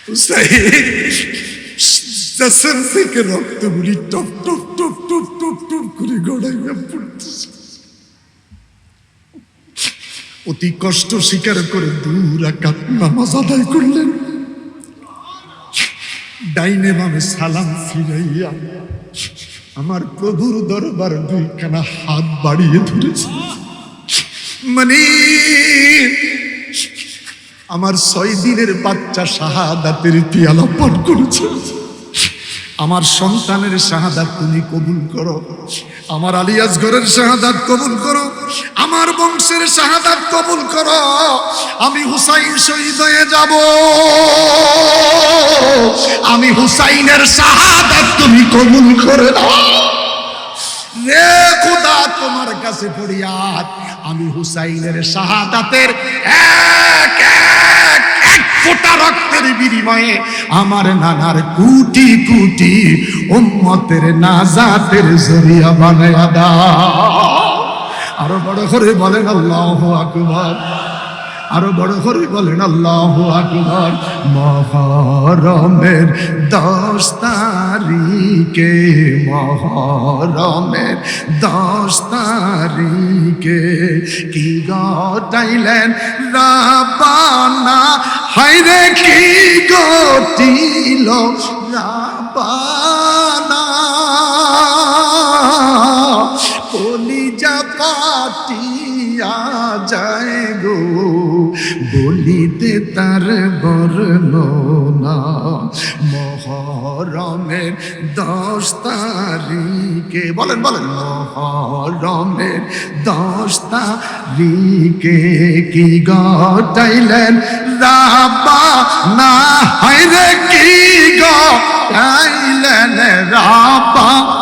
হুসাইন থেকে রক্তগুলি টপ টপ টপ টপ টপ টপ করে গড়াইয়া পড়তেছে। অতি কষ্ট স্বীকার করে 2 রাকাত নামাজ আদায় করলেন। ডাইনে বামে সালাম ফিরাইয়া আমার প্রভুর দরবার 2 খানা হাত বাড়িয়ে ধরেছে। মানে আমার 6 দিনের বাচ্চা শাহাদাতের পিয়ালা পান করেছে। আমার সন্তানের শাহাদাত তুমি কবুল করো, আমার আলী আসগরের শাহাদাত কবুল করো, আমার বংশের শাহাদাত কবুল করো। আমি হুসাইন শহীদ হয়ে যাব, আমি হুসাইনের শাহাদাত তুমি কবুল করে দাও রে খোদা। তোমার কাছে ফরিয়াদ, আমি হুসাইনের শাহাদাতের এক ফোঁটা রক্তের বিনিময়ে আমার নানার কোটি কোটি উম্মতের নাজাতের জরিয়া বানায়া দাও। আরো বড় করে বলেন আল্লাহু আকবার, আরো বড় করে বলেন আল্লাহু আকবার। মুহররমের 10 তারিখে, মুহররমের 10 তারিখে কি ঘটাইলেন রাব্বানা, হায়রে কি ঘটিল রাব্বানা। কলিজা পাটিয়া যায় গো বলিতে তার বর্ণনা। মুহররমের 10 তারিখে, বলেন বলেন, মুহররমের 10 তারিখে কি ঘটাইলেন রাব্বানা, হায়রে কি ঘটাইলেন রাব্বানা।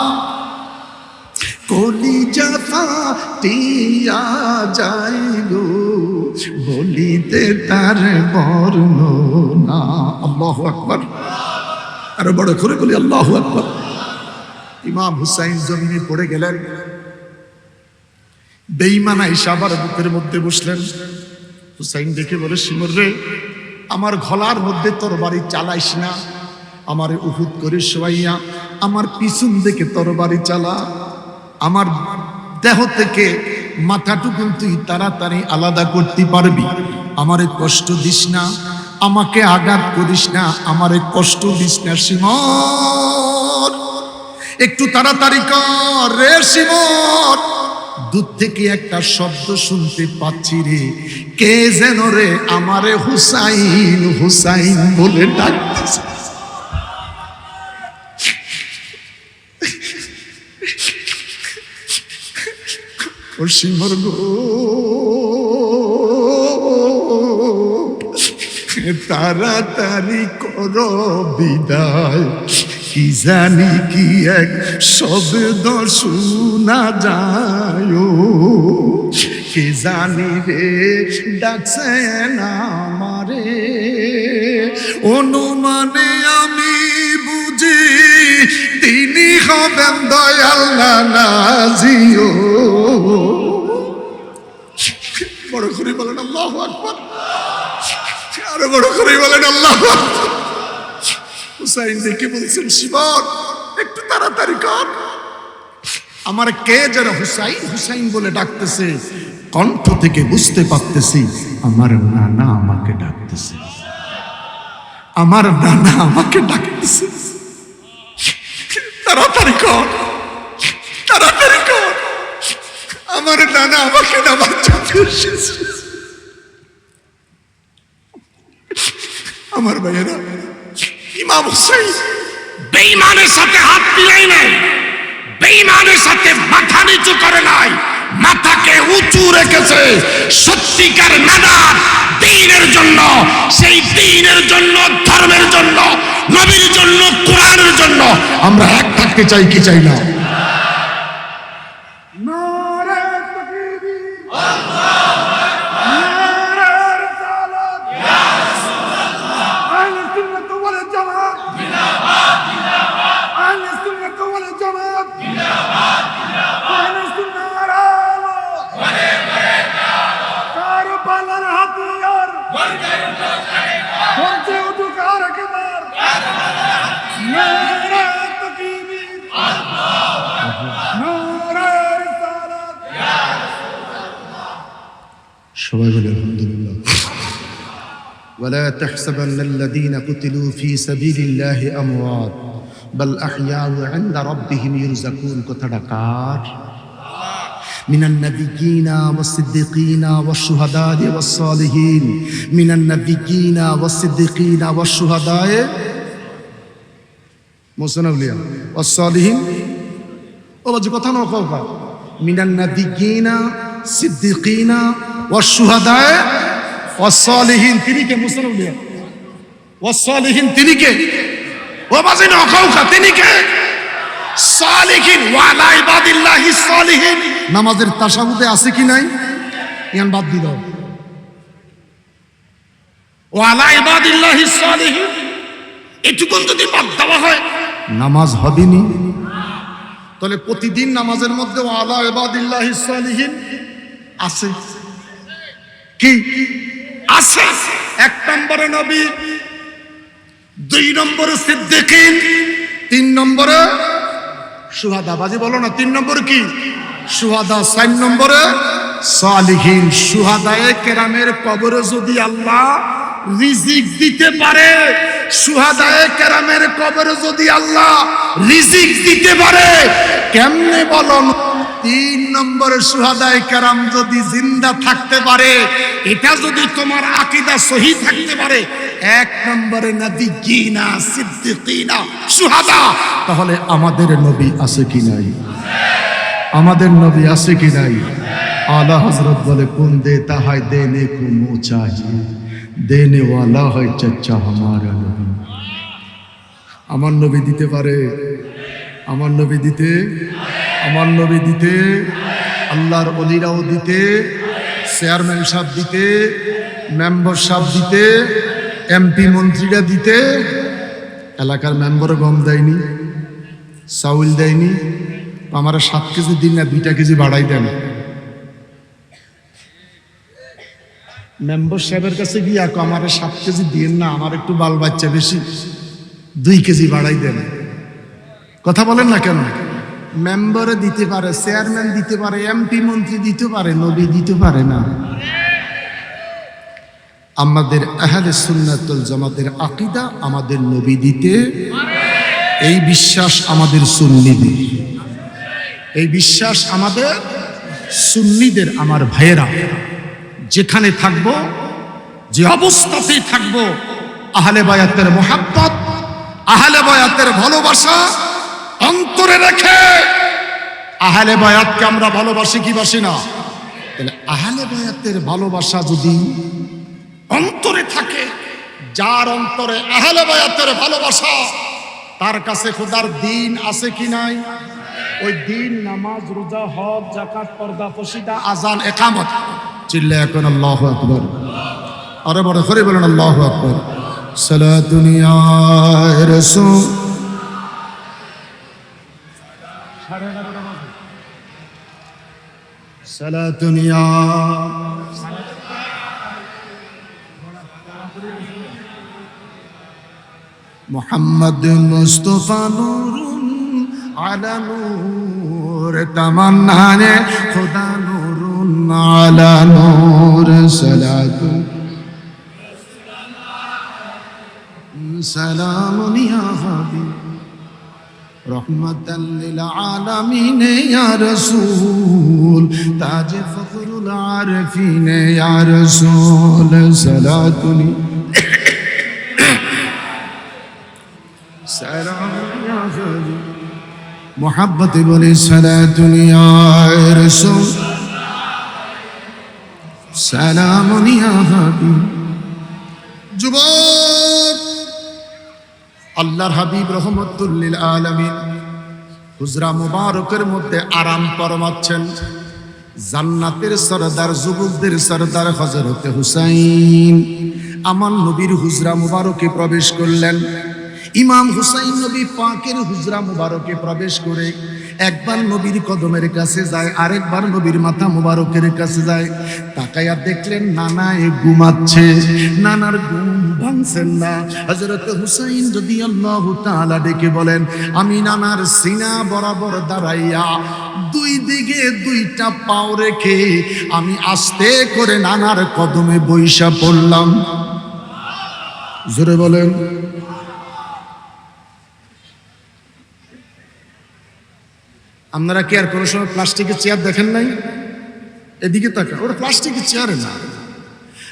কলিজা ফাটিয়া যায় গো বলিতে তার বর্ণনা। আল্লাহু আকবার, আরো বড় করে বলি আল্লাহু আকবার। ইমাম হুসাইন জমিনে পড়ে গেলেন। বেঈমান আয়েশা আবার বুকের মধ্যে বসলেন। হুসাইন দেখে বলে, শিমর রে, আমার গলার মধ্যে তরবারি চালাইস না, আমারে উহুদ করে শোয়াইয়া আমার পিছন দিকে তরবারি চালা, আমার দেহ থেকে মাথাটুকু তুই তাড়াতাড়ি আলাদা করতে পারবি। আমারে কষ্ট দিস না, আমাকে আঘাত করিস না, আমারে কষ্ট দিস না শিমর, একটু তাড়াতাড়ি কর রে শিমর। দূর থেকে একটা শব্দ শুনতে পাচ্ছি রে, কে যেন রে আমারে হুসাইন হুসাইন বলে ডাকতেছে। ও শিমর গো, তাড়াতাড়ি করো বিদায়, কি জানি কি এক শব্দ শোনা যায়, কে জানি রে ডাকছেন আমারে। অনুমানে আমি বুঝি তিনি হবেন দয়াল নাজিও। বড় করে বলেন আল্লাহু আকবার, আরো বড় করে বলেন আল্লাহু আকবার। হুসাইন দেখে বলছেন, শিবন একটু তাড়াতাড়ি কর, আমার কে যেন হুসাইন হুসাইন বলে ডাকতেছে। কণ্ঠ থেকে বুঝতে পারতেছি আমার নানা আমাকে ডাকতেছে, আমার নানা আমাকে ডাকতেছে। তাড়াতাড়ি কর, তাড়াতাড়ি কর, আমার নানা আমাকে নামার জন্য এসেছে। আমার ভাইয়েরা, ইমাম হুসাইন বেঈমানের সাথে হাত মিলাই নাই, বেঈমানের সাথে মাথা নিচু করে নাই, মাথাকে উঁচু রেখেছে। সত্যিকার নানার দ্বীনের জন্য, সেই দ্বীনের জন্য, ধর্মের জন্য, নবীর জন্য, কোরআনের জন্য আমরা এক থাকতে চাই কি চাই না? One day, ولا تحسبن الذين قتلوا في سبيل الله أموات بل أحياء عند ربهم يرزقون كتدكار من النبيين والصديقين والشهداء والصالحين من النبيين والصديقين والشهداء মুসনাউলিয়া والصالحين ও বাজি কথা না কওকা من النبيين والصديقين والشهداء والصالحين তিনি কে মুসনাউলিয়া والصالحين তিনি কে ও বাজি না কওকা তিনি কে সালিহিন ওয়া লা ইবাদিল্লাহিস সালিহিন নামাজের তাশাহুদে আছে কি নাই ইয়ান বাদ দি দাও ওয়া লা ইবাদিল্লাহিস সালিহিন এটুকুন যদি বাদ দেওয়া হয় নামাজ হবে নি তাহলে প্রতিদিন নামাজের মধ্যে ওয়া লা ইবাদিল্লাহিস সালিহিন আছে কি আছে এক নম্বরে নবী দুই নম্বরে সিদ্দিকিন তিন নম্বরে শুহাদা বাজি বলো না তিন নম্বর কি শুহাদা চার নম্বরে সালিহিন শুহাদায়ে কেরামের কবরে যদি আল্লাহ রিজিক দিতে পারে শুহাদায়ে কেরামের কবরে যদি আল্লাহ রিজিক দিতে পারে কেমনে বলো তিন নম্বরে শুহাদায়ে কেরাম যদি জিন্দা থাকতে পারে এটা যদি তোমার আকীদা সহি থাকতে পারে এক নম্বরে নবিয়িনা সিদ্দিকিনা শুহাদা তাহলে আমাদের নবী আছে কি নাই আমাদের নবী আছে কি নাই আলা হযরত বলে কোন দেতা হয় দেনে কো মো চাহি দেনে ওয়ালা হয় চাচা हमारा নবী আমার নবী দিতে পারে আমার নবী দিতে আমার নবী দিতে আল্লাহর ওলিরাও দিতে চেয়ারম্যান সাহেব দিতে মেম্বার সাহেব দিতে এমপি মন্ত্রীরা দিতে এলাকার মেম্বার গম দেয়নি চাউল দেয়নি আমার 7 কেজি দিন না 2 কেজি বাড়াই দেন মেম্বার সাহেবের কাছে গিয়ে আমার 7 কেজি দিন না আমার একটু বাল বাচ্চা বেশি 2 কেজি বাড়াই দেন কথা বলেন না কেন মেম্বারে দিতে পারে চেয়ারম্যান দিতে পারে এমপি মন্ত্রী দিতে পারে নবী দিতে পারে না আমাদের আহলে সুন্নাত ওয়াল জামাতের আকীদা আমাদের নবী দিতে এই বিশ্বাস আমাদের সুন্নিদের এই বিশ্বাস আমাদের সুন্নিদের আমার ভাইয়েরা যেখানে থাকব যে অবস্থাতেই থাকব আহলে বায়াতের মুহাব্বত আহলে বায়াতের ভালোবাসা অন্তরে রেখে আহলে বায়াতকে আমরা ভালোবাসি কি বাসি না তাহলে আহলে বায়াতের ভালোবাসা যদি অন্তরে থাকে যার অন্তরে আহলে বায়াতের ভালোবাসা তার কাছে খোদার দিন আছে কি নাই ওই দিন নামাজ রোজা হজ যাকাত পর্দা পশিদা আযান ইকামত চিল্লায়া কোন আল্লাহু আকবার আরে বড় করে বলেন আল্লাহু আকবার সালাতুন ইয়া রাসূল সালাতুন ইয়া মুহাম্মদ মুস্তাফা নূরুন আলা নূর তামান্না নে খুদা নূরুন আলা নূর সালাতু সালামুন ইয়া হাবিব রহমাতাল লিল আলামিন ইয়া রাসূল তাজ ফখরুল আরফিন ইয়া রাসূল সালাতুন মোহাব্বত বলে সালাতুন ইয়া রাসূল সালামুন ইয়া হাবিব যুবক আল্লাহর হাবিব রহমাতুল লিল আলামিন হুজরা মুবারকের মধ্যে আরাম ফরমাচ্ছেন জান্নাতের সরদার যুবকদের সরদার হযরত হুসাইন আমার নবীর হুজরা মুবারকে প্রবেশ করলেন ইমাম হুসাইন নবী পাকের হুজরা মুবারকে প্রবেশ করে একবার নবীর কদমের কাছে যায় আরেকবার নবীর মাথা মুবারকের কাছে যায় তাকায়া দেখলেন নানা ঘুমাচ্ছে নানার ঘুম ভাঙছেন না হযরত হুসাইন রাদিয়াল্লাহু তাআলা ডেকে বলেন আমি নানার সিনা বরাবর দাঁড়াইয়া দুই দিকে দুইটা পাও রেখে আমি আস্তে করে নানার কদমে বৈশা পড়লাম জোরে বলেন। আপনারা কি আর কোনো সময় প্লাস্টিকের চেয়ার দেখেন নাই? এদিকে তাকা, ওরা প্লাস্টিকের চেয়ারে না।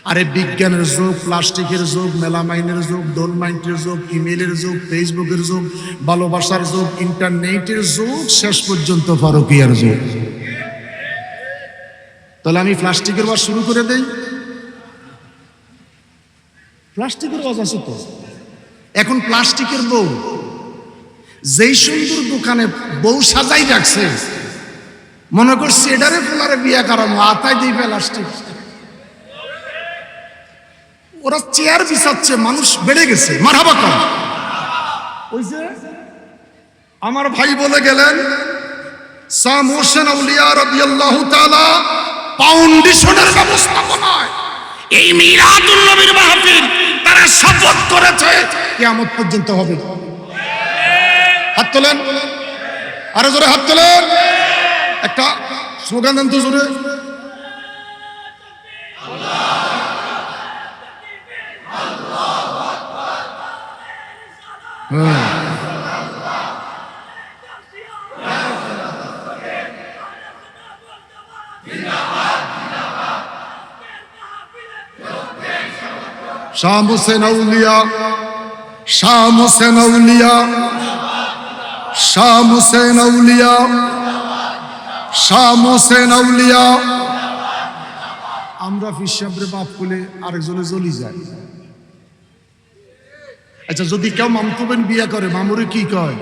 আরে বিজ্ঞানের যুগ, প্লাস্টিকের যুগ, মেলামাইনের যুগ, ডোলমাইনের যুগ, ইমেলের যুগ, ফেসবুকের যুগ, ভালোবাসার যুগ, ইন্টারনেটের যুগ, শেষ পর্যন্ত পরকীয়ার যুগ। তাহলে আমি প্লাস্টিকের ওয়াজ শুরু করে দেই। প্লাস্টিকের ওয়াজ আছে তো। এখন প্লাস্টিকের বউ, যেই সুন্দর দোকানে বউ সাজাই রাখছে, মনে করছে এডারে ফুলারে বিয়া করানো, আতাই দিই প্লাস্টিক। ওরা চেয়ার বিছাচ্ছে, মানুষ বেড়ে গেছে। মারহাবা কর। ওই যে আমার ভাই বলে গেলেন, শাহ মোহসেন আউলিয়া রাদিয়াল্লাহু তাআলা ফাউন্ডেশনের ব্যবস্থাপনায় এই মিলাদুন নবীর মাহফিল তারা শপথ করেছে কিয়ামত পর্যন্ত হবে। হাত তোলেন, আরো জোরে হাত তোলেন, একটা স্লোগান দেন তো জোরে। শাহ হোসেন আউলিয়া, শাহ হোসেন আউলিয়া, শাহ হোসেন আউলিয়া, শাহ হোসেন আউলিয়া। আমরা ফিসাবরে বাপ বলে আরেকজনে জ্বলি যায়। আচ্ছা, যদি কেউ মামতুবেন বিয়ে করে, মামুরে কি কয়?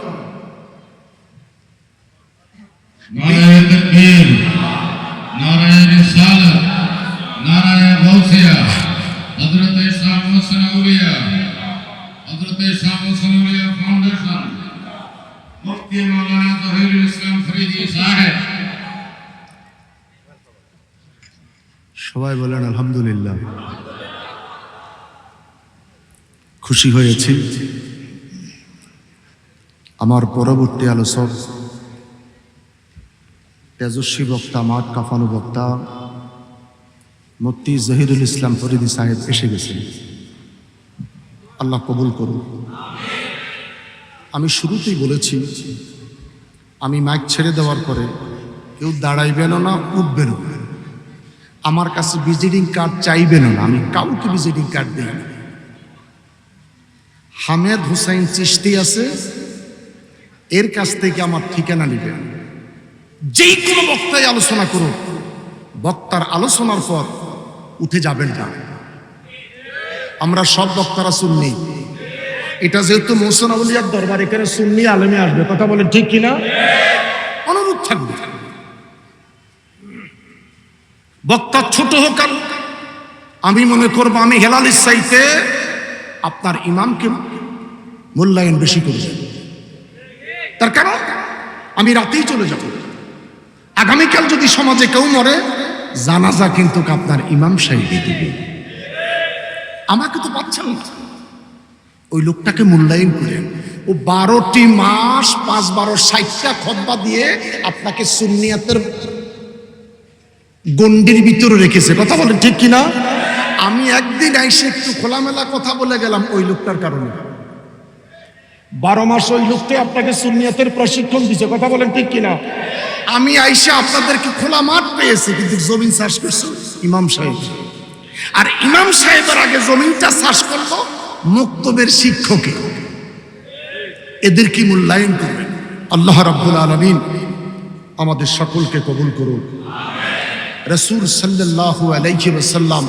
নারায়ে তাকবীর, নারায়ে রিসালাত, নারায়ে গাউসিয়া। হযরত শাহ হোসেন আউলিয়া, হযরত শাহ হোসেন আউলিয়া ফাউন্ডেশন, মুফতি মাওলানা জহিরুল ইসলাম ফরিদি সাহেব। সবাই বলেন আলহামদুলিল্লাহ। খুশি হয়েছি আমার পরবর্তী আলোচক, তেজস্বী বক্তা, মাঠ কাফানো বক্তা মুফতি জহিরুল ইসলাম ফরিদি সাহেব এসে গেছেন। আল্লাহ কবুল করুন। আমি শুরুতেই বলেছি, আমি মাইক ছেড়ে দেওয়ার পরে কেউ দাঁড়াইবেনও না, উঠবেনও না। আমার কাছে ভিজিটিং কার্ড চাইবেনও না, আমি কাউকে ভিজিটিং কার্ড দিই না। হামেদ হুসাইন চিশতি আছে, এর কাছ থেকে আমার ঠিকানা নেবেন। যেই কোনো বক্তাই আলোচনা করুক, বক্তার আলোচনার পর উঠে যাবেন না। আমরা সব বক্তারা সুন্নি। এটা যেহেতু মোহসেন আউলিয়ার দরবার, এখানে সুন্নি আলেমে আসবে, কথা বলেন ঠিক কিনা? অনুরোধ থাকবে, বক্তা ছোট হোক, আমি মনে করবো আমি হেলালির চাইতে আপনার ইমামকে মূল্যায়ন বেশি করবে। তার কারণ আমি রাতেই চলে যাব। আগামীকাল যদি সমাজে কেউ মরে, জানাজা কিন্তু আপনার ইমাম সাহেব দিবে। আমাকে তো পাচ্ছেন না। ওই লোকটাকে মূল্যায়ন করেন। ও 12টি মাস 5-12-60টা খুতবা দিয়ে আপনাকে সুন্নিয়াতের গণ্ডির ভিতরে রেখেছে, কথা বলেন ঠিক কিনা? আমি একদিন আইসে একটু খোলামেলা কথা বলে গেলাম ওই লোকটার কারণে। 12 মাস ওই লোককে আপনাকে সুন্নিয়াতের প্রশিক্ষণ দিছে, কথা বলেন ঠিক কিনা? আমি আইসে আপনাদেরকে খোলা মাঠ পেয়েছি, কিন্তু জমিন চাষ করছে ইমাম সাহেব। আর ইমাম সাহেবের আগে জমিনটা চাষ করলো মুক্তবের শিক্ষকে। এদের কি মূল্যায়ন করবেন? আল্লাহ রাব্বুল আলামিন আমাদের সকলকে কবুল করুন। রাসূল সাল্লাল্লাহু আলাইহি ওয়াসাল্লাম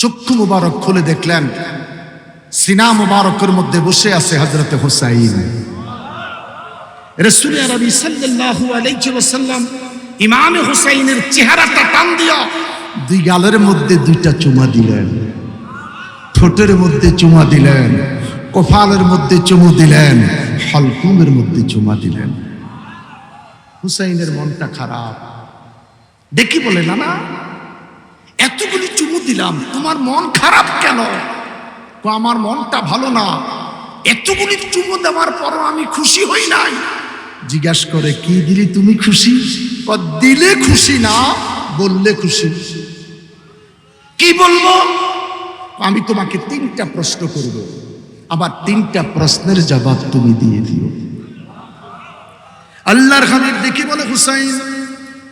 চক্ষু মুবারক খুলে দেখলেন, সিনা মুবারকের মধ্যে বসে আছে হযরত হুসাইন। রাসূল আরবি সাল্লাল্লাহু আলাইহি ওয়াসাল্লাম ইমাম হুসাইনের চেহারাটা টান দিয়া দুই গালের মধ্যে 2টা চুমা দিলেন, ঠোঁটের মধ্যে চুমা দিলেন, কপালের মধ্যে চুমু দিলেন, হালকুমের মধ্যে চুমা দিলেন। হুসাইনের মনটা খারাপ। দেখি বলে, না না, এতগুলি চুমু দিলাম, তোমার মন খারাপ কেন? আমার মনটা ভালো না, এতগুলি চুমু দেওয়ার পরও আমি খুশি হই নাই। জিজ্ঞাসা করে, কি দিলি তুমি খুশি? দিলে খুশি না, বললে খুশি। কি বলবো? আমি তোমাকে 3টা প্রশ্ন করব, আবার 3টা প্রশ্নের জবাব তুমি দিয়ে দিও। আল্লাহর হাবিব দেখি বলে, হুসাইন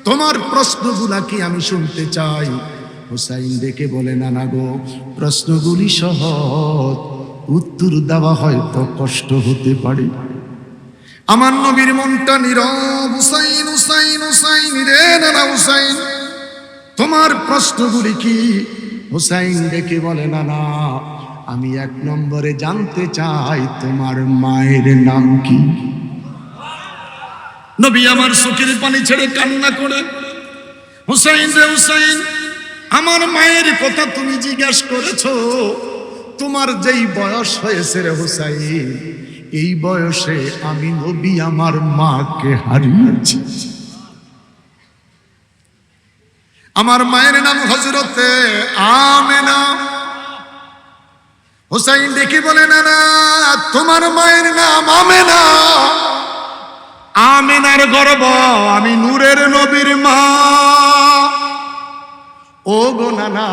তোমার প্রশ্নগুলা কি আমি শুনতে চাই। হুসাইন দেখে বলে, না না গো, প্রশ্নগুলি সহজ, উত্তর দেওয়া হয়তো কষ্ট হতে পারে। আমার নবীর মনটা নীরব। হুসাইন হুসাইন হুসাইন রে নানা হুসাইন, তোমার প্রশ্নগুলি কি? হুসাইন দেখে বলে, না না, আমি 1 নম্বরে জানতে চাই তোমার মায়ের নাম কি। নবী আমার চোখের পানি ছেড়ে কান্না করে, হুসাইন রে হুসাইন, আমার মায়ের কথা তুমি জিজ্ঞাসা করেছো, তোমার যেই বয়স হয়েছে রে হুসাইন, এই বয়সে আমি নবী আমার মাকে হারিয়েছি। আমার মায়ের নাম হযরতে আমেনা। হুসাইন দেখি বলে, না না, তোমার মায়ের নাম আমেনা। আমেনার গর্ভ, আমি নূরের নবীর মা। ও গো নানা,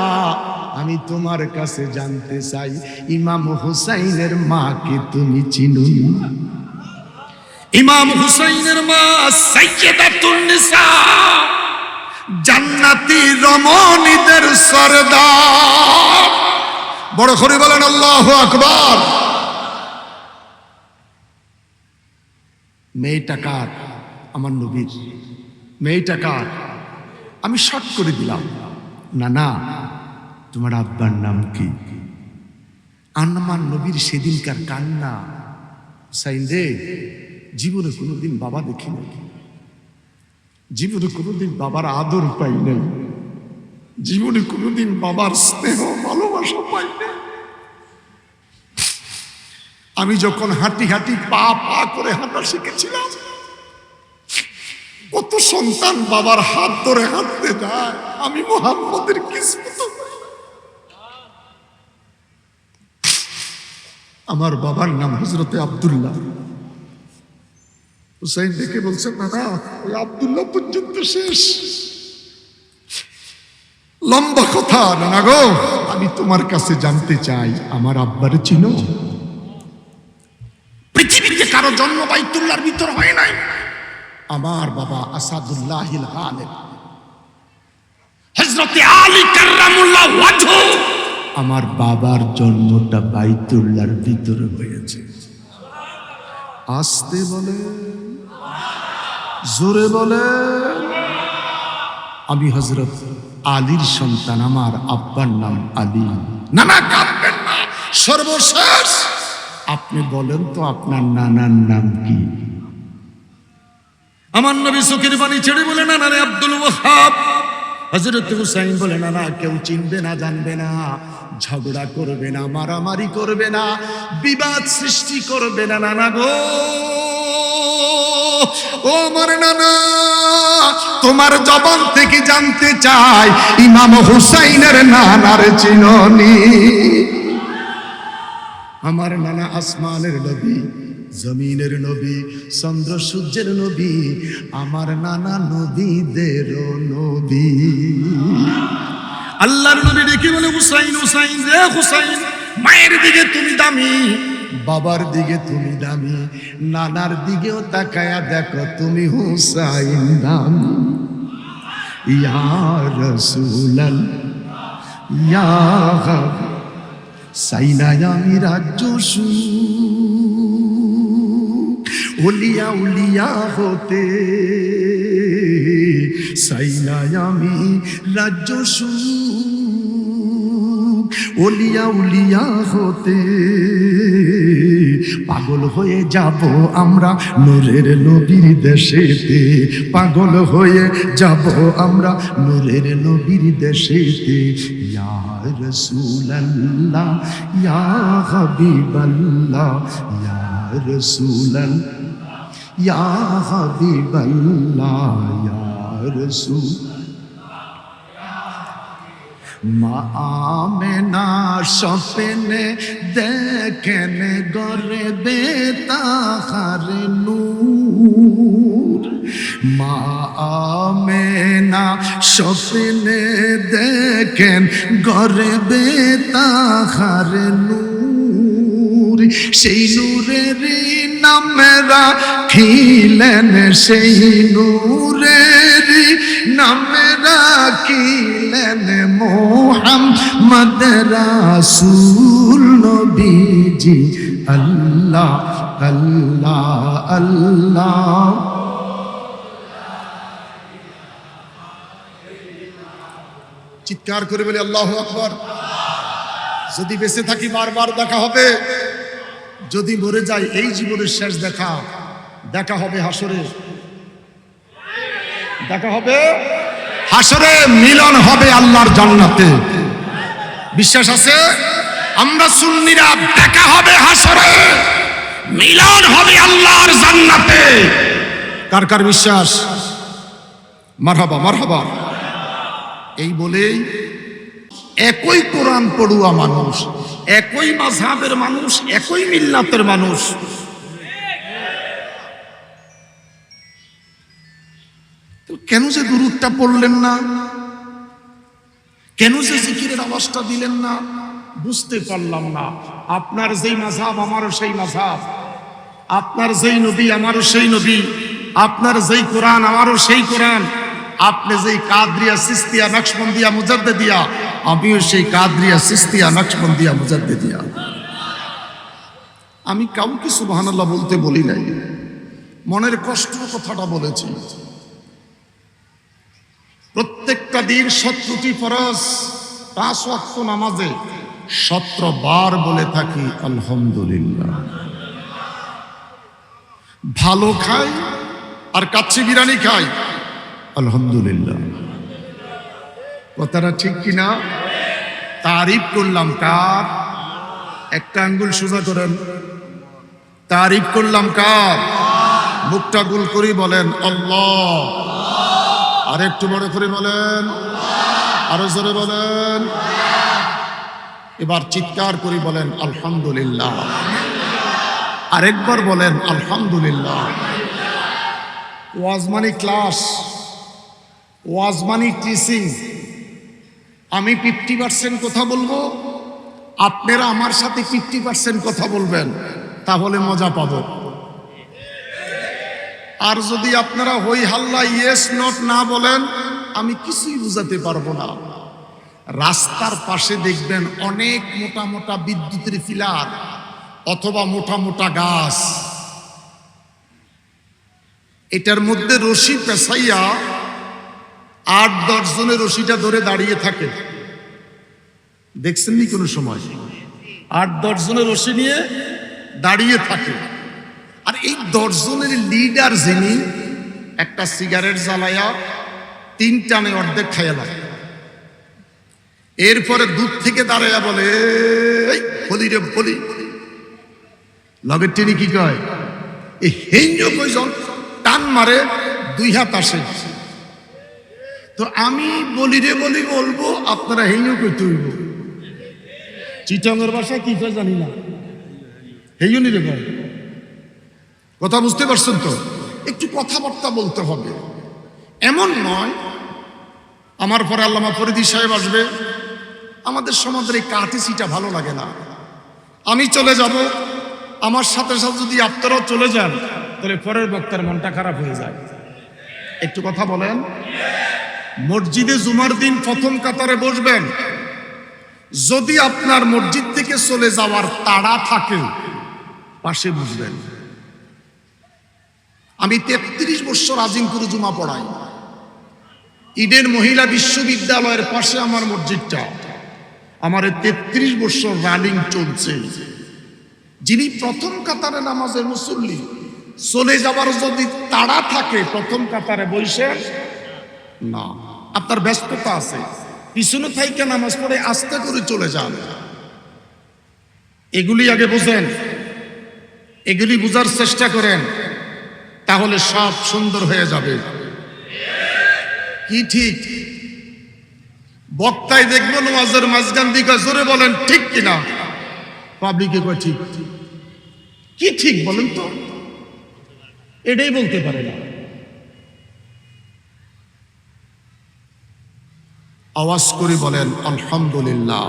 আমি তোমার কাছে জানতে চাই, ইমাম হুসাইনের মাকে তুমি চিনো? ইমাম হুসাইনের মা সাইয়্যিদাতুন নিসা, জান্নাতি রমণীদের সরদার। বড় করে বলেন আল্লাহু আকবার। মেয়েটা কার? আমার নবীর। মেয়েটা কার? আমি শর্ট করে দিলাম, না না, তোমার আব্বার নাম কি? আমার নবীর সেদিনকার কান্না, হুসাইন রে, জীবনে কোনোদিন বাবা দেখি নাই, জীবনে কোনোদিন বাবার আদর পাই নাই, জীবনে কোনোদিন বাবার স্নেহ ভালোবাসা পাই নাই। আমি যখন হাঁটি হাঁটি পা পা করে হাঁটা শিখেছিলাম, কত সন্তান বাবার হাত ধরে হাঁটতে যায়, আমি মুহাম্মদের কিসমত। আমার বাবার নাম হযরতে আব্দুল্লাহ। হুসাইন দেখে বলছেন, না না, ওই আব্দুল্লাহ পর্যন্ত শেষ। লম্বা কথা, না গো, আমি তোমার কাছে জানতে চাই, আমার আব্বারে চিনো? পৃথিবীতে কারো জন্ম বাইতুল্লাহর ভিতর হয় নাই। আমার বাবা আসাদুল্লাহিল গালিব হযরতে আলী কাররামুল্লাহ ওয়াজহু, আমার বাবার জন্মটা বাইতুল্লাহর ভিতরে হয়েছে। আস্তে বলে, জোরে বলে, আমি হযরত আলীর সন্তান, আমার আব্বার নাম আলী। না না, কাঁদবেন না, সর্বশেষ আপনি বলেন তো আপনার নানার নাম কি? আমার নবী চোখের পানি ছেড়ে বলে, না না রে আব্দুল ওয়াহাব। হযরত হুসাইন বলে, না না, কেউ চিনবে না, জানবে না, ঝগড়া করবে না, মারামারি করবে না, বিবাদ সৃষ্টি করবে না, নানা গো, ও আমার নানা, তোমার জবান থেকে জানতে চাই, ইমাম হুসাইনের নানার চিননি? আমার নানা আসমানের নবী, জমিনের নবী, চন্দ্র সূর্যের নবী, আমার নানা নবীদের নবী। আল্লাহর নবী ডেকে বলে, হুসাইন হুসাইন রে হুসাইন, মায়ের দিকে তুমি দামি, বাবার দিকে তুমি দামি, নানার দিকেও তাকায়া দেখো তুমি হুসাইন দামি। ইয়া রাসূলাল্লাহ, ইয়া হাবিব, সাইনায় আমি রাজ্য ওলিয়া উলিয়া হতে, সাইনায় আমি রাজ্য ওলিয়া উলিয়া হতে, পাগল হয়ে যাব আমরা নূরের নবীর দেশেতে, পাগল হয়ে যাব আমরা নূরের নবীর দেশেতে। ইয়া রাসূলুল্লাহ, ইয়া হাবিবাল্লাহ, ইয়া রাসূলুল্লাহ, ইয়া হাবিবাল্লাহ, ইয়া রাসূল। মা আমেনা স্বপ্নে দেখেন গরে বেতাহার নূর, মা আমেনা স্বপ্নে দেখেন গর্বে তাহার নূর, সেই নূরের নামে রাখিলেন, সেই নূরের নামে রাখিলেন মুহাম্মদ রাসূল নবীজি। আল্লাহ আল্লাহ আল্লাহ। চিৎকার করে বলি আল্লাহু আকবার। যদি বেঁচে থাকি বারবার দেখা হবে, যদি মরে যাই এই জীবনের শেষ দেখা, দেখা হবে হাসরে, দেখা হবে হাসরে, মিলন হবে আল্লাহর জান্নাতে। বিশ্বাস আছে? আমরা সুন্নিরা দেখা হবে হাসরে, মিলন হবে আল্লাহর জান্নাতে। কার কার বিশ্বাস? মারহাবা মারহাবা। এই বলেই একই কোরআন পড়ুয়া মানুষ, একই মাযহাবের মানুষ, একই মিল্লাতের মানুষ, তো কেন যে দুরূদটা পড়লেন না, কেন যে জিকিরের আওয়াজটা দিলেন না, বুঝতে পারলাম না। আপনার যেই মাযহাব আমারও সেই মাযহাব, আপনার যেই নবী আমারও সেই নবী, আপনার যেই কোরআন আমারও সেই কোরআন, আপনি যেই কাদরিয়া সিস্তিয়া নকশবন্দিয়া মুজাদ্দিদিয়া, আমিও সেই কাদরিয়া সিস্তিয়া নকশবন্দিয়া মুজাদ্দিদিয়া। আমি কাউকে সুবহানাল্লাহ বলতে বলি নাই, মনের কষ্টের কথাটা বলেছি। প্রত্যেকটা দিন 17টি ফরজ, 5 ওয়াক্ত নামাজে 17 বার বলে থাকি আলহামদুলিল্লাহ। ভালো খাই আর কাচ্চি বিরিয়ানি খাই আলহামদুলিল্লাহ। কথাটা ঠিক কিনা? তারিফ করলাম কার? একটা আঙ্গুল সোজা করেন। তারিফ করলাম কার? মুখটা গোল করে বলেন আল্লাহ। আর একটু বড় করে বলেন, আরো জোরে বলেন। এবার চিৎকার করে বলেন আলহামদুলিল্লাহ। আরেকবার বলেন আলহামদুলিল্লাহ। ওয়াজ মানে ক্লাস, ওয়াজ মানে টিচিং। আমি 50% কথা বলবো, আপনারা আমার সাথে 50% কথা বলবেন, তাহলে মজা পাবো। আর যদি আপনারা হই হাল্লা ইয়েস নট না বলেন, আমি কিছুই বুঝাতে পারবো না। রাস্তার পাশে দেখবেন অনেক মোটা মোটা বিদ্যুতের পিলার অথবা মোটা মোটা গাছ, এটার মধ্যে রশি পেছাইয়া 8-10 জনের রশিটা ধরে দাঁড়িয়ে থাকে। দেখছেন নি কোনো সময়? 8-10 জনের রশি নিয়ে দাঁড়িয়ে থাকে। আর এই 10 জনের লিডার যিনি, একটা সিগারেট জ্বালায়া 3 টানে অর্ধেক খাইয়া লাগে। এরপরে দূর থেকে দাঁড়াইয়া বলে এই বলি রে বলি, লগের টেনে কি কয়, এই হেঞ্জ কয়জন টান মারে 2 হাত আসে। তো আমি বলি রে বলি বলবো, আপনারা হেঞ্জ কইতে হইব। চিটাঙ্গের ভাষা কি কয় জানি না, হেইনি রে ভাই। কথা বুঝতে পারছেন তো? একটু কথাবার্তা বলতে হবে। এমন নয় আমার পরে আল্লামা ফরিদী সাহেব আসবে, আমাদের সমাজের এই কাটিসিটা ভালো লাগে না। আমি চলে যাব, আমার সাথে সাথে যদি আপনারাও চলে যান, তাহলে পরের বক্তার মনটা খারাপ হয়ে যায়। একটু কথা বলেন। মসজিদে জুমার দিন প্রথম কাতারে বসবেন, যদি আপনার মসজিদ থেকে চলে যাওয়ার তাড়া থাকে, পাশে বসবেন। আমি 33 বছর আজিমপুরে জুমা পড়াই। ইডেন মহিলা বিশ্ববিদ্যালয়ের পাশে আমার মসজিদটা, আমার 33 বছর রানিং চলছে। যিনি প্রথম কাতারে নামাজের মুসল্লি, চলে যাবার যদি তাড়া থাকে, প্রথম কাতারে বসেন না। আপনার ব্যস্ততা আছে, পিছনে থাইকে নামাজ পড়ে আস্তে করে চলে যান। এগুলি আগে বুঝেন, এগুলি বুঝার চেষ্টা করেন, তাহলে সব সুন্দর হয়ে যাবে। কি ঠিক? বক্তায় দেখবো নামাজের মাঝখান দিকে জোরে বলেন ঠিক কিনা, পাবলিকে কয় ঠিক। কি ঠিক বলেন তো? এটাই বলতে পারে না। আওয়াজ করে বলেন আলহামদুলিল্লাহ।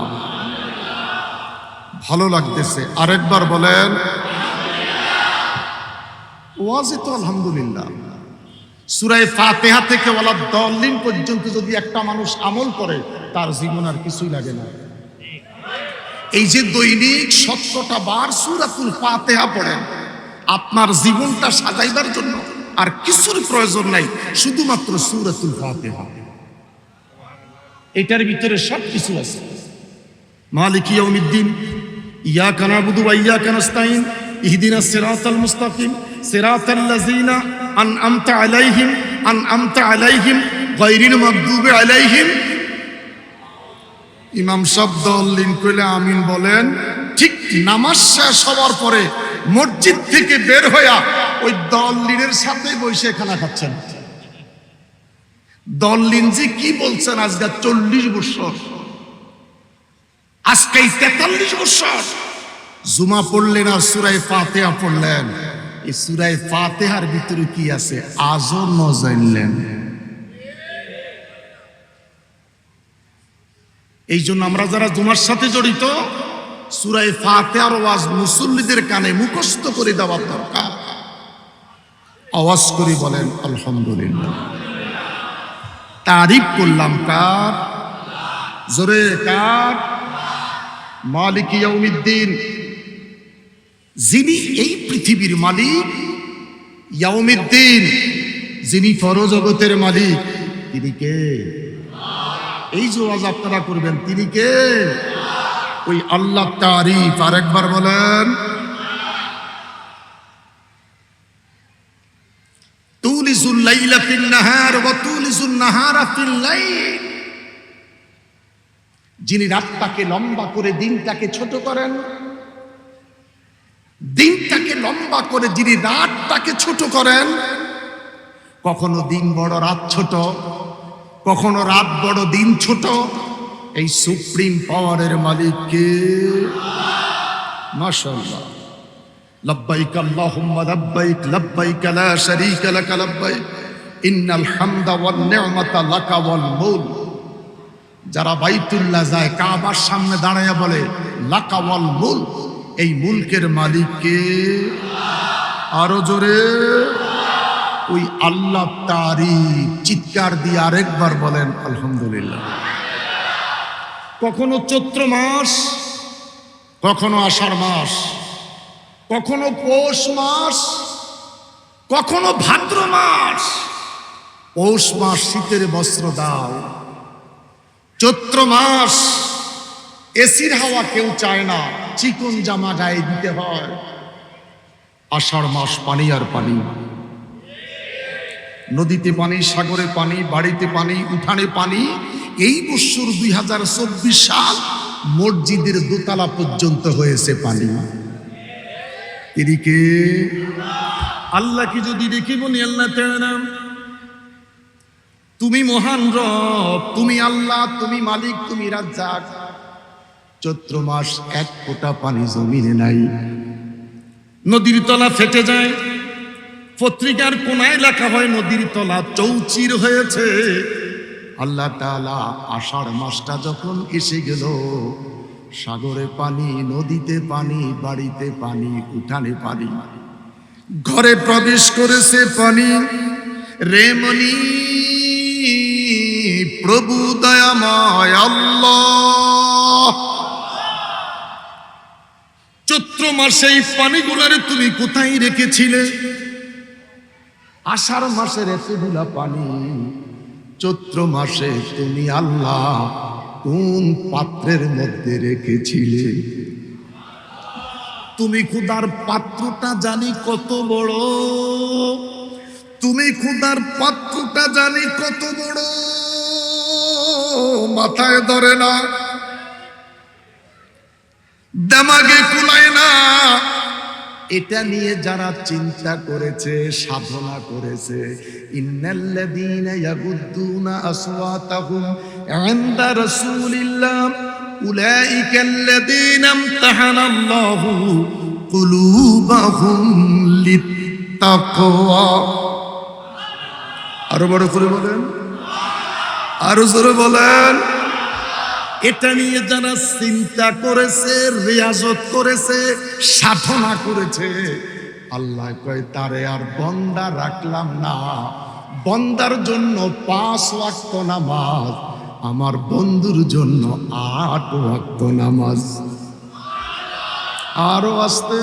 ভালো লাগতেছে, আরেকবার বলেন। ওয়াজে তো আলহামদুলিল্লাহ। সূরা ফাতিহা থেকে ওয়ালা দাল্লিন পর্যন্ত যদি একটা মানুষ আমল করে তার জীবন আর কিছুই লাগে না। এই যে দৈনিক 70টা বার সূরাতুল ফাতিহা পড়েন, আপনার জীবনটা সাজাইবার জন্য আর কিছুর প্রয়োজন নাই, শুধুমাত্র সূরাতুল ফাতিহা। এটার ভিতরে সব কিছু আছে। মালিক ইয়াউমিদ্দিন, ইয়াকা না'বুদু ওয়া ইয়াকা নাস্তাইন, ইহদিনাস সিরাতাল মুস্তাকিম, সিরাতাল লাযিনা আন'আমতা আলাইহিম গায়রিল মাগদুবি আলাইহিম। ইমাম সাহেব দলিন কইলে আমিন বলেন। ঠিক নামাজ শেষ হওয়ার পরে মসজিদ থেকে বের হইয়া ওই দলিনের সাথে বসে খানা খাচ্ছেন। দলিন জি কি বলছেন আজকে 40 বছর, আজকে 43 বছর জুমা পড়লেন আর সূরা ফাতিহা পড়লেন। এই সূরা ফাতিহার ভিতরে কি আছে আজও ন জানলেন। এই জন্য আমরা যারা জুমার সাথে জড়িত, সূরা ফাতিহার ওয়াজ মুসল্লিদের কানে মুখস্থ করে দেওয়ার দরকার। আওয়াজ করে বলেন আলহামদুলিল্লাহ। তারিফ করলাম কার? জোরে কার? মালিক ইয়াউমিদ্দিন, যিনি এই পৃথিবীর মালিক। ইয়াউমিদ্দিন, যিনি পরজগতের মালিক। তিনি কে? এই যে ওয়াজ আপনারা করবেন, তিনি কে? ওই আল্লাহ তারিফ। আরেকবার বলেন। তুলিজুল লাইলা ফিন নাহার ওয়া তুলিজুন নাহারা ফিল লাইল। যিনি রাতটাকে লম্বা করে দিনটাকে ছোট করেন, দিনটাকে লম্বা করে যিনি রাতটাকে ছোট করেন। কখনো দিন বড় রাত ছোট, কখনো রাত বড় দিন ছোট। এই সুপ্রিম পাওয়ারের মালিক কে? মাশাআল্লাহ। লব্বাইক আল্লাহুম্মা লব্বাইক, লব্বাইক লা শারীকা লাক লব্বাইক, ইন্নাল হামদা ওয়ান নি'মাতা লাকা ওয়াল মুলক। যারা বাইতুল্লাহ যায়, কাবার সামনে দাঁড়ায়া বলে লাকা ওয়াল মুলক, এই মুলকের মালিক কে? আরো জোরে। ওই আল্লাহ তারিফ। চিৎকার দিয়ে আরেকবার বলেন আলহামদুলিল্লাহ। কখনো চৈত্র মাস, কখনো আষাঢ় মাস, কখনো পৌষ মাস, কখনো ভাদ্র মাস। পৌষ মাস শীতের বস্ত্র দাও, চৈত্র মাস এসির হাওয়া কেউ চায় না, চিকন জামা গায়ে দিতে হয়। আষাঢ় মাস পানি আর পানি, নদীতে পানি, সাগরে পানি, বাড়িতে পানি, উঠানে পানি। এই বছর 2024 সাল মসজিদের দোতলা পর্যন্ত হয়েছে পানি। এদিকে আল্লাহকে যদি দেখি বলি আল্লাহ তাআলা তুমি মহান রব, তুমি আল্লাহ, তুমি মালিক, তুমি রাজ্জাক। চৈত্র মাস এক ফোঁটা পানি জমিনে নাই, নদীর তলা ফেটে যায়। পত্রিকার কোনায় লেখা হয় নদীর তলা চৌচির হয়েছে। আল্লাহ তাআলা আষাঢ় মাসটা যখন এসে গেল, সাগরে পানি, নদীতে পানি, বাড়িতে পানি, উঠানে পানি, ঘরে প্রবেশ করেছে পানি। রেমনি প্রভু দয়াময় আল্লাহ, চৈত্র মাসে এই পানিগুলারে তুমি কোথায় রেখেছিলে? আষাঢ় মাসের এতগুলা পানি চৈত্র মাসে তুমি আল্লাহ কোন পাত্রের মধ্যে রেখেছিলে? তুমি ক্ষুধার পাত্রটা জানি কত বড়, তুমি ক্ষুধার পাত্রটা জানি কত বড়, মাথায় ধরে না, দামাগে কুলায় না। এটা নিয়ে যারা চিন্তা করেছে, সাধনা করেছে, ইন্নাল্লাযীনা ইয়াগুদ্দুনা আসওয়াতাহুম ইনদা রাসূলিল্লাহ উলাইকাল্লাযীনা ইমতাহানাল্লাহু কুলুবাহুম লিত্তাকওয়া। আরো বড় করে বলেন, আরো জোরে বলেন। এটা নিয়ে যারা চিন্তা করেছে, রিয়াজত করেছে, সাধনা করেছে, আল্লাহ কয় তারে আর বন্দা রাখলাম না। বন্দার জন্য 5 ওয়াক্ত নামাজ, আমার বন্ধুর জন্য 8 ওয়াক্ত নামাজ। আরো আসতে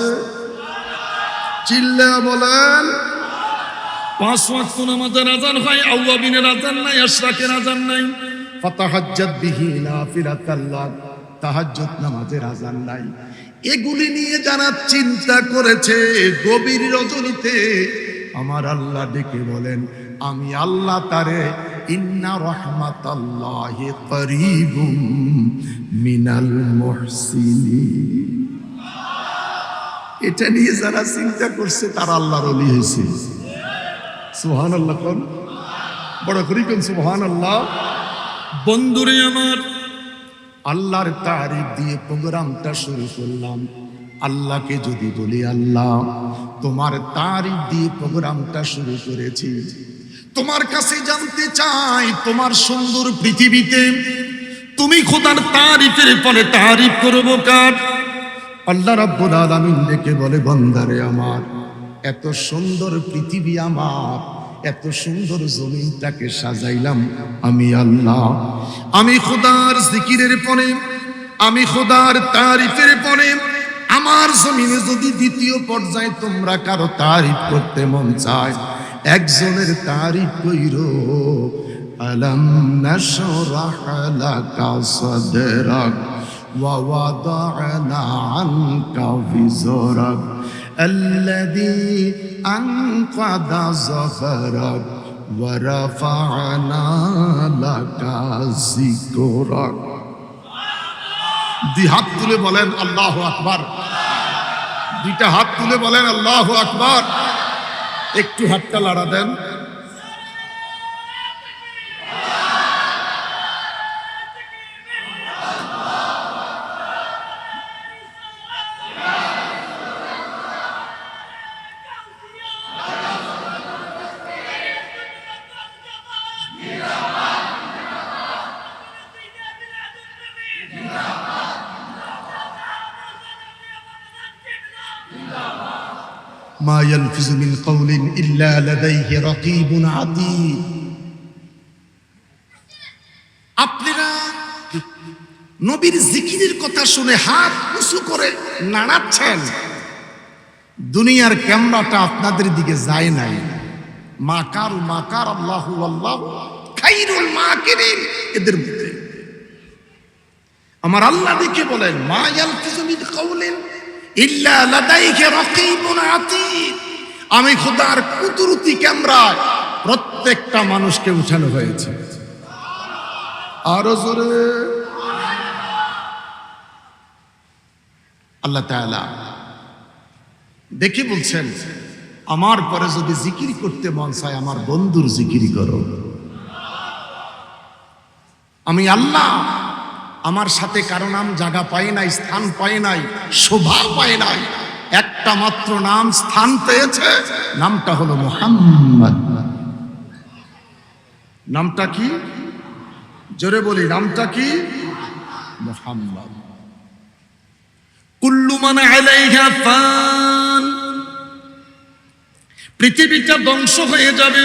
চিল্লা বলেন। 5 ওয়াক্ত নামাজের আযান হয়, আওয়াবিনের আযান নাই, আশরাকের আযান নাই। ফাতাহাজ্জাত বিহি নাফিলাতাল লাক, তাহাজ্জুদ নামাজের আযান নাই। এগুলি নিয়ে যারা চিন্তা করেছে, গভীর রজনীতে আমার আল্লাহ ডেকে বলেন, আমি আল্লাহ তারে ইন্না রাহমাতাল্লাহি করিবুম মিনাল মুহসিনিন। এটা নিয়ে যারা চিন্তা করছে তারা আল্লাহর ওলি হয়েছে। সুবহানাল্লাহ কোন বড় করি কোন সুবহানাল্লাহ। বন্ধুরে আমার, আল্লাহর তারিফ দিয়ে প্রোগ্রামটা শুরু করলাম। আল্লাহকে যদি বলি আল্লাহ তোমার তারিফ দিয়ে প্রোগ্রামটা শুরু করেছি, তোমার কাছে জানতে চাই তোমার সুন্দর পৃথিবীতে তুমি খোদার তারিফের পরে তারিফ করব কার? আল্লাহ রাব্বুল আলামিন ডেকে বলে, বান্দারে আমার, এত সুন্দর পৃথিবী আমার, এত সুন্দর জমিনটাকে সাজাইলাম আমি আল্লাহ। আমি খোদার জিকিরের পরে, আমি খোদার তারিফের পরে আমার জমিনে যদি দ্বিতীয় পর্যায়ে তোমরা কারো তারিফ করতে মন চায়, একজনের তারিফ কইরো, আলাম নাশরাহ লাকা সাদরাক ওয়া ওয়াদা'না আনকা বিজরাক الذي أنقض ظهرك ورفعنا لك ذكرك। দুই হাত তুলে বলেন আল্লাহু আকবার। দুইটা হাত তুলে বলেন আল্লাহু আকবার। একটু হাতটা লাড়া দেন। মা ইয়ালফিযু মিন কাওলিন ইল্লা লাদাইহি রাকীবুন আতীদ। আপনারা নবীর জিকিরের কথা শুনে হাত উঁচু করে নাড়াচ্ছেন, দুনিয়ার ক্যামেরাটা আপনাদের দিকে যায় নাই। মাকার মাকার আল্লাহু আল্লাহু খায়রুল মাকিরিন। এদের মধ্যে আমার আল্লাহ দেখে বলেন, মা ইয়ালফিযু মিন কাওলিন ইল্লা লাদাইহি রাকীবুন আতীদ। আমি খোদার কুদরতি ক্যামেরায় প্রত্যেকটা মানুষকে উঠানো হয়েছে। আরো জোরে আল্লাহ তাআলা দেখে বলছেন, আমার পরে যদি জিকির করতে মন চায় আমার বন্ধুর জিকির করো। আমি আল্লাহ আমার সাথে কারো নাম জায়গা পায় নাই, স্থান পায় নাই, শোভা পায় নাই। একটা মাত্র নাম স্থান পেয়েছে, নামটা হলো মুহাম্মদ। নামটা কি? জোরে বলি, নামটা কি? মুহাম্মদ। কুল্লু মান আলাইহা ফান। পৃথিবীটা ধ্বংস হয়ে যাবে,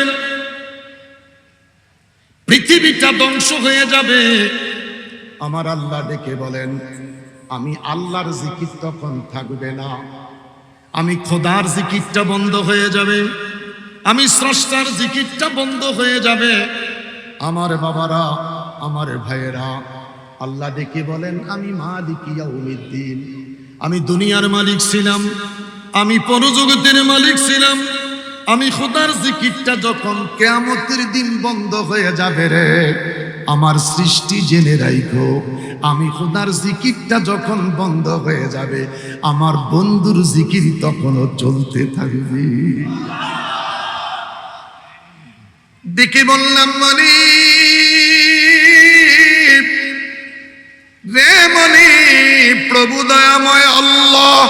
পৃথিবীটা ধ্বংস হয়ে যাবে। আমার আল্লাহ ডেকে বলেন, আমি আল্লাহর জিকির তখন থাকবে না, আমি খোদার জিকিরটা বন্ধ হয়ে যাবে, আমি স্রষ্টার জিকিরটা বন্ধ হয়ে যাবে। আমার বাবারা, আমার ভাইয়েরা, আল্লাহ ডেকে বলেন, আমি মালিক ইয়াউমিদ্দিন। আমি দুনিয়ার মালিক ছিলাম, আমি পরজগতের মালিক ছিলাম। আমি খোদার জিকিরটা যখন কিয়ামতের দিন বন্ধ হয়ে যাবে রে আমার সৃষ্টি জেনে রাখো, আমি খোদার জিকিরটা যখন বন্ধ হয়ে যাবে আমার বন্ধুর জিকির তখনও চলতে থাকবে। দেখে বললাম, মানে রে মানে প্রভু দয়াময় আল্লাহ,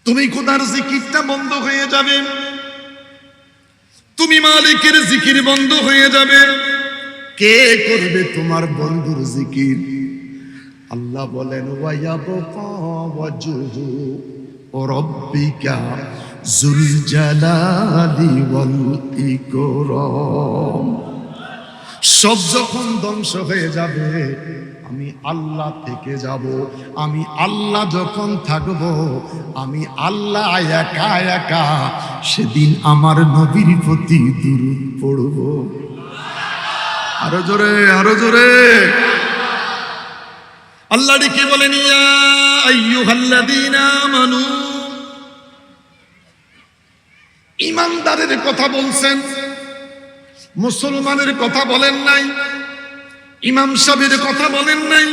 তুমি খোদার জিকিরটা বন্ধ হয়ে যাবে, তুমি মালিকের জিকির বন্ধ হয়ে যাবে, কে করবে তোমার বন্ধুর জিকির? আল্লাহ বলেন ওয়ায়াবকা ওয়াজহু রাব্বিকা যুল জালালি ওয়াল ইকরাম। সব যখন ধ্বংস হয়ে যাবে, আমি আল্লাহ থেকে যাব। আমি আল্লাহ যখন থাকব, আমি আল্লাহ একা একা সেদিন আমার নবীর প্রতি দুরূদ পড়ব। আরো জোরে, আরো জোরে। আল্লাহ ডেকে বলেন ইয়া আইয়ুহাল্লাযীনা আমানু, ঈমানদারের কথা বলছেন, মুসলমানের কথা বলেন নাই, ইমাম সাহেবের কথা বলেন নাই,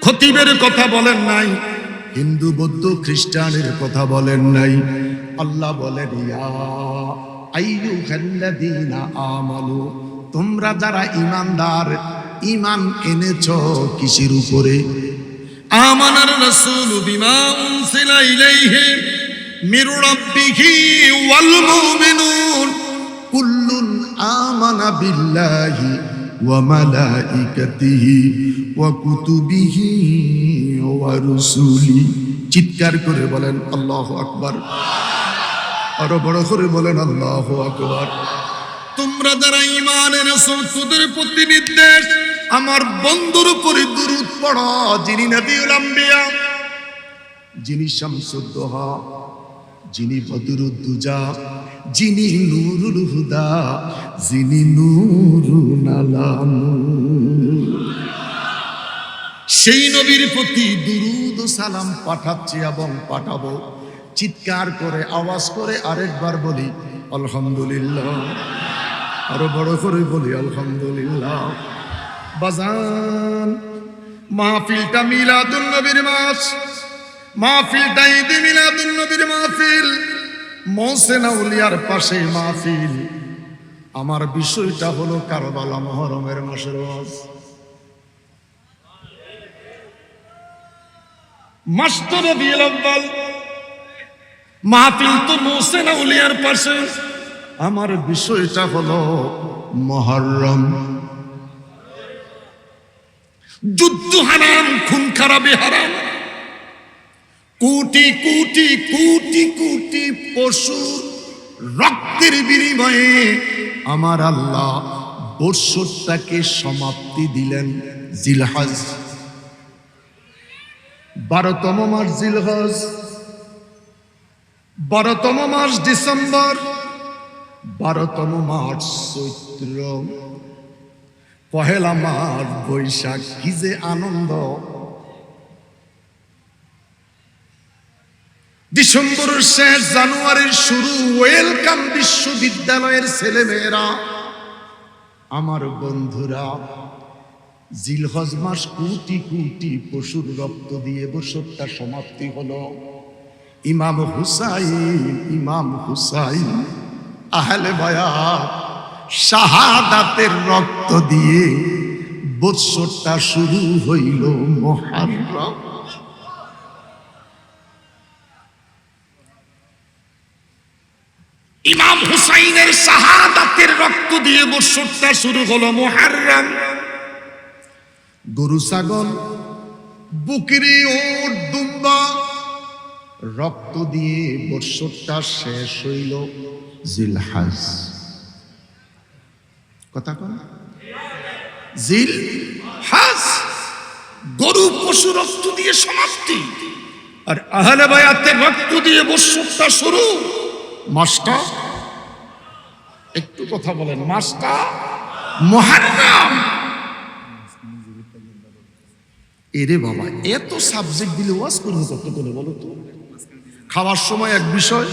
খতিবের কথা বলেন নাই, হিন্দু বৌদ্ধ খ্রিস্টানের কথা বলেন নাই। আল্লাহ বলেন ইয়া আইয়ুহাল্লাযীনা আমানু, তোমরা যারা ঈমানদার, ঈমান এনেছো কিসের উপরে? আমানার রাসূলু বিমা উনসিলা ইলাইহি মির রাব্বিহি ওয়াল মুমিনুন কুল্লুন আমানা বিল্লাহি ওয়া মালাইকাতিহি ওয়া কুতুবিহি ওয়া রুসুলি। চিৎকার করে বলেন আল্লাহু আকবার। আরো বড় করে বলেন আল্লাহু আকবার। তোমরা যারা ঈমান এনেছো, তোদের প্রতি নির্দেশ আমার বন্ধুর উপরে দুরূদ পড়ো, যিনি নবিউল আম্বিয়া, যিনি শামসুদ্দোহা, যিনি বদরুদ্দুজা, যিনি নূরুল হুদা, যিনি নূরুন আলা নূর। সেই নবীর প্রতি দুরূদ ও সালাম পাঠাচ্ছি এবং পাঠাবো। চিৎকার করে আওয়াজ করে আরেকবার বলি আলহামদুলিল্লাহ। আরো বড় করে বলি আলহামদুলিল্লাহ। বাজান, মাহফিলটা মিলাদুন নবীর মাস, মাহফিলটা ঈদে মিলাদুন নবীর মাহফিল, মহসেন আউলিয়ার পাশে মাহফিল। আমার বিষয়টা হলো কারবালা মুহররমের মাসের ওয়াজ। মাসটা রবিউল আউয়াল, মাহফিল তো মহসেন আউলিয়ার পাশে। আমার বিষয়টা হলো মুহররম। যুদ্ধ হারাম, খুন খারাপি হারাম। কোটি কোটি কোটি কোটি পশুর রক্তের বিনিময়ে আমার আল্লাহ বৎসরটাকে সমাপ্তি দিলেন জিলহজ। 12তম মাস জিলহজ, 12তম মাস ডিসেম্বর, 12তম মাস চৈত্র, পহেলা মাস বৈশাখ। কি যে আনন্দ! ডিসেম্বরের শেষ, জানুয়ারির শুরু। ওয়েলকাম বিশ্ববিদ্যালয়ের ছেলেমেয়েরা, আমার বন্ধুরা। জিলহজ মাস কোটি কোটি পশুর রক্ত দিয়ে বছরটা সমাপ্তি হলো। ইমাম হুসাইন, ইমাম হুসাইন আহলে বায়াত শাহাদাতের রক্ত দিয়ে বছরটা শুরু হইল মুহররম। ইমাম হুসাইনের শাহাদাতের রক্ত দিয়ে বছরটা শুরু হলো মুহররম। গরু ছাগল, বকরি, উট, দুম্বা রক্ত দিয়ে বছরটা শেষ হইল জিলহজ। কথা কন, জিলহজ। গরু পশু রক্ত দিয়ে সমাপ্তি, আর আহলে বায়াতের রক্ত দিয়ে বছরটা শুরু। মাসটা একটু কথা বলেন, মাসটা মুহররম। এরে বাবা, এত সাবজেক্ট দিলে ওয়াজ করবো কত করে বলো তো? খাওয়ার সময় এক বিষয়,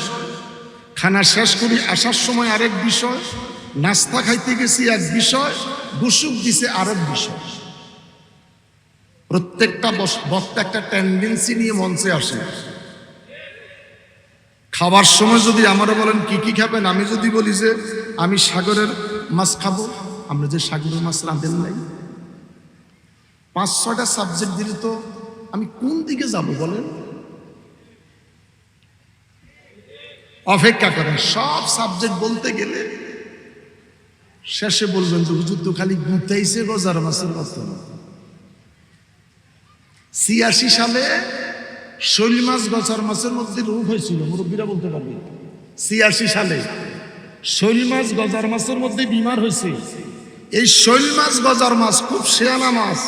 খানা শেষ করি আসার সময় আরেক বিষয়, নাস্তা খাইতে গেছি এক বিষয়, গোসল দিছে আরেক বিষয়। প্রত্যেকটা বক্তা একটা টেন্ডেন্সি নিয়ে মঞ্চে আসে। খাবার সময় যদি আমারও বলেন কি কি খাবেন, আমি যদি বলি যে আমি সাগরের মাছ খাবো, আমরা যে সাগরের মাছ রাঁধেন নাই, 5-6টা সাবজেক্ট দিলে তো আমি কোন দিকে যাব বলেন? অপেক্ষা করেন, সব সাবজেক্ট বলতে গেলে শেষে বলবেন তো হুজুর তো খালি গুতাইছে গজার মাছের মতো। 86 সালে শৈল মাছ গজার মাছের মধ্যে রোগ হয়েছিল, মুরব্বীরা বলতে পারবে। 86 সালে শৈল মাছ গজার মাছের মধ্যে বিমার হয়েছে। এই শৈল মাছ গজার মাছ খুব শেয়ানা মাছ,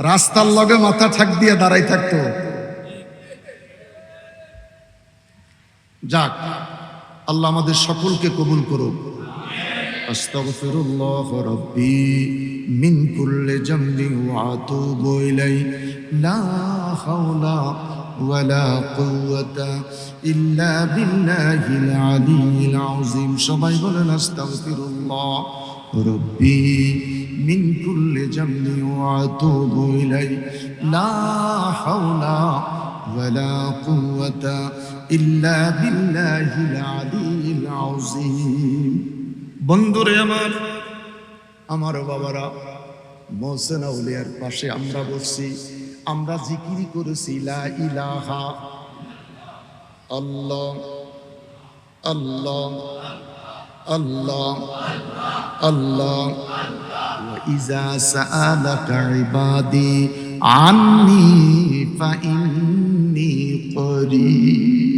রাস্তার লগে মাথা ঠাক দিয়ে দাঁড়াই থাকতো। যাক, আল্লাহ আমাদের সকলকে কবুল করুক। আস্তাগফিরুল্লাহ রাব্বি মিন কুল্লি জামবি ওয়া আতুবু ইলাইহি লা হাওলা ওয়ালা কুওয়াতা ইল্লা বিল্লাহিল আলিয়্যিল আযীম। সবাই বলেন আস্তাগফিরুল্লাহ রাব্বি মিন কুল্লি জামবি ওয়া আতুবু ইলাইহি লা হাওলা ওয়ালা কুওয়াতা ইল্লা বিল্লাহিল আলিয়্যিল আযীম। বন্ধুরে আমার বাবারা, মোহসেন আউলিয়ার পাশে আমরা বসছি, আমরা জিকির করেছি লা ইলাহা আল্লাহ আল্লাহ আল্লাহ আল্লাহ। ওয়া ইযা সাআলাকা ইবাদি আন্নী ফাইন্নী করিব।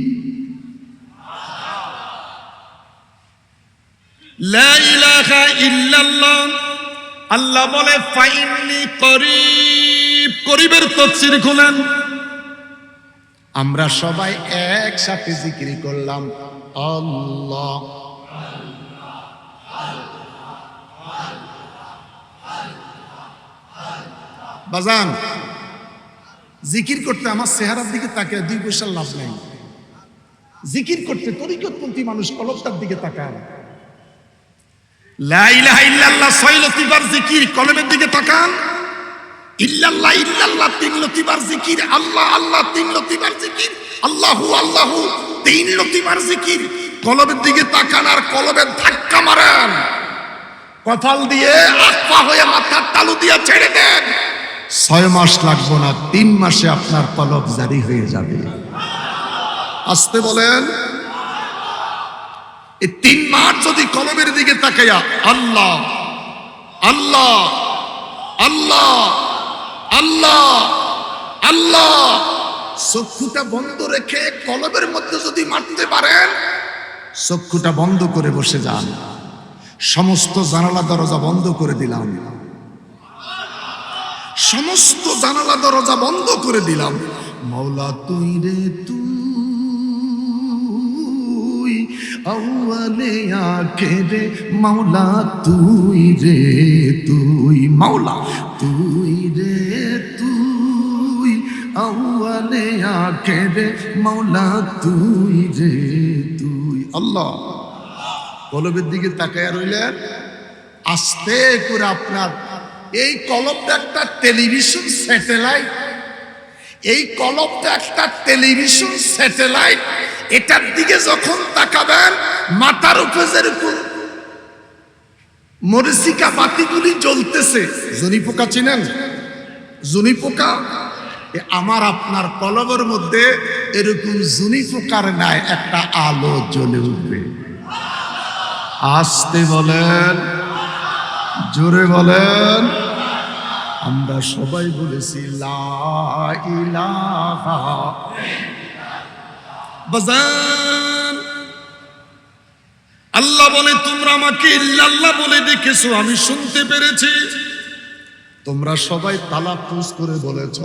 লা ইলাহা ইল্লাল্লাহ, আল্লাহ বলে ফাইন্নী করিব। করিবের তাফসীর খুলেন। আমরা সবাই একসাথে জিকির করলাম আল্লাহ। বাজান, জিকির করতে আমার চেহারার দিকে তাকায় 2 পয়সার লাভ নাই। জিকির করতে তরিকতপন্থী মানুষ কলবটার দিকে তাকায়। লা ইলাহা ইল্লাল্লাহ 6 লতিবার জিকির, কলবের দিকে তাকান। ইল্লাল্লাহ ইল্লাল্লাহ 3 লতিবার জিকির, আল্লাহ আল্লাহ 3 লতিবার জিকির, আল্লাহু আল্লাহু 3 লতিবার জিকির। কলবের দিকে তাকান আর কলবের ধাক্কা মারেন, কপাল দিয়ে আকফা হয়ে মাথার তালু দিয়ে ছেড়ে দেন। 6 মাস লাগবে না, 3 মাসে আপনার কলব জারি হয়ে যাবে। আসতে বলেন। এই 3 মাস যদি কলবের দিকে তাকাইয়া আল্লাহ আল্লাহ আল্লাহ আল্লাহ আল্লাহ চক্ষুটা বন্ধ রেখে কলবের মধ্যে যদি মারতে পারেন, চক্ষুটা বন্ধ করে বসে যান। সমস্ত জানালা দরজা বন্ধ করে দিলাম, সমস্ত জানালা দরজা বন্ধ করে দিলাম। মাওলা তুই রে তুই, আউয়ালে আখেরে মাওলা তুই রে তুই, মাওলা তুই রে তুই, আউয়ালে আখেরে মাওলা তুই রে তুই। আল্লাহ কলবের দিকে তাকায় রইলেন। আস্তে করে আপনার এই কলবটা একটা টেলিভিশন স্যাটেলাইট, এই কলবটা একটা টেলিভিশন স্যাটেলাইট। এটার দিকে যখন তাকাবেন, মাথার উপরে যেরকম মরিচিকা বাতিগুলি জ্বলতেছে, জনি পোকা চিনেন? জনি পোকা, আমার আপনার কলবের মধ্যে এরকম জনি পোকার ন্যায় একটা আলো জ্বলে উঠবে। আসতে বলেন, জোরে বলেন। আমরা সবাই বলেছি লা ইলাহা। বাজান, আল্লাহ বলে তোমরা আমাকে ইল্লাল্লাহ বলে ডেকেছো, আমি শুনতে পেরেছি। তোমরা সবাই তালাফুজ করে বলেছ,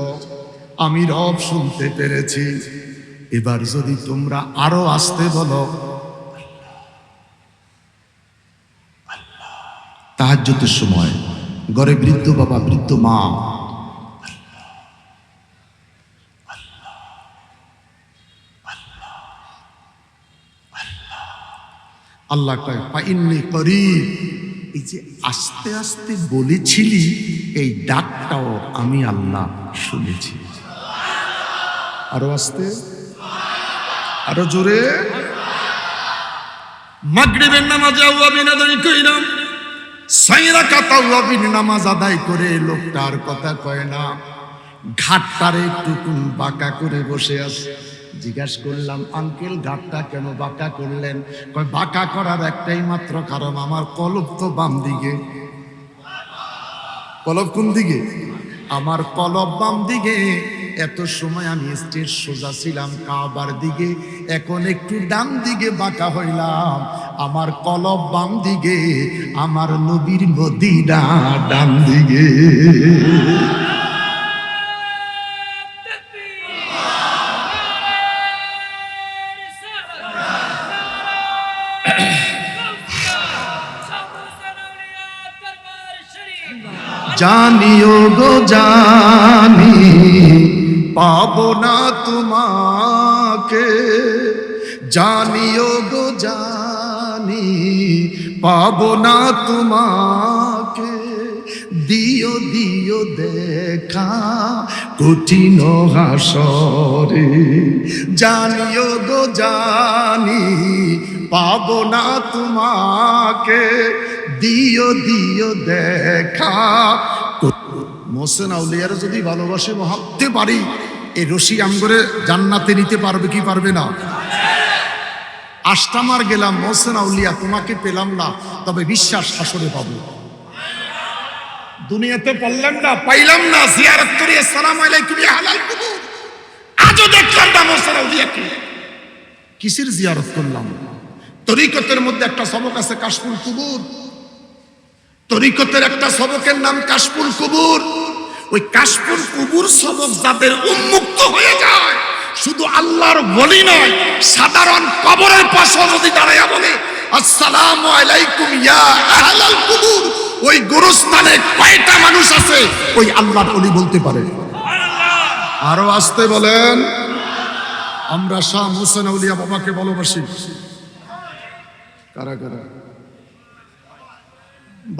আমি রব শুনতে পেরেছি। এবার যদি তোমরা আরো আসতে বলো, তাহাজ্জুদের সময় ঘরে বৃদ্ধ বাবা বৃদ্ধ মা, আল্লাহ কয় ফাইন্নী করিব। এই যে আস্তে আস্তে বলেছিলি, এই ডাকটাও আমি আল্লাহ শুনেছি। আরো আস্তে, আরো জোরে। মাগরিবের নামাজে আওয়াবিন আদায় কইরাম, 6 রাকাত আওয়াবিন নামাজ আদায় করে লোকটার কথা কয় না, ঘাটটারে একটু বাঁকা করে বসে আছে। জিজ্ঞাসা করলাম, আঙ্কেল ঘাটটা কেন বাঁকা করলেন? কয় বাঁকা করার একটাই মাত্র কারণ, আমার কলব তো বাম দিকে। কলব কোন দিকে? আমার কলব বাম দিকে। এত সময় আমি স্টেজ সোজা ছিলাম কাবার দিকে, এখন একটু ডান দিকে বাঁকা হইলাম। আমার কলব বাম দিকে, আমার নবীর মদিনা ডান দিকে। জানিও গো জানি, পাবো না তোমাকে। জানিও গো জানি, পাবো না তোমাকে। দিও দিও দেখা কঠিন হাসরে। জানিও গো জানি, পাবো না তোমাকে। দিও দিও দেখা। মোহসেন আউলিয়ারা যদি ভালোবাসে মহাব্বতে পারি, এই রশি আমগরে জান্নাতে নিতে পারবে কি পারবে না? আষ্টামার গেলাম মোহসেন আউলিয়া, তোমাকে পেলাম না, তবে বিশ্বাস আসরে পাবো। দুনিয়াতে পারলাম না, পাইলাম না, জিয়ারত করি আসসালামু আলাইকুম ইয়া আহলাল কুবুর। আজও দেখলাম না মোহসেন আউলিয়াকে। কিসের জিয়ারত করলাম? তরিকতের মধ্যে একটা সবক আছে কাশফুল কুবুর। তরিকতের একটা সবকের নাম কাশফুল কুবুর। ওই কাশফুল কুবুর সবক যাদের উন্মুক্ত হয়ে যায়, শুধু আল্লাহর ওলি নয়, সাধারণ কবরের পাশে যদি দাঁড়ায়া বলে আসসালামু আলাইকুম ইয়া আহলাল কুবুর, ওই গোরস্থানে কয়টা মানুষ আছে ওই আল্লাহর ওলি বলতে পারে? আরো আসতে বলেন। আমরা শাহ মোহসেন আউলিয়া বাবাকে ভালোবাসি। কারা কারা?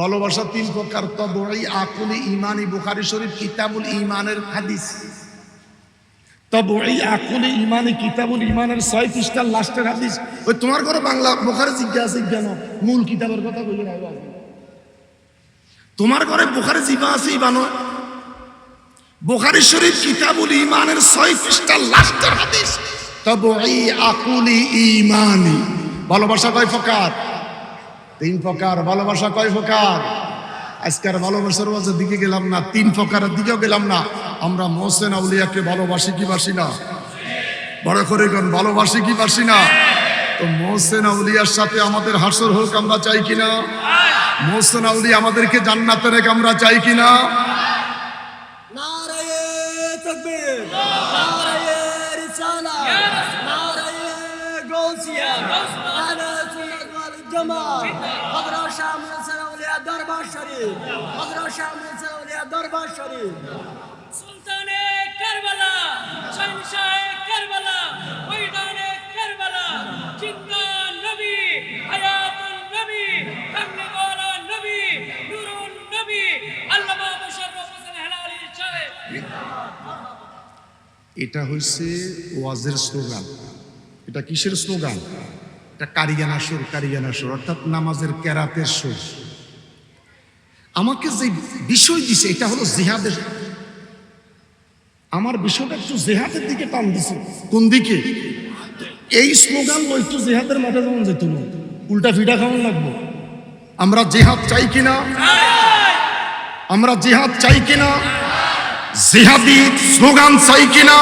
ভালোবাসা তিন প্রকার, তবঈ, আকুলি, ঈমানি। বুখারী শরীফ কিতাবুল ঈমানের হাদিস। তবঈ, আকুলি, ঈমানি, কিতাবুল ঈমানের 6 পৃষ্ঠার লাস্টের হাদিস। ওই তোমার ঘরে বাংলা বুখারী জিজ্ঞাসা কেন? মূল কিতাবের কথা বলি না। তোমার ঘরে বুখারী জিবা আছে ইবানো। বুখারী শরীফ কিতাবুল ঈমানের 6 পৃষ্ঠার লাস্টের হাদিস। তবঈ, আকুলি, ঈমানি। ভালোবাসা কয় প্রকার? 3 প্রকার। ভালোবাসা কয় প্রকার? আজকের ভালোবাসার ওয়াজের দিকে গেলাম না, 3 প্রকারের দিকেও গেলাম না। আমরা মোহসেন আউলিয়াকে ভালোবাসি কি বাসি না? বড় করে কোন ভালোবাসি কি বাসি না? তো মোহসেন আউলিয়ার সাথে আমাদের হাসর হোক আমরা চাই কিনা? মোহসেন আউলিয়া আমাদেরকে জান্নাতে রেখে আমরা চাই কিনা? নারায়ে তাকবীর, নারায়ে রিসালাত, নারায়ে গাউসিয়া, আহলে সুন্নাত ওয়াল জামাত। হযরত শাহ মোহসেন আউলিয়া দরবার শরীফ, হযরত শাহ মোহসেন আউলিয়া দরবার শরীফ। সুলতানে কারবালা, শহনশাহে কারবালা, ময়দানে কারবালা, জিন্দা নবী, হায়াতুন নবী, কামলিওয়ালা নবী, নূরুন নবী, আল্লামা মুশাররফ হোসেন হেলালি সাহেব। এটা হইছে ওয়াজের স্লোগান। এটা কিসের স্লোগান? এটা কারিয়ানা সুর, কারিয়ানা সুর, অর্থাৎ নামাজের কেরাতের সুর। আমাকে যে বিষয় দিছে এটা হলো জিহাদের। আমার বিষয়টা একটু জিহাদের দিকে টান দিছে। কোন দিকে? এই স্লোগান লইতো জিহাদের মাঠে যেমন যেত না, উল্টা ফিটা খাওয়ান লাগবো। আমরা জিহাদ চাই কিনা? আমরা জিহাদ চাই কিনা? জিহাদি স্লোগান চাই কিনা?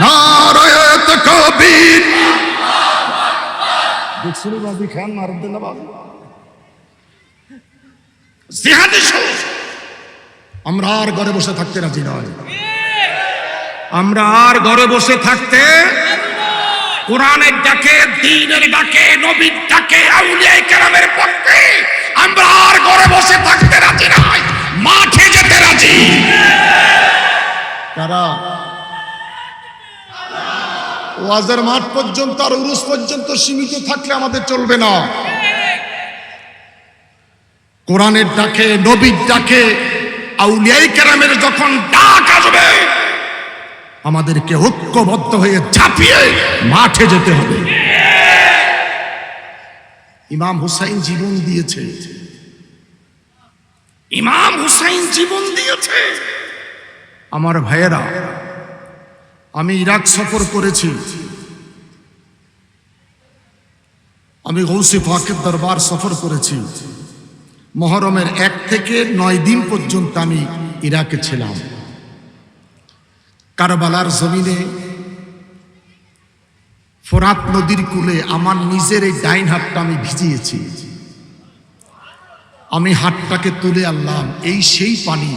নারায়ে তাকবীর। দেখছুনি বাবি খান মারুদ্দিল্লাহ বাবু জিহাদি সুর। আমরা আর ঘরে বসে থাকতে রাজি নয়। আমরা আর ঘরে বসে থাকতে, কোরআনের ডাকে, দ্বীনের ডাকে, নবীর ডাকে, আউলিয়ায়ে কেরামের পক্ষে আমরা আর ঘরে বসে থাকতে রাজি নয়, মাঠে যেতে রাজি। কারা? ওয়াজের মাঠ পর্যন্ত আর উরুস পর্যন্ত সীমিত থাকলে আমাদের চলবে না। কোরআনের ডাকে, নবীর ডাকে, আউলিয়ায়ে কেরামের যখন ডাক আসবে, আমাদেরকে ঐক্যবদ্ধ হয়ে ঝাঁপিয়ে মাঠে যেতে হবে। ইমাম হুসাইন জীবন দিয়েছে। ইমাম হুসাইন জীবন দিয়েছে। আমার ভাইয়েরা, আমি ইরাক সফর করেছি, আমি গৌসে পাকের দরবার সফর করেছি। মুহররমের 1 থেকে 9 দিন পর্যন্ত আমি ইরাকে ছিলাম। কারবালার জমিনে ফোরাত নদীর কূলে আমার নিজের এই ডাইন হাতটা আমি ভিজিয়েছি। আমি হাতটাকে তুলে আনলাম, এই সেই পানি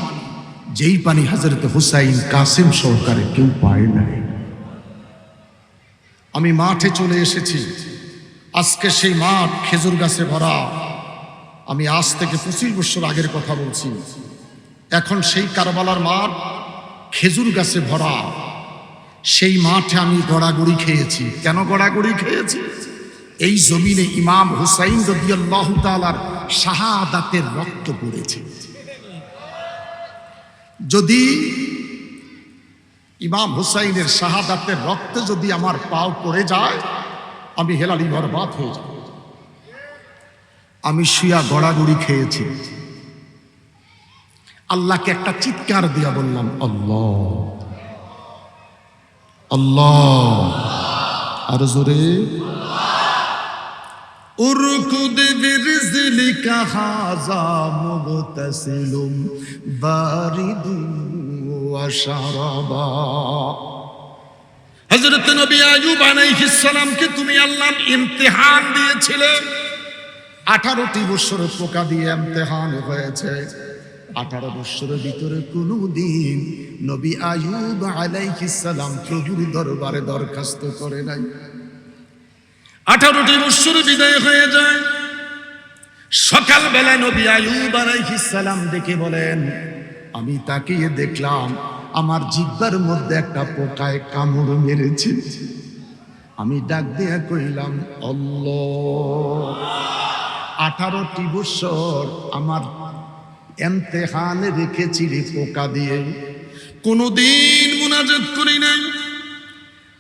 যেই পানি হযরত হুসাইন কাসেম সহকারে কেউ পায় নাই। আমি মাঠে চলে এসেছি। আজকে সেই মাঠ খেজুর গাছে ভরা। আমি আজ থেকে 25 বছর আগের কথা বলছি। এখন সেই কারবালার মাঠ খেজুর গাছে ভরা। সেই মাঠে আমি গড়াগড়ি খেয়েছি। কেন গড়াগড়ি খেয়েছি? এই জমিনে ইমাম হুসাইন রাদিয়াল্লাহু তাআলার শাহাদাতের রক্ত পড়েছে। যদি ইমাম হুসাইনের শাহাদাতের রক্তে যদি আমার পাও পড়ে যায়, আমি হেলালি বরবাদ হয়ে যাব। আমি শুয়া গড়াগড়ি খেয়েছি। আল্লাহকে একটা চিৎকার দিয়া বললাম, আল্লাহ আল্লাহ, আর জোরে, উরকুদ বিরজলিকা হাযা মুগতাসিলুম বারিদু ওয়া শারাবা। হযরত নবী আইয়ুব আলাইহিস সালামকে তুমি আল্লাহর ইমতিহান দিয়েছিলে। 18টি বছর পোকা দিয়ে ইমতিহান হয়েছে। 18 বছরের ভিতরে কোনদিন নবী আইয়ুব আলাইহিস সালাম প্রভুর দরবারে দরখাস্ত করে নাই। 18টি বছর বিদায় হয়ে যায়। সকালবেলা নবী আইয়ুব আলাইহিস সালাম দেখে বলেন, আমি তাকিয়ে দেখলাম আমার জিহ্বার মধ্যে একটা পোকায় কামড় মেরেছে। আমি ডাক দিয়া কইলাম, আল্লাহ, 18টি বছর আমার ইমতিহানে রেখেছিলি পোকা দিয়ে, কোনদিন মুনাজাত করি নাই,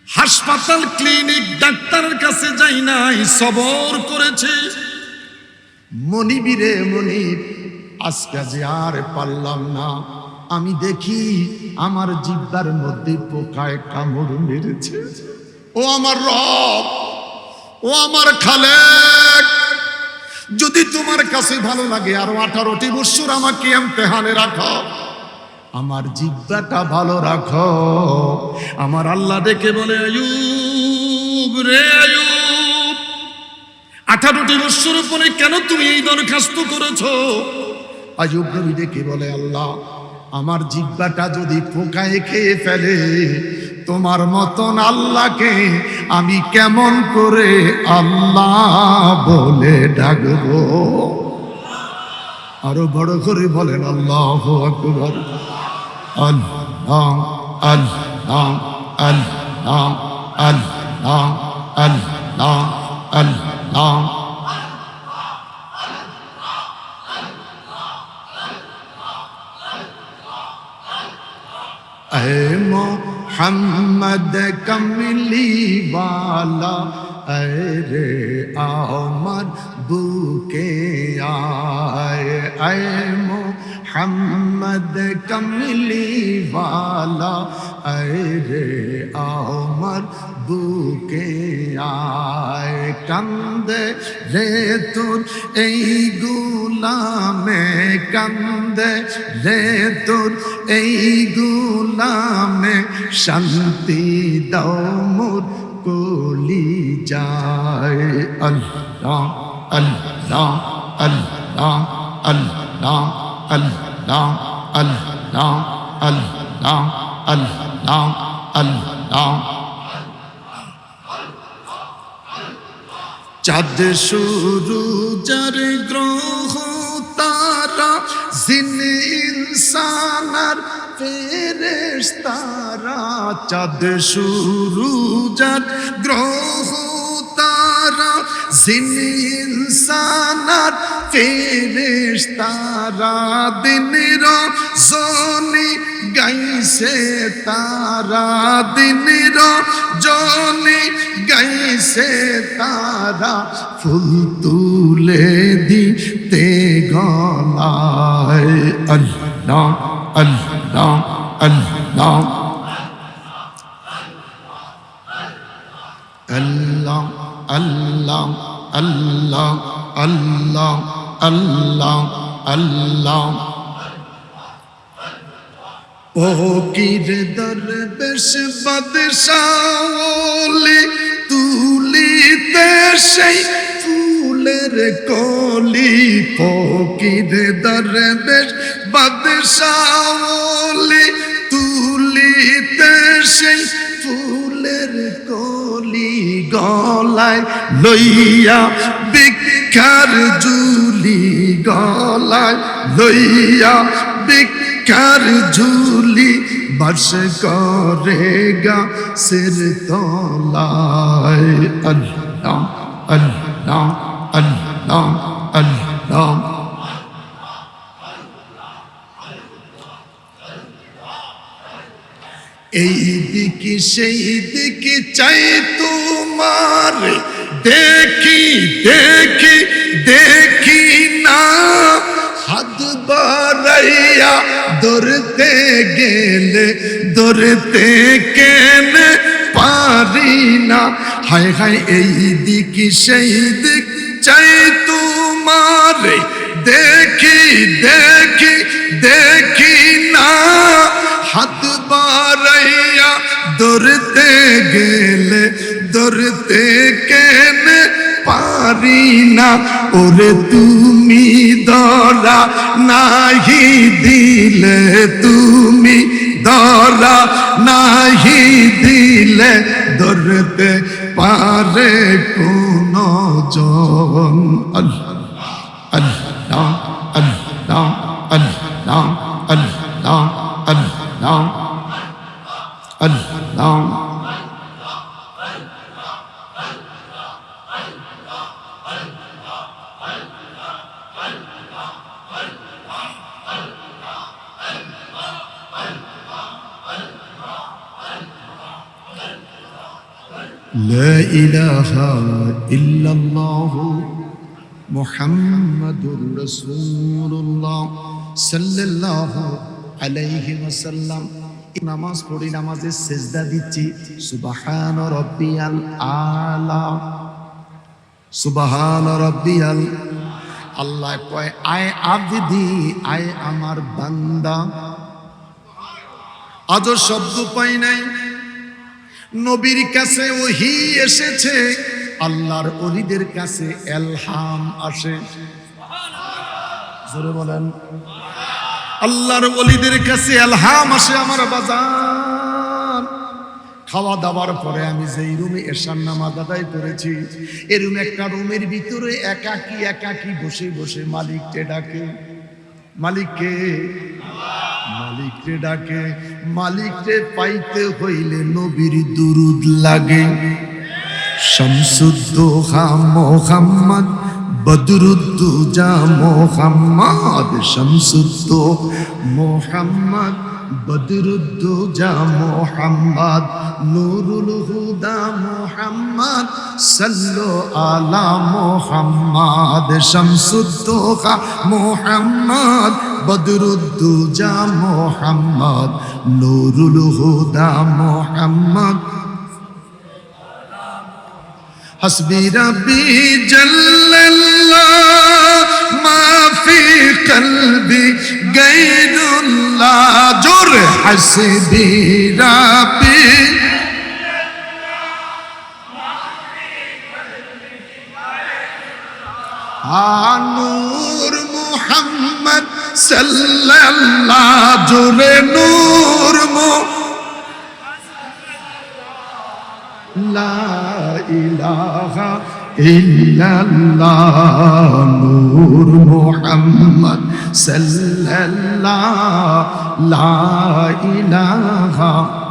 হাসপাতাল ক্লিনিক ডাক্তারের কাছে যাই নাই, সবর করেছি। মনিবিরে মনিব, আজকে যে আর পারলাম না। আমি দেখি আমার জিহ্বার মধ্যে পোকায় কামড় মেরেছে। ও আমার রব, ও আমার খালেক, যদি তোমার কাছে ভালো লাগে আরো 18টি বছর আমাকে ইমতিহানে রাখো, আমার জিহ্বাটা ভালো রাখো। আমার আল্লাহ ডেকে বলে, আইয়ুব রে আইয়ুব, 18টি বছর পরে কেন তুমি এই দরখাস্ত করেছো? আইয়ুব নবী ডেকে বলে, আল্লাহ, আমার জিহ্বাটা যদি পোকায় খেয়ে ফেলে, তোমার মতন আল্লাহকে আমি কেমন করে আল্লাহ বলে ডাকবো? আরো বড় করে বলেন আল্লাহু আকবার। আল্লাহ আল্লাহ আল্লাহ আল্লাহ আল্লাহ আল্লাহ। এ মোহাম্মদ কমলি ওয়ালা, রে আমার বুকে আয়। এ মোহাম্মদ কমলি ওয়ালা, রে আমার বুকে আয়। কান্দে রে তোর এই গুলামে, কান্দে রে তোর এই গুলামে, শান্তি দাও মোর কলি যায়। আল্লাহ আল্লাহ আল্লাহ আল্লাহ আল্লাহ আল্লাহ আল্লাহ আল্লাহ আল্লাহ। চাঁদ সূরুজের গ্রহ তারা, জিন ইনসানার ফেরেশতারা। চাঁদ সূরুজের গ্রহ তারা, জিন ইনসানার ফেরেশতারা। দিন রজনী গাইছে তারা, দিন রজনী গাইছে তারা। ফুল তুলে দিতে গলায়। আল্লাহ আল্লাহ আল্লাহ আল্লাহ আল্লাহ আল্লাহ আল্লাহ আল্লাহ আল্লাহ ফকির দরবেশ বাদশাহলি তুলিতে সেই ফুলের কলি ফকির দরবেশ বাদশাহলি তুলিতে সেই ফুলের কলি গলায় লইয়া ভিক্ষার ঝুলি গলায় লইয়া ভিক্ষার ঝুলি বাস করে গাছের তলায় আল্লাহ আল্লাহ আল্লাহ আল্লাহ এই দিকে সেই দিকে চাই তোমার দেখি দেখি দেখি না হাত বাড়াইয়া ধরতে গেলে ধরতে কেন পারি না হায় হায় এই দিকে সেই দিক চাই তোমার দেখি দেখি দেখি না হাত বাড়াইয়া ধরতে গেলে ধরতে কেন পারি না ওরে তুমি ধরা নাহি দিলে তুমি ধরা নাহি দিলে ধরতে পারে কোন জন আল্লাহ আল্লাহ আল্লাহ আল্লাহ আল্লাহ আল্লাহ আল্লাহ لا إله إلا الله محمد رسول الله صلى الله عليه وسلم নামাজ পড়ি নামাজে সেজদা দিচ্ছি সুবহান রাব্বিয়াল আলা সুবহান রাব্বিয়াল আল্লাহ কয় আয় আবদি আয় আমার বান্দা আজ শব্দ পাই নাই নবীর কাছে ওহী এসেছে আল্লাহর ওলিদের কাছে ইলহাম আসে জোরে বলেন আল্লাহর ওলিদের কাছে ইলহাম আসে আমার বাজার খাওয়া দাওয়ার পরে আমি যেই রুমে এশার নামাজ আদায় করেছি এই রুমে একটা রুমের ভিতরে একাকী একাকী বসে বসে মালিককে ডাকে মালিককে মালিককে ডাকে মালিককে পাইতে হইলে নবীর দুরূদ লাগে শামসুদ্দোহা মুহাম্মদ বদরুদ্দুজা মুহাম্মদ শামসুদ্দোহা মুহাম্মদ বদরুদ্দুজা মুহাম্মদ নূরুল হুদা মুহাম্মদ সাল্লু আলা মুহাম্মদ শামসুদ্দোহা মুহাম্মদ বদরুদ্দুজা মুহাম্মদ নূরুল হুদা মুহাম্মদ حسبي ربي جل الله ما في قلبي غير الله جر حسبي ربي نور محمد صلى الله جر نور لا إله إلا الله نور محمد صلى الله لا إله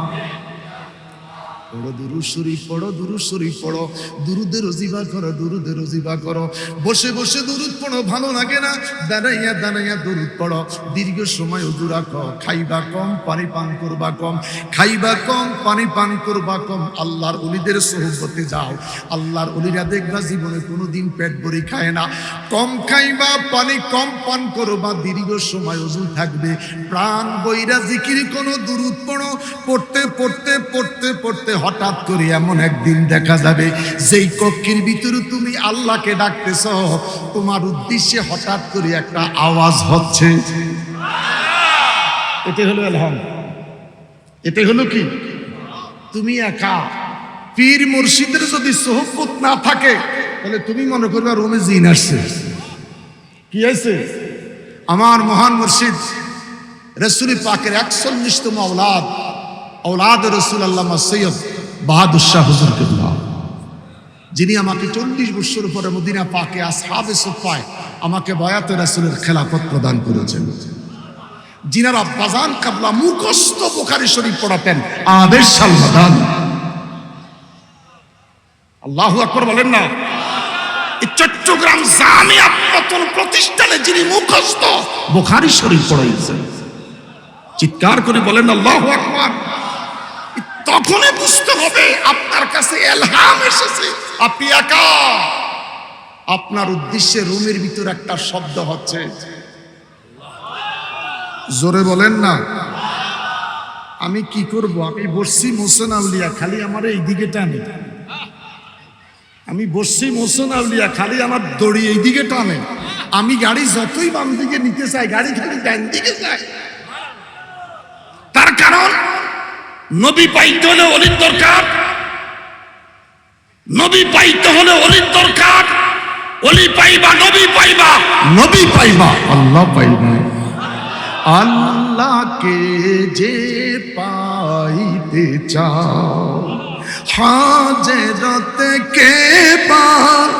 পড়ো দুরূদ শরীফ পড়ো দুরূদ শরীফ পড়ো দুরূদের ওজিফা করো দুরূদের ওজিফা করো বসে বসে দুরূদ পড়ো ভালো লাগে না দাঁড়াইয়া দাঁড়াইয়া দুরূদ পড়ো দীর্ঘ সময় ওযু রাখো খাইবা কম পানি পান করবা কম খাইবা কম পানি পান করবা কম আল্লাহর ওলিদের সোহবতে যাও আল্লাহর ওলিরা দেখবা জীবনে কোনোদিন পেট ভরে খায় না কম খাইবা পানি কম পান করবা দীর্ঘ সময় ওযু থাকবে প্রাণ বইরা জিকির কোন দুরূদ পড়ো পড়তে পড়তে পড়তে পড়তে হঠাৎ হঠাৎ করে এমন একদিন দেখা যাবে যেই কক্ষের ভিতরে তুমি আল্লাহকে ডাকতেছ, তোমার উদ্দেশ্যে হঠাৎ করে একটা আওয়াজ হচ্ছে। এটাই হলো এলহাম। এটাই হলো কি? তুমি একা। পীর মুর্শিদের যদি সোহবত না থাকে তাহলে তুমি মনে করবে রোমে জিন আসছে। কি আছে? আমার মহান মুর্শিদ রসুল পাকের 41তম औलाद রসুল আল্লামা সৈয়দ বাহাদুর শাহ হুজুর কিবলা, যিনি আমাকে 40 বছর পরে মদিনা পাকে আসহাবে সুফায় আমাকে বয়াতে রাসূলের খেলাফত প্রদান করেছেন, যিনার আব্বাজান কাবলা মুখস্থ বুখারী শরীফ পড়াতেন আদেশ সালমাদান। আল্লাহু আকবার বলেন না। এই চট্টগ্রাম জামিয়া প্রথম প্রতিষ্ঠানে যিনি মুখস্থ বুখারী শরীফ পড়াইছেন, চিৎকার করে বলেন আল্লাহু আকবার। তখনই বুঝতে হবে আপনার কাছে ইলহাম এসেছে, আপনি একা। আপনার উদ্দেশ্যে রুমের ভিতর একটা শব্দ হচ্ছে, জোরে বলেন না। আমি কি করব? আমি বসছি মোহসেন আউলিয়া, খালি আমার এই দিকে টানে। আমি বসছি মোহসেন আউলিয়া, খালি আমার দড়ি এই দিকে টানে। আমি গাড়ি যতই বাম দিকে নিতে চাই, গাড়ি খালি ডান দিকে যায়। তার কারণ নবী পাইতে হলে ওলির দরকার, নবী পাইতে হলে ওলির দরকার। ওলি পাইবা, নবী পাইবা, নবী পাইবা, আল্লাহ পাইবা। আল্লাহকে যে পাইতে চাও হাজরতে কে পার,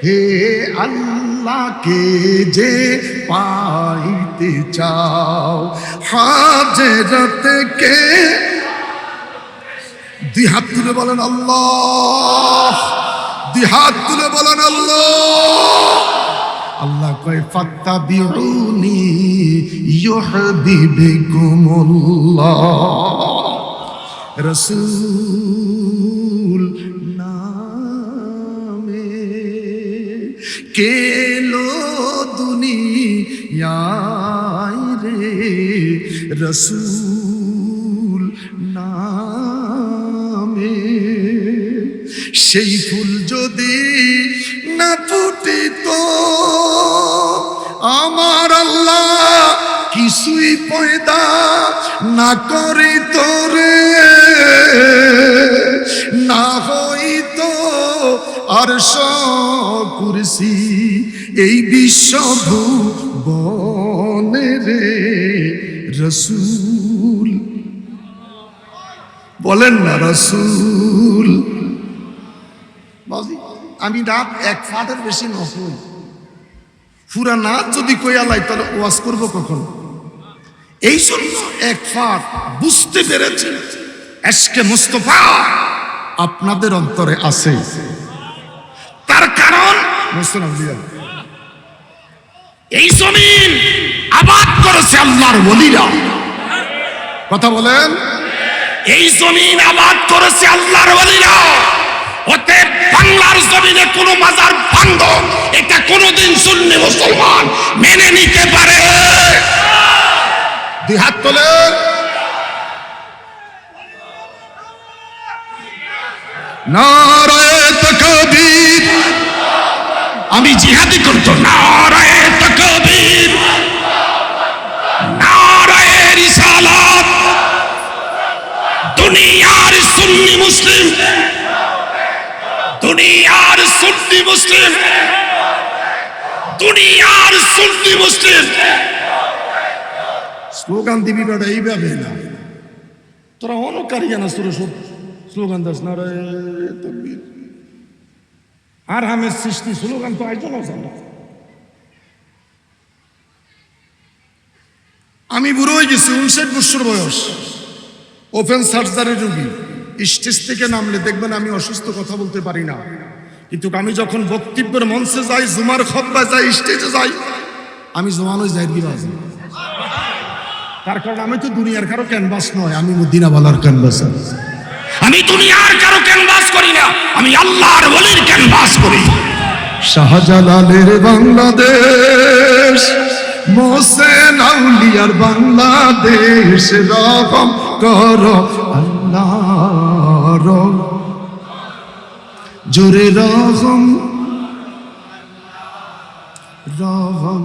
হে আল্লাহকে যে পাইতে চাও হাজরতে কে। দুই হাত তুলে বলেন আল্লাহ, দুই হাত তুলে বলেন আল্লাহ। আল্লাহ কয় ফাত্তাবিউনি ইউহিব্বুকুমুল্লাহ। রাসূল নামে কেলো দুনিয়ায় রে, রাসূল নামে সেই ফুল যদি না ফুটিত আমার আল্লাহ কিছুই পয়দা না করিত রে, না হইত আরশ কুরসি এই বিশ্বভুবনে রে। রাসূল বলেন না রাসূল। আমি রাত এক ফাটের বেশি নকল পুরা নাচ যদি কইয়ালাই তাহলে ওয়াজ করবো কখন? এই জন্য এক ফাট বুঝতে পেরেছি এশকে মুস্তাফা আপনাদের অন্তরে আছে। তার কারণ এই জমিন আবাদ করেছে আল্লাহর ওলিরা। কথা বলেন, এই জমিন আবাদ করেছে আল্লাহর ওলিরা। অতএব বাংলার জমিনে কোন মাজার ভাঙব এটা কোনদিন সুন্নি মুসলমান মেনে নিতে পারে? দুই হাত তোলে। নারায়ে তাকবীর। আমি জিহাদি করতো নারায়ে তাকবীর, নারায়ে রিসালাত। দুনিয়ার সুন্নি মুসলিম, দুনিয়ার সুন্নি মুসলিম, দুনিয়ার সুন্নি মুসলিম। স্লোগান দিবি বেটা এইভাবে না, তোরা অনকারী জানাস, তোরা সব স্লোগান দাস নারায়ে তাকবীর। আর হামের সৃষ্টি স্লোগান তো আইজনও জানো। আমি বুড়ো হয়ে গেছি, 59 বছর বয়স, ওপেন সার্জারি রোগী। স্টেজ থেকে নামলে দেখবেন আমি অসুস্থ, কথা বলতে পারি না। কিন্তু আমি যখন বক্তব্যের মঞ্চে যাই, জুমার খুতবায় যাই, স্টেজে যাই, আমি জোয়ানোই যাই বাজি। তার কারণ আমি তো দুনিয়ার কারো ক্যানভাস নয়, আমি মদিনাওয়ালার ক্যানভাস। আমি দুনিয়ার কারো ক্যানভাস করি না, আমি আল্লাহর ওলির ক্যানভাস করি। শাহজালালের বাংলাদেশ, মোহসেন আউলিয়ার বাংলাদেশ, রহম করো আল্লাহ। আল্লাহ জোরে রহম রহম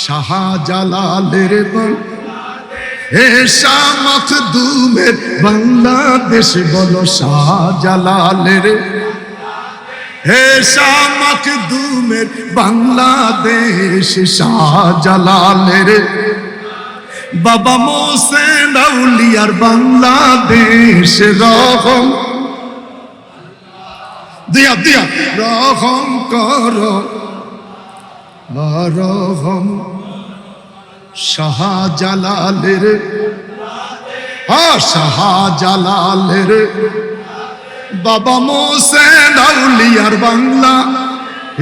শাহজালালের এশা মখদুমের বাংলাদেশ বলো শাহজালালের এশা মখদুমের বাংলাদেশ শাহজালালের বাবা মোহসেন আউলিয়ার বাংলাদেশ রহম দিয়া দিয়া রহম করো রহম শাহজালালের শাহজালালের বাবা মোহসেন আউলিয়ার বাংলা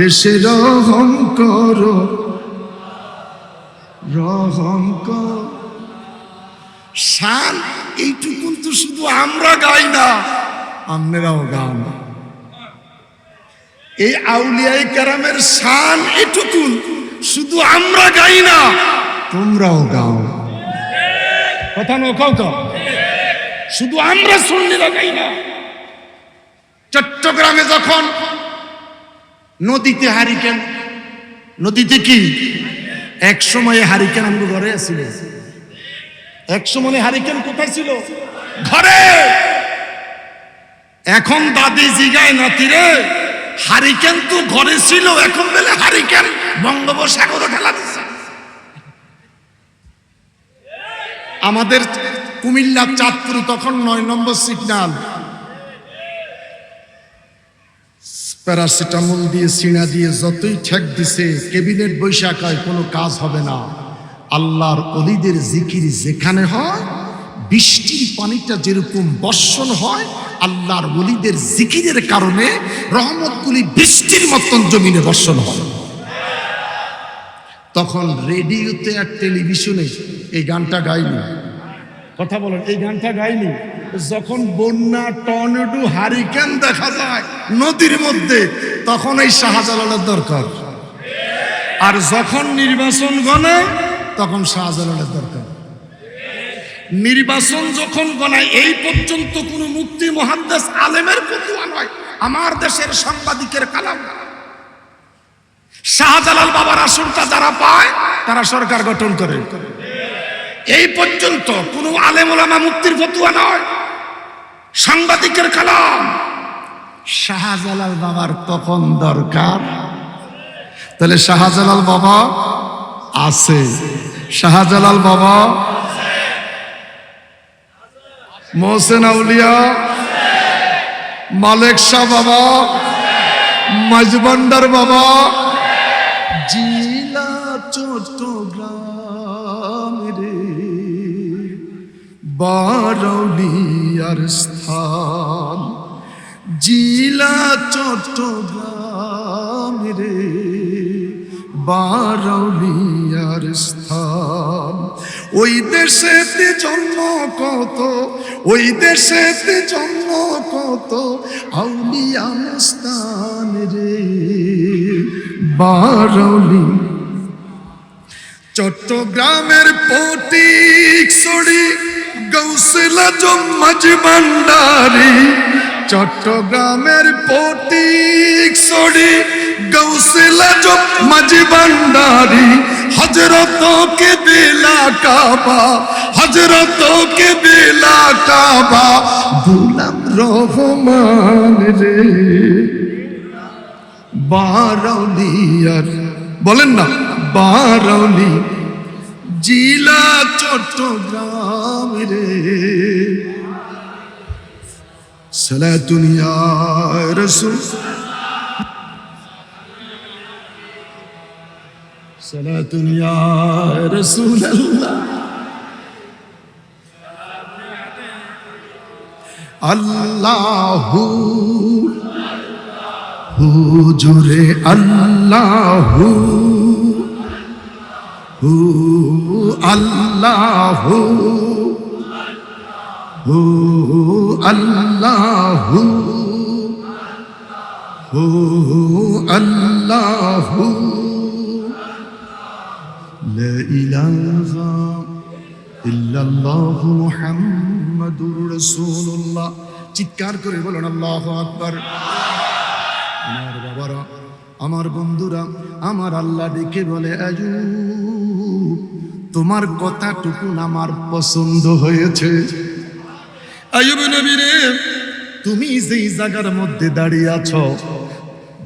এসে রহম করো রহম কর শান এইটুকুন তো শুধু আমরা গাই না, আপনারাও গান। এই আউলিয়ায়ে কেরামের শান এটুকুন শুধু আমরা গাই না, তোমরাও গাও। কথা নো কাও তো, শুধু আমরা সুন্নিরা গাই না। চট্টগ্রামে যখন নদীতে হারিকেন, নদীতে কি এক সময়ে হারিকেন আমাদের ঘরে ছিল, এক সময় হারিকেন কোথায় ছিল? ঘরে। এখন দাদি জিগায় নাতিরে হারিকেন তো ঘরে ছিল, এখন বলে হারিকেন বঙ্গোপসাগরে ঠেলা দিচ্ছে। আমাদের কুমিল্লা চাঁদপুর তখন ৯ নম্বর সিগন্যাল, প্যারাসিটামল দিয়ে সিনা দিয়ে যতই ঠেক দিছে ক্যাবিনেট বৈশাখায় কোনো কাজ হবে না। আল্লাহর ওলিদের জিকির যেখানে হয়, বৃষ্টির পানিটা যেরকম বর্ষণ হয়, আল্লাহর ওলিদের জিকিরের কারণে রহমতগুলি বৃষ্টির মতন জমিনে বর্ষণ হয়। তখন রেডিওতে আর টেলিভিশনে এই গানটা গাইনি, কথা বলেন, এই গানটা গাইনি। যখন বন্যা, টর্নেডো, হারিকেন দেখা যায় নদীর মধ্যে, তখন এই শাহজালালের দরকার। আর যখন নির্বাচন গণায়, তখন শাহজালালের দরকার। নির্বাচন যখন গণায়, এই পর্যন্ত কোন মুফতি মুহাদ্দিস আলেমের ফতোয়া নয়, আমার দেশের সাংবাদিকের কালাম। শাহজালাল বাবার আসনটা যারা পায় তারা সরকার গঠন করে। এই পর্যন্ত কোন আলেম ওলামা মুফতির ফতোয়া নয়, সাংবাদিকের কালাম। শাহজালাল বাবার তখন দরকার। তাহলে শাহজালাল বাবা আছে, শাহজালাল বাবা, মোহসেন আউলিয়া, মালেক শাহ বাবা, মাঝবান্ডার বাবা, জিলা চট্টগ্রাম রে বারৌলিয়ার স্থান, জিলা চট্টগ্রাম রে বারৌলিয়ার স্থান। ওই দেশেতে জন্ম কত, ওই দেশেতে জন্ম কত আউলিয়া মস্তান রে বারৌলি। চট্টগ্রামের পটিক সড়ি গৌসেল আজম মাঝবান্ডারি, চট্টগ্রামের পটিক সড়ি গৌসেল আজম মাঝবান্ডারি, হযরত কে বেলা কাবা, হযরত কে বেলা কাবা, গোলাম রহমান রে বারৌলিয়ার, বলেন না বারৌলি, জিলা চট্টগ্রাম রে। সালাতুন ইয়া রাসূল, সালাতুন ইয়া রাসূলুল্লাহ। আল্লাহু হুজুরে আল্লাহু, হু আল্লাহু, হু আল্লাহু, হু আল্লাহু, লা ইলাহা ইল্লাল্লাহু মুহাম্মাদুর মুহাম্মাদুর রাসূলুল্লাহ। চিৎকার করে বলেন আল্লাহু আকবার। আমার বাবারা, আমার বন্ধুরা, আমার আল্লাহ ডেকে বলে আইয়ুব, তোমার কথাটুকু আমার পছন্দ হয়েছে। আইয়ুব নবী রে, তুমি যেই জায়গার মধ্যে দাঁড়িয়ে আছো,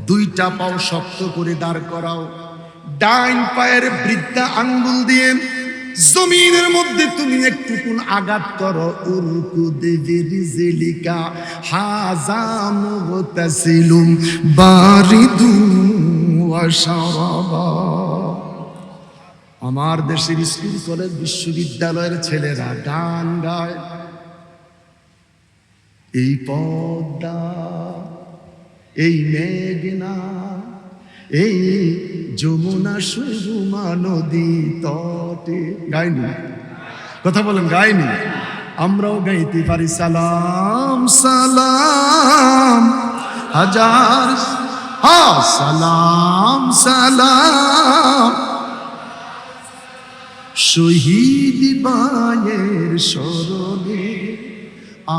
দুইটা পাও শক্ত করে দাঁড় করাও, ডাইন পায়ের বৃদ্ধা আঙ্গুল দিয়ে জমিনের মধ্যে তুমি একটুকুন আঘাত করো। উরকুদে বিরিজলিকা হাযা মুগতাসিলুম বারিদু ওয়া শারাবা। আমার দেশের স্কুল কলেজ বিশ্ববিদ্যালয়ের ছেলেরা গান গায়, এই পদ্মা, এই মেঘনা, এই যমুনা সুরমা নদী তটে। গাইনি? কথা বলেন, গাইনি? আমরাও গাইতে পারি সালাম সালাম হাজার, হ্যাঁ সালাম সালাম শহীদ বায়ের স্মরণে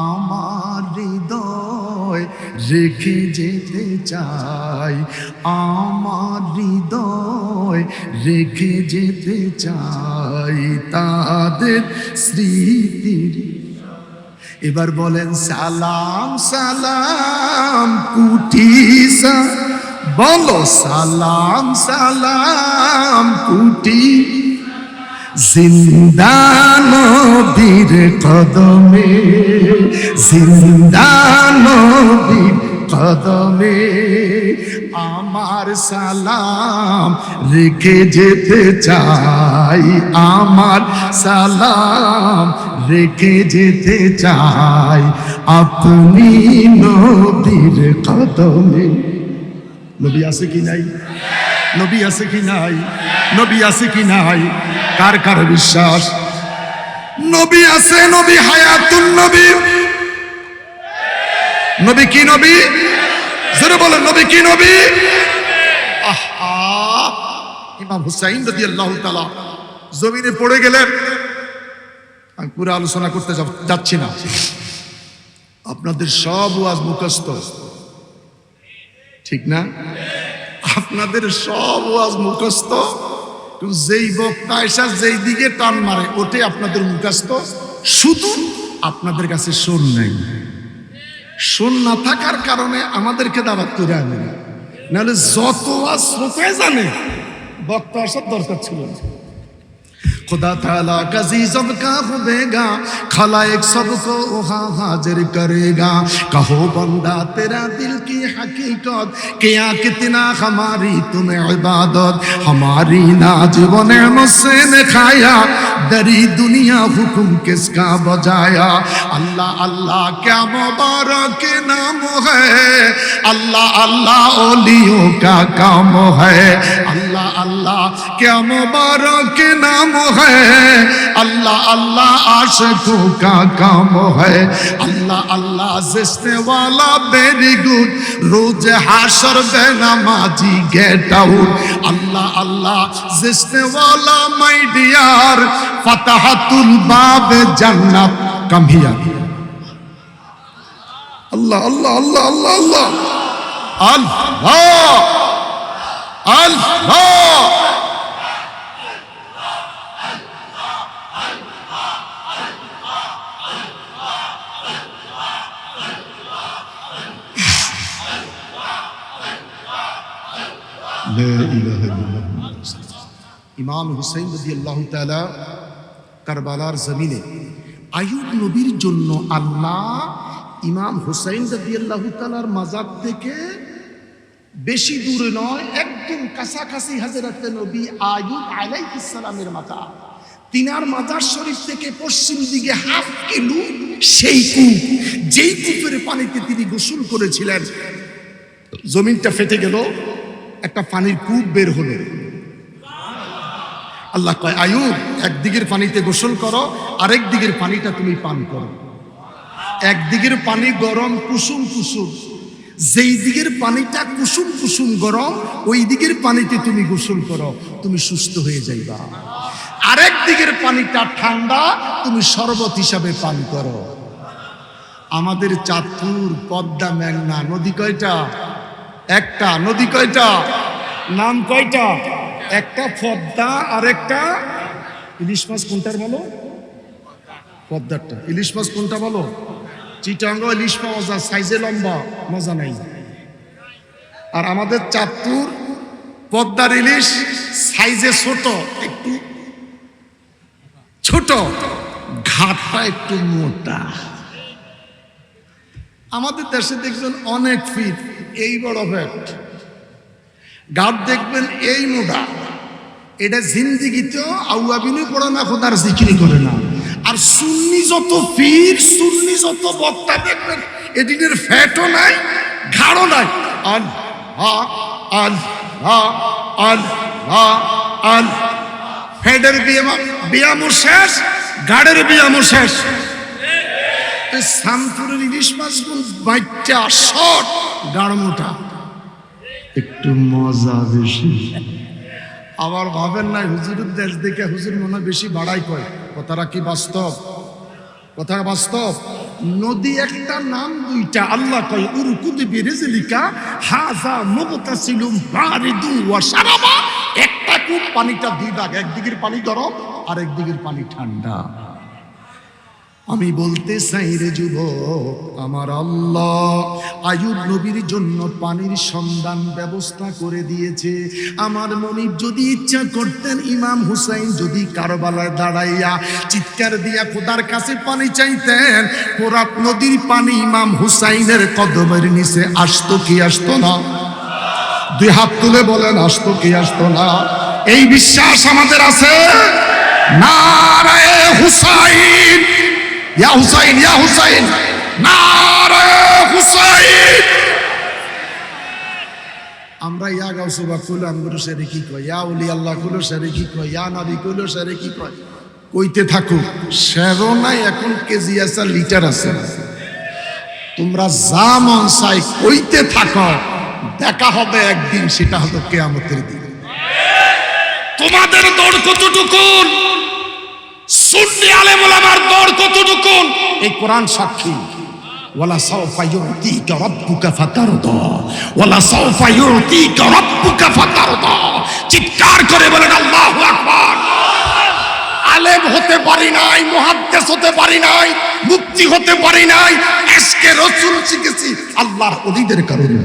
আমার হৃদয় রেখে যেতে চাই, আমার হৃদয় রেখে যেতে চাই তাদের স্মৃতির। এবার বলেন সালাম সালাম কুটিসা, বলো সালাম সালাম কুটি, জিন্দা নবীর কদমে, জিন্দা নবীর কদমে আমার সালাম রেখে যেতে চাই, আমার সালাম রেখে যেতে চাই আপনি নবীর কদমে। নবী আছে কি নাই? নবী আছে কি নাই? নবী আছে কি নাই? কার কার বিশ্বাস নবী আছে? নবী হায়াতুন নবী। নবী কি নবী? জোরে বলেন, নবী কি নবী? আহা, ইমাম হুসাইন রাদিয়াল্লাহু তাআলা জমিনে পড়ে গেলেন। আমি পুরো আলোচনা করতে যাচ্ছি না, আপনাদের সব ওয়াজ মুখস্থ, ঠিক না? আপনাদের সব ওয়াজ মুখস্থ, যেই বক্তা এসে যেই দিকে টান মারে ওঠে আপনাদের মুখস্থ, শুধু আপনাদের কাছে শোন নাই। শোন না থাকার কারণে আমাদেরকে দাওয়াত করে আনে, নাহলে যত ওয়াজ শ্রোতায় জানে বক্তা আসার দরকার ছিল না। खुदा ताला का जीज़ब का होगा, खलाइक सबको वहाँ हाजिर करेगा। कहो बंदा तेरा दिल की हकीकत, क्या कितना हमारी तुम्हें इबादत, हमारी नाज़िब नेमत से ने खाया, दरी दुनिया हुक्म किसका बजाया। अल्लाह अल्लाह क्या मुबारक नाम है, अल्लाह अल्लाह ओलियों का काम है। अल्लाह अल्लाह क्या मुबारक नाम है, अल्लाह अल्लाह आशिकों का काम है। अल्लाह अल्लाह जिसने वाला वेरी गुड, रोज हाशर बेनमाजी गेट आउट। अल्लाह अल्लाह जिसने वाला माय डियर, फतहतुल बाब जन्नत कम हियर। अल्लाह अल्लाह अल्लाह अल्लाह अल्लाह अल्लाह अल्लाह। ইমাম হুসাইন রাদিয়াল্লাহু তাআলা কারবালার জমিনে আইয়ুব নবীর জন্য আল্লাহ ইমাম হুসাইন রাদিয়াল্লাহু তাআলার মাজার থেকে বেশি দূরে নয়, একদম কাছাকাছি হযরত নবী আইয়ুব আলাইহিস সালামের মাজার, তিনার মাজার শরীফ থেকে পশ্চিম দিকে হাফ কিলো সেই কূপ, যেই কূপের পানিতে তিনি গোসল করেছিলেন, জমিনটা ফেটে গেল, একটা পানির কূপ বের হলো। আল্লাহ কয় আইয়ুব, একদিকের পানিতে গোসল করো, আরেক দিকের পানিটা তুমি পান করো। একদিকের পানি গরম কুসুম কুসুম, যেই দিকের পানিটা কুসুম কুসুম গরম ওই দিকের পানিতে তুমি গোসল করো, তুমি সুস্থ হয়ে যাইবা। আরেক দিকের পানিটা ঠান্ডা, তুমি শরবত হিসাবে পান করো। আমাদের চাঁদপুর পদ্মা মেঘনা নদী কয়টা? একটা। নদী কয়টা? নাম কয়টা? একটা পদ্মা আর একটা ইলিশ মাছ কোনটার বলো? পদ্মারটা। ইলিশ মাছ কোনটা বলো? চিটাঙ্গ ইলিশ পাওয়া যায়, সাইজে লম্বা, মজা নাই। আর আমাদের চাঁদপুর পদ্মার ইলিশ সাইজে ছোট, একটু ছোট, ঘাটটা একটু মোটা। আমাদের দেশে দেখবেন অনেক ফিট, এই বড় ফ্যাট, ঘাট দেখবেন এই মোটা। এটা জিন্দিগিতেও আউয়াবিনই পড়ে না, খোদার জিকিরি করে না। আর সুন্নি যত পীর, সুন্নি যত বক্তা দেখবেন এদিনের ফ্যাটও নাই, ঘাড়ও নাই। আল্লাহ আল্লাহ আল্লাহ আল্লাহ। ফ্যাটের ব্যায়ামও শেষ, ঘাড়ের ব্যায়ামও শেষ। শামপুরের ইলিশ মাছগুলো বাচ্চা শর্ট, গাঢ় মোটা, একটু মজা বেশি। আবার ভাবেন নাই হুজুরের দেশ দেখে হুজুর মনে বেশি বাড়াই কয়। কথাটা কি বাস্তব? কথা বাস্তব। নদী একটা, নাম দুইটা। আল্লাহ কয় উরকুদি বিরিজলিকা হাযা মুগতাসিলুম বারিদুন ওয়া শারাবা। একটা কূপ, পানিটা দুই ভাগ, একদিকের পানি গরম আর একদিকের পানি ঠান্ডা। আমি বলতে চাই রে যুবক, আমার আল্লাহ আইয়ুব নবীর জন্য পানির সন্ধান ব্যবস্থা করে দিয়েছে। আমার মনিব যদি ইচ্ছা করতেন, ইমাম হুসাইন যদি কারবালায় দাঁড়াইয়া চিৎকার দিয়া খোদার কাছে পানি চাইতেন, ফোরাত নদীর পানি ইমাম হুসাইনের কদমের নিচে আসতো কি আসতো না? দুই হাত তুলে বলেন, আসতো কি আসতো না? এই বিশ্বাস আমাদের আছে। নারায়ে হুসাইন, ইয়া হুসাইন, ইয়া হুসাইন, নারায়ে হুসাইন। আমরা ইয়া গাউসুবা কইলো আমগুলো সেরে কি কয়, ইয়া ওলি আল্লাহ কইলো সেরে কি কয়, ইয়া নবী কইলো সেরে কি কয়। কইতে থাকো, শেরো নাই, এখন কেজি আছে, লিটার আছে। তোমরা যা মন চাই কইতে থাকো, দেখা হবে একদিন, সেটা হলো কিয়ামতের দিন। তোমাদের দৌড় কতটুকু, সুন্নি আলেম ওলামার দৌড় কতটুকু, এই কোরআন সাক্ষী। ওয়ালা সাওফা ইউতিকা রাব্বুকা ফাতারদা, ওয়ালা সাওফা ইউতিকা রাব্বুকা ফাতারদা। চিৎকার করে বলেন আল্লাহু আকবার। আলেম হতে পারি নাই, মুহাদ্দিস হতে পারি নাই, মুফতি হতে পারি নাই, ইশকে রাসূল শিখেছি আল্লাহর ওলিদের কারণে।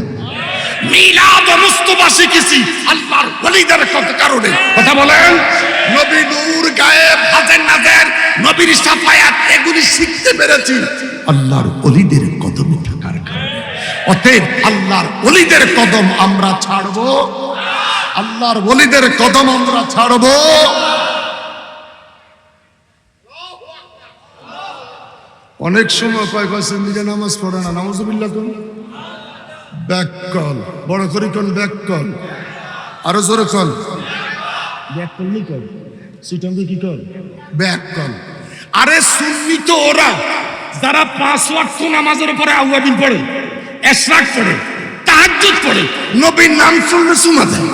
মিলাদ ও মুস্তাফা শিখেছি আল্লাহর ওলিদের কারণে। কথা বলেন। নবী নূর, গায়েব, হাজের নাজের, নবীর শাফায়াত, এগুলি শিখতে পেরেছি আল্লাহর ওলিদের কদমে থাকার কারণে। অতএব আল্লাহর ওলিদের কদম আমরা ছাড়বো, আল্লাহর ওলিদের কদম আমরা ছাড়বো। অনেক সময় কয় কয়েছেন নিজে নামাজ পড়ে না, নাউজুবিল্লাহ কোন ব্যাককল, বড় করে কোন ব্যাককল, আরো জোরে কল ব্যাককল নি কল, সিটাঙ্গে কি কল ব্যাককল। আরে সুন্নি তো ওরা যারা 5 ওয়াক্ত নামাজের পরে আউয়াবিন পড়ে, ইশরাক পড়ে, তাহাজ্জুদ পড়ে, নবীর নাম শুনলে সুমা দেয়,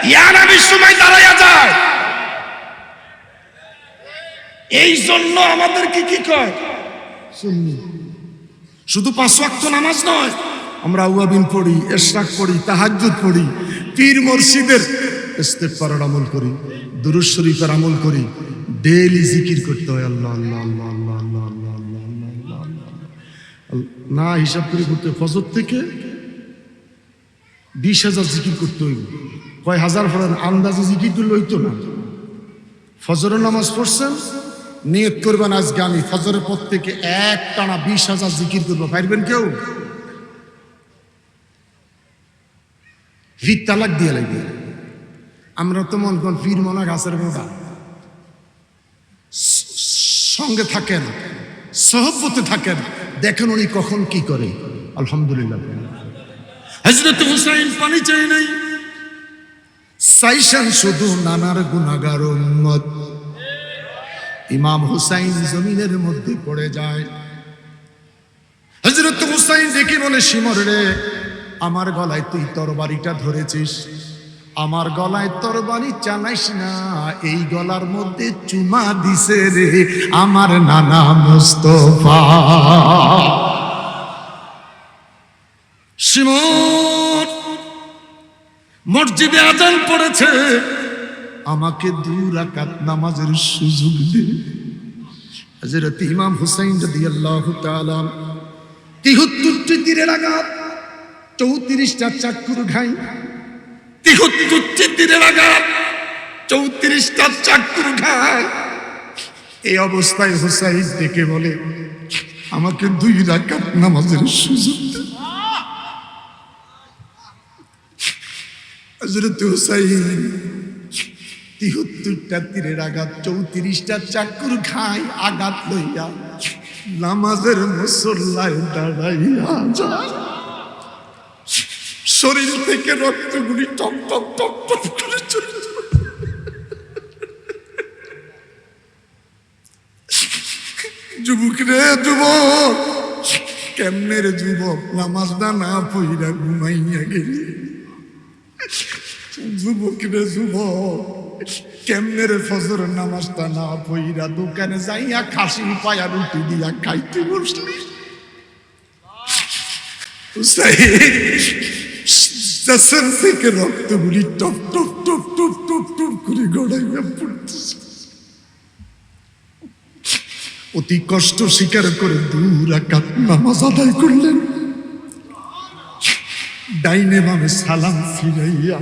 ইয়া নবীর সময় দাঁড়ায়া যায়। এই জন্য আমাদেরকে কি কয় সুন্নি। শুধু 5 ওয়াক্ত নামাজ নয়, আমরা আউয়াবিন পড়ি, ইশরাক পড়ি, তাহাজ্জুদ পড়ি, পীর মুর্শিদের ইস্তেগফারের আমল করি, দুরূদ শরীফের আমল করি, ডেইলি জিকির করতে হয় আল্লাহ আল্লাহ আল্লাহ আল্লাহ আল্লাহ আল্লাহ আল্লাহ আল্লাহ আল্লাহ। না হিসাব করে করতে ফজর থেকে 20,000 জিকির করতে হইব। কয় হাজার পড়েন, আন্দাজে জিকির করলে হইতো না। ফজরের নামাজ পড়ছেন, নিয়ত করবেন আজকে আমি ফজরের পর থেকে এক টানা 20,000 জিকির করবো। পারবেন কেউ? ভিত তালাক দিয়ে লাগবে। আমরা তো মন কোন পীর মনা গাছের মোটা, সঙ্গে থাকেন, সহবতে থাকেন, দেখেন উনি কখন কি করে। আলহামদুলিল্লাহ। হযরত হুসাইন পানি চাই নাই, চাইছেন শুধু নানার গুনাহগার উম্মত। ইমাম হুসাইন জমিনের মধ্যে পড়ে যায়। হযরত হুসাইন দেখে বলে, শিমর রে, আমার গলায় তুই তরবারিটা ধরেছিস, আমার গলায় তরবারি চালাইস না, এই গলার মধ্যে চুমা দিছে রে আমার নানা মুস্তফা। শিমুর মসজিদে আজান পড়েছে, আমাকে 2 রাকাত নামাজের সুযোগ দে। হযরত ইমাম হুসাইন রাদিয়াল্লাহু তাআলা 73টি তীরের আঘাত, 34টা চাকুর ঘাই, 73টি তীরের আঘাত, 34টা চাকুর ঘাই। এই অবস্থায় হুসাইন ডেকে বলে, আমাকে 2 রাকাত নামাজের সুযোগ দে। হযরত হুসাইন 73টা তীরের আঘাত, 34টা চাকুর ঘাই আঘাত লইয়া নামাজের মুসল্লায় দাঁড়াইয়া যায়। শরীর থেকে রক্তগুলি টপ টপ টপ টপ করে চলে যায়। যুবক রে যুবক, কেমনে রে যুবক নামাজটা না পইরা ঘুমাইয়া গেলি? যুবক রে যুবক, কেমনে রে ফজর নামাজটা না পইরা দোকানে যাইয়া খাসি পায়া রুটি দিয়া খাইতে বসলি? হুসাইন থেকে রক্তগুলি টপ টপ টপ টপ টপ টপ করে গড়াইয়া পড়তেছে। অতি কষ্ট স্বীকার করে 2 রাকাত নামাজ আদায় করলেন। ডাইনে বামে সালাম ফিরাইয়া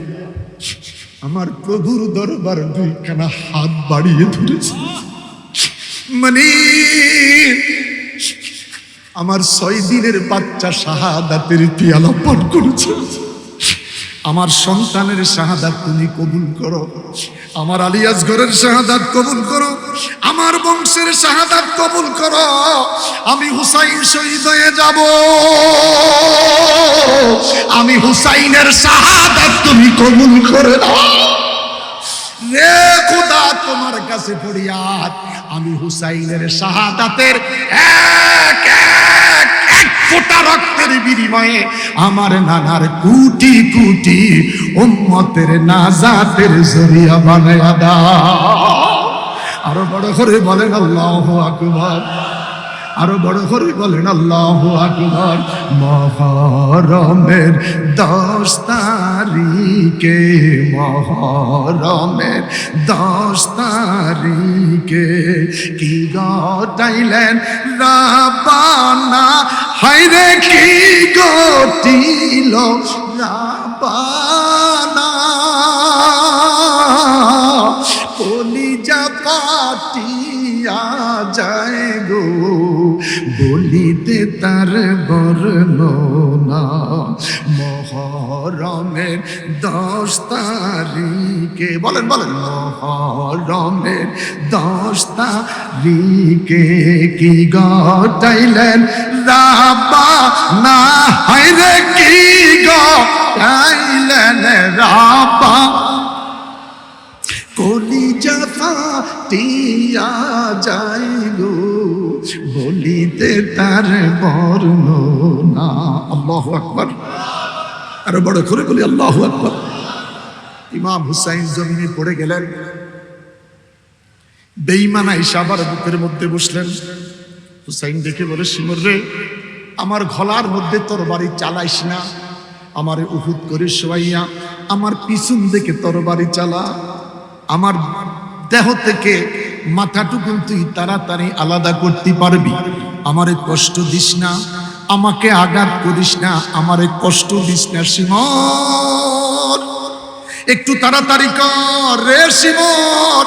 আমার প্রভুর দরবার 2খানা হাত বাড়িয়ে ধরেছে। মানে আমার 6 দিনের বাচ্চা শাহাদাতের পিয়ালা পান করেছে। আমার সন্তানের শাহাদাত তুমি কবুল করো, আমার আলিয়াস ঘরের শাহাদাত কবুল করো, আমার বংশের শাহাদাত কবুল করো। আমি হুসাইন শহীদ হয়ে যাব, আমি হুসাইনের শাহাদাত তুমি কবুল করে দাও রে খোদা। তোমার কাছে ফরিয়াদ, আমি হুসাইনের শাহাদাতের এক ফোঁটা রক্তের বিনিময়ে আমার নানার কোটি কোটি উম্মতের নাজাতের জরিয়া বানায়া দাও। আরো বড় করে বলেন আল্লাহু আকবার, আরো বড় করে বলেন আল্লাহু আকবার। মুহররমের 10 তারিখে, মুহররমের 10 তারিখে কি ঘটাইলেন রাব্বানা, হায়রে কি ঘটিল রাব্বানা। কলিজা পাটিয়া যায় গো বলিতে তার বর্ণনা। মুহররমের 10 তারিখে, বলেন বলেন, মুহররমের 10 তারিখে কি ঘটাইলেন রাব্বানা, হায়রে কি ঘটাইলেন রাব্বানা। কলিজা ফাটিয়া যাইব বলিতে তার বর্ণনা। আল্লাহু আকবার, আরো বড় করে বলি আল্লাহু আকবার। ইমাম হুসাইন জমিনে পড়ে গেলেন। বেঈমান আয়েশা আবার বুকের মধ্যে বসলেন। হুসাইন দেখে বলে, শিমুর রে, আমার গলার মধ্যে তরবারি চালাইস না, আমারে উহুদ করে শোয়াইয়া আমার পিছন দিকে তরবারি চালা। আমার দেহ থেকে মাথাটুকু তুই তাড়াতাড়ি আলাদা করতে পারবি। আমারে কষ্ট দিস না, আমাকে আঘাত করিস না, আমারে কষ্ট দিস না শিমর, একটু তাড়াতাড়ি কর রে শিমর।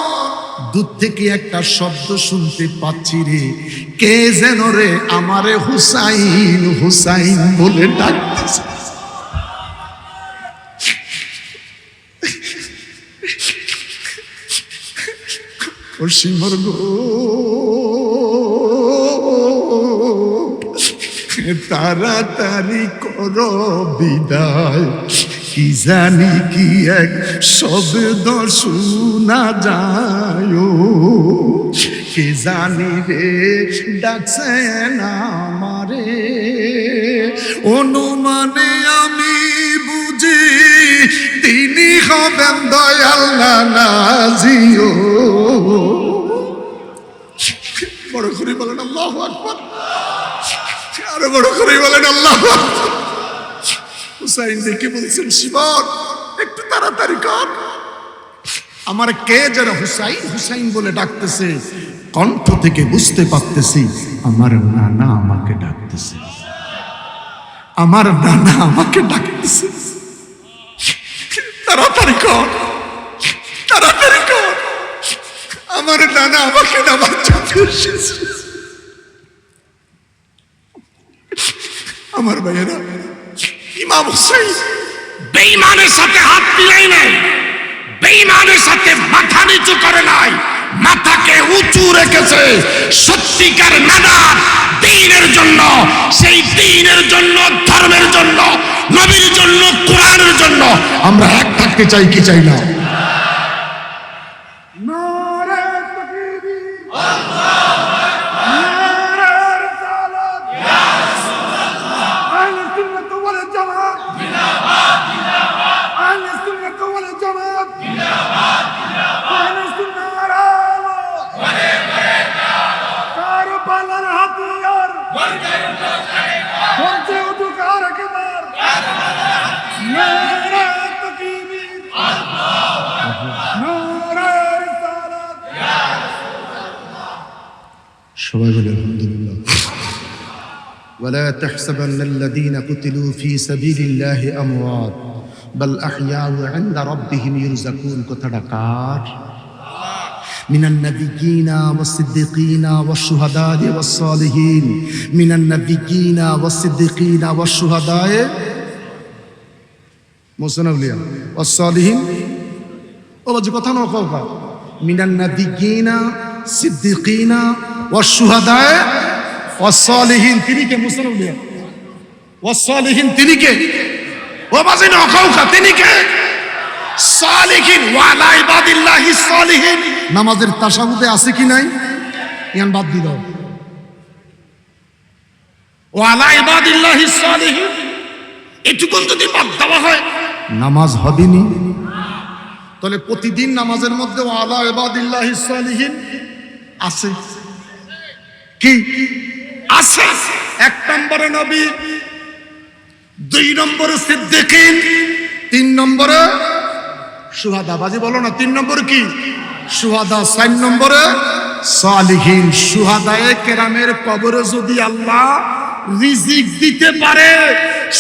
দূর থেকে একটা শব্দ শুনতে পাচ্ছি রে, কে যেন রে আমারে হুসাইন হুসাইন বলে ডাকতেছে। ও শিমর গো, তাড়াতাড়ি করো বিদায়, কি জানি কি এক শব্দ শোনা যায়, কি জানি রে ডাকছেন আমারে। অনুমানে আমি বুঝি তিনি হবেন দয়াল নাজিও। বড় করে বলেন আল্লাহু আকবার, আরো বড় করে বলেন আল্লাহু আকবার। হুসাইন দেখে বলছেন শিবন একটু তাড়াতাড়ি কর। আমার কে যেন হুসাইন হুসাইন বলে ডাকতেছে, কণ্ঠ থেকে বুঝতে পারতেছি আমার নানা আমাকে ডাকতেছে, আমার নানা আমাকে ডাকতেছে। তাড়াতাড়ি কর, তাড়াতাড়ি কর, আমার নানা আমাকে ডাকতেছে। আমার ভাইয়েরা, ইমাম হুসাইন বেঈমানের সাথে হাত মিলাই নাই, বেঈমানের সাথে মাথা নিচু করে নাই, মাথাকে উঁচু রেখেছে সত্যিকার মেহনত দ্বীনের জন্য, সেই দ্বীনের জন্য, ধর্মের জন্য, নবীর জন্য, কোরআনের জন্য। আমরা এক থাকতে চাই কি চাই না? সবাই বলে আলহামদুলিল্লাহ। ولا تحسبن الذين قتلوا في سبيل الله اموات بل احياء عند ربهم يرزقون। কথাটা কার? من النبيين والصديقين والشهداء والصالحين، من النبيين والصديقين والشهداء والصالحين والصالحين। ও বাজে কথা না কওকা। من النبيين সিদ্দিকিন والشهداء والصالحين। তিনি কে? মুসলিম। والصالحين তিনি কে? ও বাজে না কওকা, তিনি কে? সালিহিন। ওয়ালা ইবাদিল্লাহিস সালিহিন। নামাজের তাশাহুদে আছে কি নাই? ইয়ান বাদ দি দাও। ওয়ালা ইবাদিল্লাহিস সালিহিন এটুকুন যদি বাদ দেওয়া হয় নামাজ হবে নি। তাহলে প্রতিদিন নামাজের মধ্যে ওয়ালা ইবাদিল্লাহিস সালিহিন আছে কি? আছে। এক নম্বরে নবী, দুই নম্বরে সিদ্দিকিন, তিন নম্বরে শুহাদা। বাজি বলো না, তিন নম্বর কি? শুহাদা। চার নম্বরে সালিহিন। শুহাদায়ে কেরামের কবরে যদি আল্লাহ রিজিক দিতে পারে,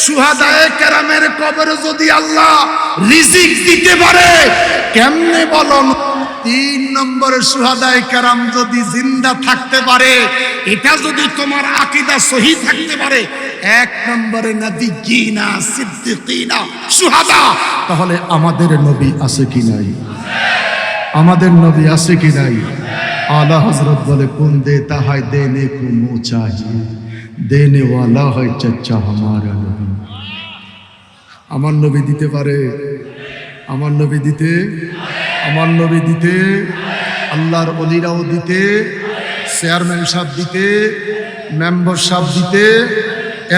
শুহাদায়ে কেরামের কবরে যদি আল্লাহ রিজিক দিতে পারে, কেমনে বলো? তিন নম্বরে শুহাদায়ে কেরাম যদি জিন্দা থাকতে পারে, এটা যদি তোমার আকীদা সহি থাকতে পারে, এক নম্বরে নবিয়িনা সিদ্দিকিনা শুহাদা, তাহলে আমাদের নবী আছে কি নাই? আমাদের নবী আছে কি নাই? আলা হযরত বলে কোন দেতা है देने को मुंह चाहिए, देने वाला है चच्चा हमारा नबी। আমার নবী দিতে পারে, আমার নবী দিতে, আমার নবী দিতে, আল্লাহর ওলিরাও দিতে, চেয়ারম্যান সাহেব দিতে, মেম্বার সাহেব দিতে,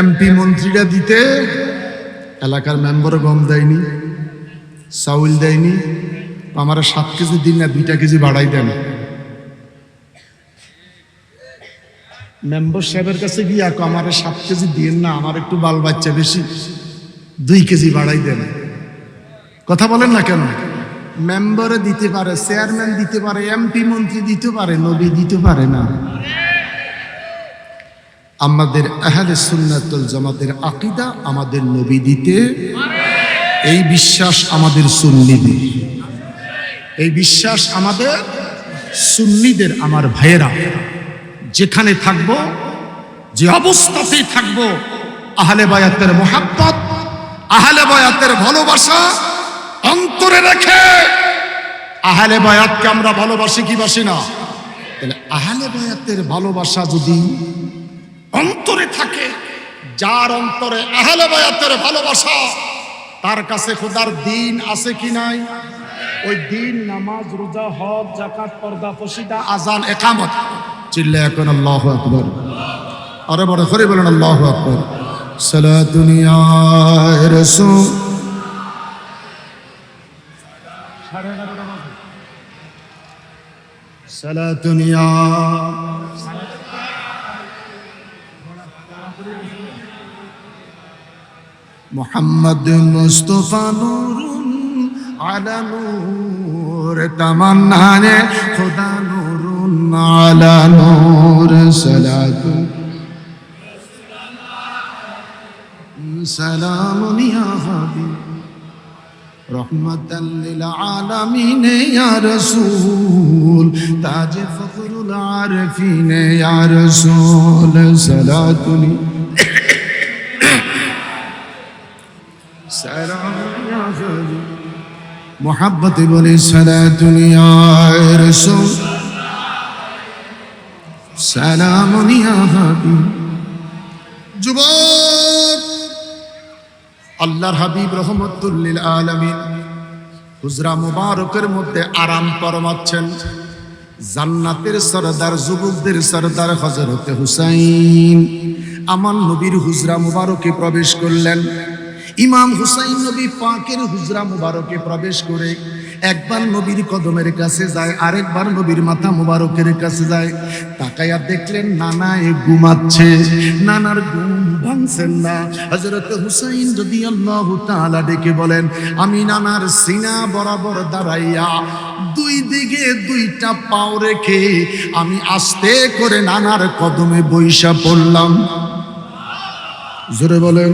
এমপি মন্ত্রীরা দিতে। এলাকার মেম্বারও গম দেয়নি, চাউল দেয়নি। আমার 7 কেজি দিন না 2 কেজি বাড়াই দেন। মেম্বার সাহেবের কাছে গিয়ে আমার 7 কেজি দিন না, আমার একটু বাল বাচ্চা বেশি, 2 কেজি বাড়াই দেন। কথা বলেন না কেন? মেম্বারে দিতে পারে, চেয়ারম্যান দিতে পারে, এমপি মন্ত্রী দিতে পারে, নবী দিতে পারে না। আমাদের আহলে সুন্নাত ওয়াল জামাতের আকীদা আমাদের নবী দিতে, এই বিশ্বাস আমাদের সুন্নিদের, এই বিশ্বাস আমাদের সুন্নিদের। আমার ভাইয়েরা, যেখানে থাকবো, যে অবস্থাতেই থাকবো, আহলে বায়াতের মুহাব্বত, আহলে বায়াতের ভালোবাসা অন্তরে রেখে, আহলে বায়াতকে আমরা ভালোবাসি কি বাসি না? তাহলে আহলে বায়াতের ভালোবাসা যদি অন্তরে থাকে, যার অন্তরে আহলে বায়াতের ভালোবাসা, তার কাছে খোদার দিন আছে কি নাই? ওই দিন নামাজ, রোজা, হজ, যাকাত, পর্দা, পশিদা, আজান, ইকামত। চিল্লায়া এখন আল্লাহু আকবার। আরে বড় করে বলেন আল্লাহু আকবার। সালাতুন ইয়া রাসূল সালাতুন ইয়া মুহাম্মদ মুস্তাফা নূরুন আলা নূর তামান্নানে খুদা নূরুন আলা নূর সালাতুন সালামুন ইয়া হাবিব রহমাতাল লিল আলামিন ইয়া রাসূল তাজ ফখরুল আরিফিন ইয়া রাসূল সালাতুন সালামুন ইয়া হাবিব মোহাব্বতে বলে সালাতুন ইয়া রাসূল সালামুন ইয়া হাবিব। যুবক, আল্লাহর হাবিব রহমতুল লিল আলামিন হুজরা মুবারকের মধ্যে আরাম ফরমাচ্ছেন। জান্নাতের সরদার, যুবকদের সরদার হযরত হুসাইন আমার নবীর হুজরা মুবারকে প্রবেশ করলেন। ইমাম হুসাইন নবী পাকের হুজরা মুবারকে প্রবেশ করে একবার নবীর কদমের কাছে যায়, আরেকবার নবীর মাথা মুবারকের কাছে যায়। তাকায়া দেখলেন নানায় ঘুমাচ্ছে, নানার ঘুম ভাঙছেন না। হযরত হুসাইন রাদিয়াল্লাহু তাআলা ডেকে বলেন, আমি নানার সিনা বরাবর দাঁড়াইয়া দুই দিকে দুইটা পাও রেখে আমি আস্তে করে নানার কদমে বইসা পড়লাম। জোরে বলেন।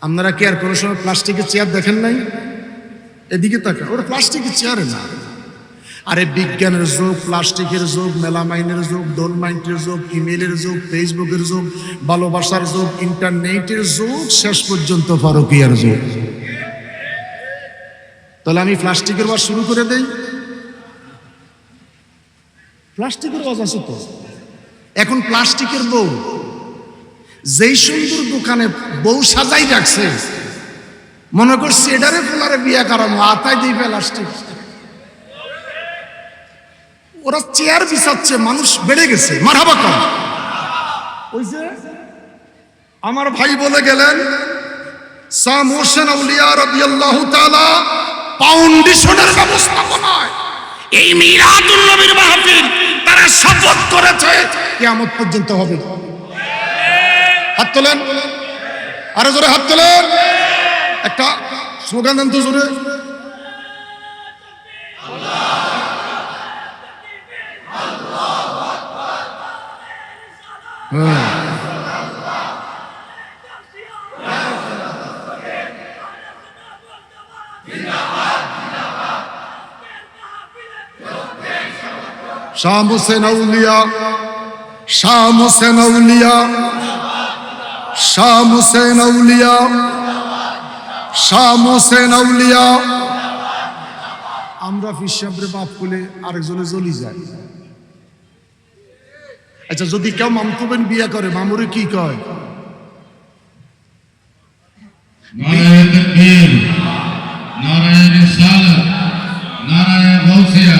আপনারা কি আর কোনো সময় প্লাস্টিকের চেয়ার দেখেন নাই? এদিকে তাকান, ওটা প্লাস্টিকের চেয়ারে না। আরে বিজ্ঞানের যুগ, প্লাস্টিকের যুগ, মেলামাইনের যুগ, ডোলমাইনের যুগ, ইমেলের যুগ, ফেসবুকের যুগ, ভালোবাসার যুগ, ইন্টারনেটের যুগ, শেষ পর্যন্ত ফারুকিয়ার যুগ। তাহলে আমি প্লাস্টিকের ওয়াজ শুরু করে দেই। প্লাস্টিকের ওয়াজ আছে তো। এখন প্লাস্টিকের বউ, যেই সুন্দর দোকানে বউ সাজাই রাখছে, মনে করছি এটারে পোলারে বিয়া করানো, আতাই দিই প্লাস্টিক। ওরা চেয়ার বিছাচ্ছে, মানুষ বেড়ে গেছে। মারহাবা কর। ওই যে আমার ভাই বলে গেলেন, শাহ মোহসেন আউলিয়া রাদিয়াল্লাহু তাআলা ফাউন্ডেশনের ব্যবস্থাপনায় এই মিলাদুন নবীর মাহফিল তারা শপথ করেছে কিয়ামত পর্যন্ত হবে। হাত তোলেন, আরো জোরে হাত তোলেন। একটা স্লোগান দেন তো জোরে। শাহ হোসেন আউলিয়া, শাহ হোসেন আউলিয়া, শাহ হোসেন আউলিয়া, শাহ হোসেন আউলিয়া। আমরা ফিসাবরে বাপ বলে আরেকজনে জ্বলি যায়। আচ্ছা, যদি কেউ মামতুবেন বিয়ে করে, মামুরে কি কয়? নারায়ে তাকবীর, নারায়ে রিসালাত, নারায়ে গাউসিয়া,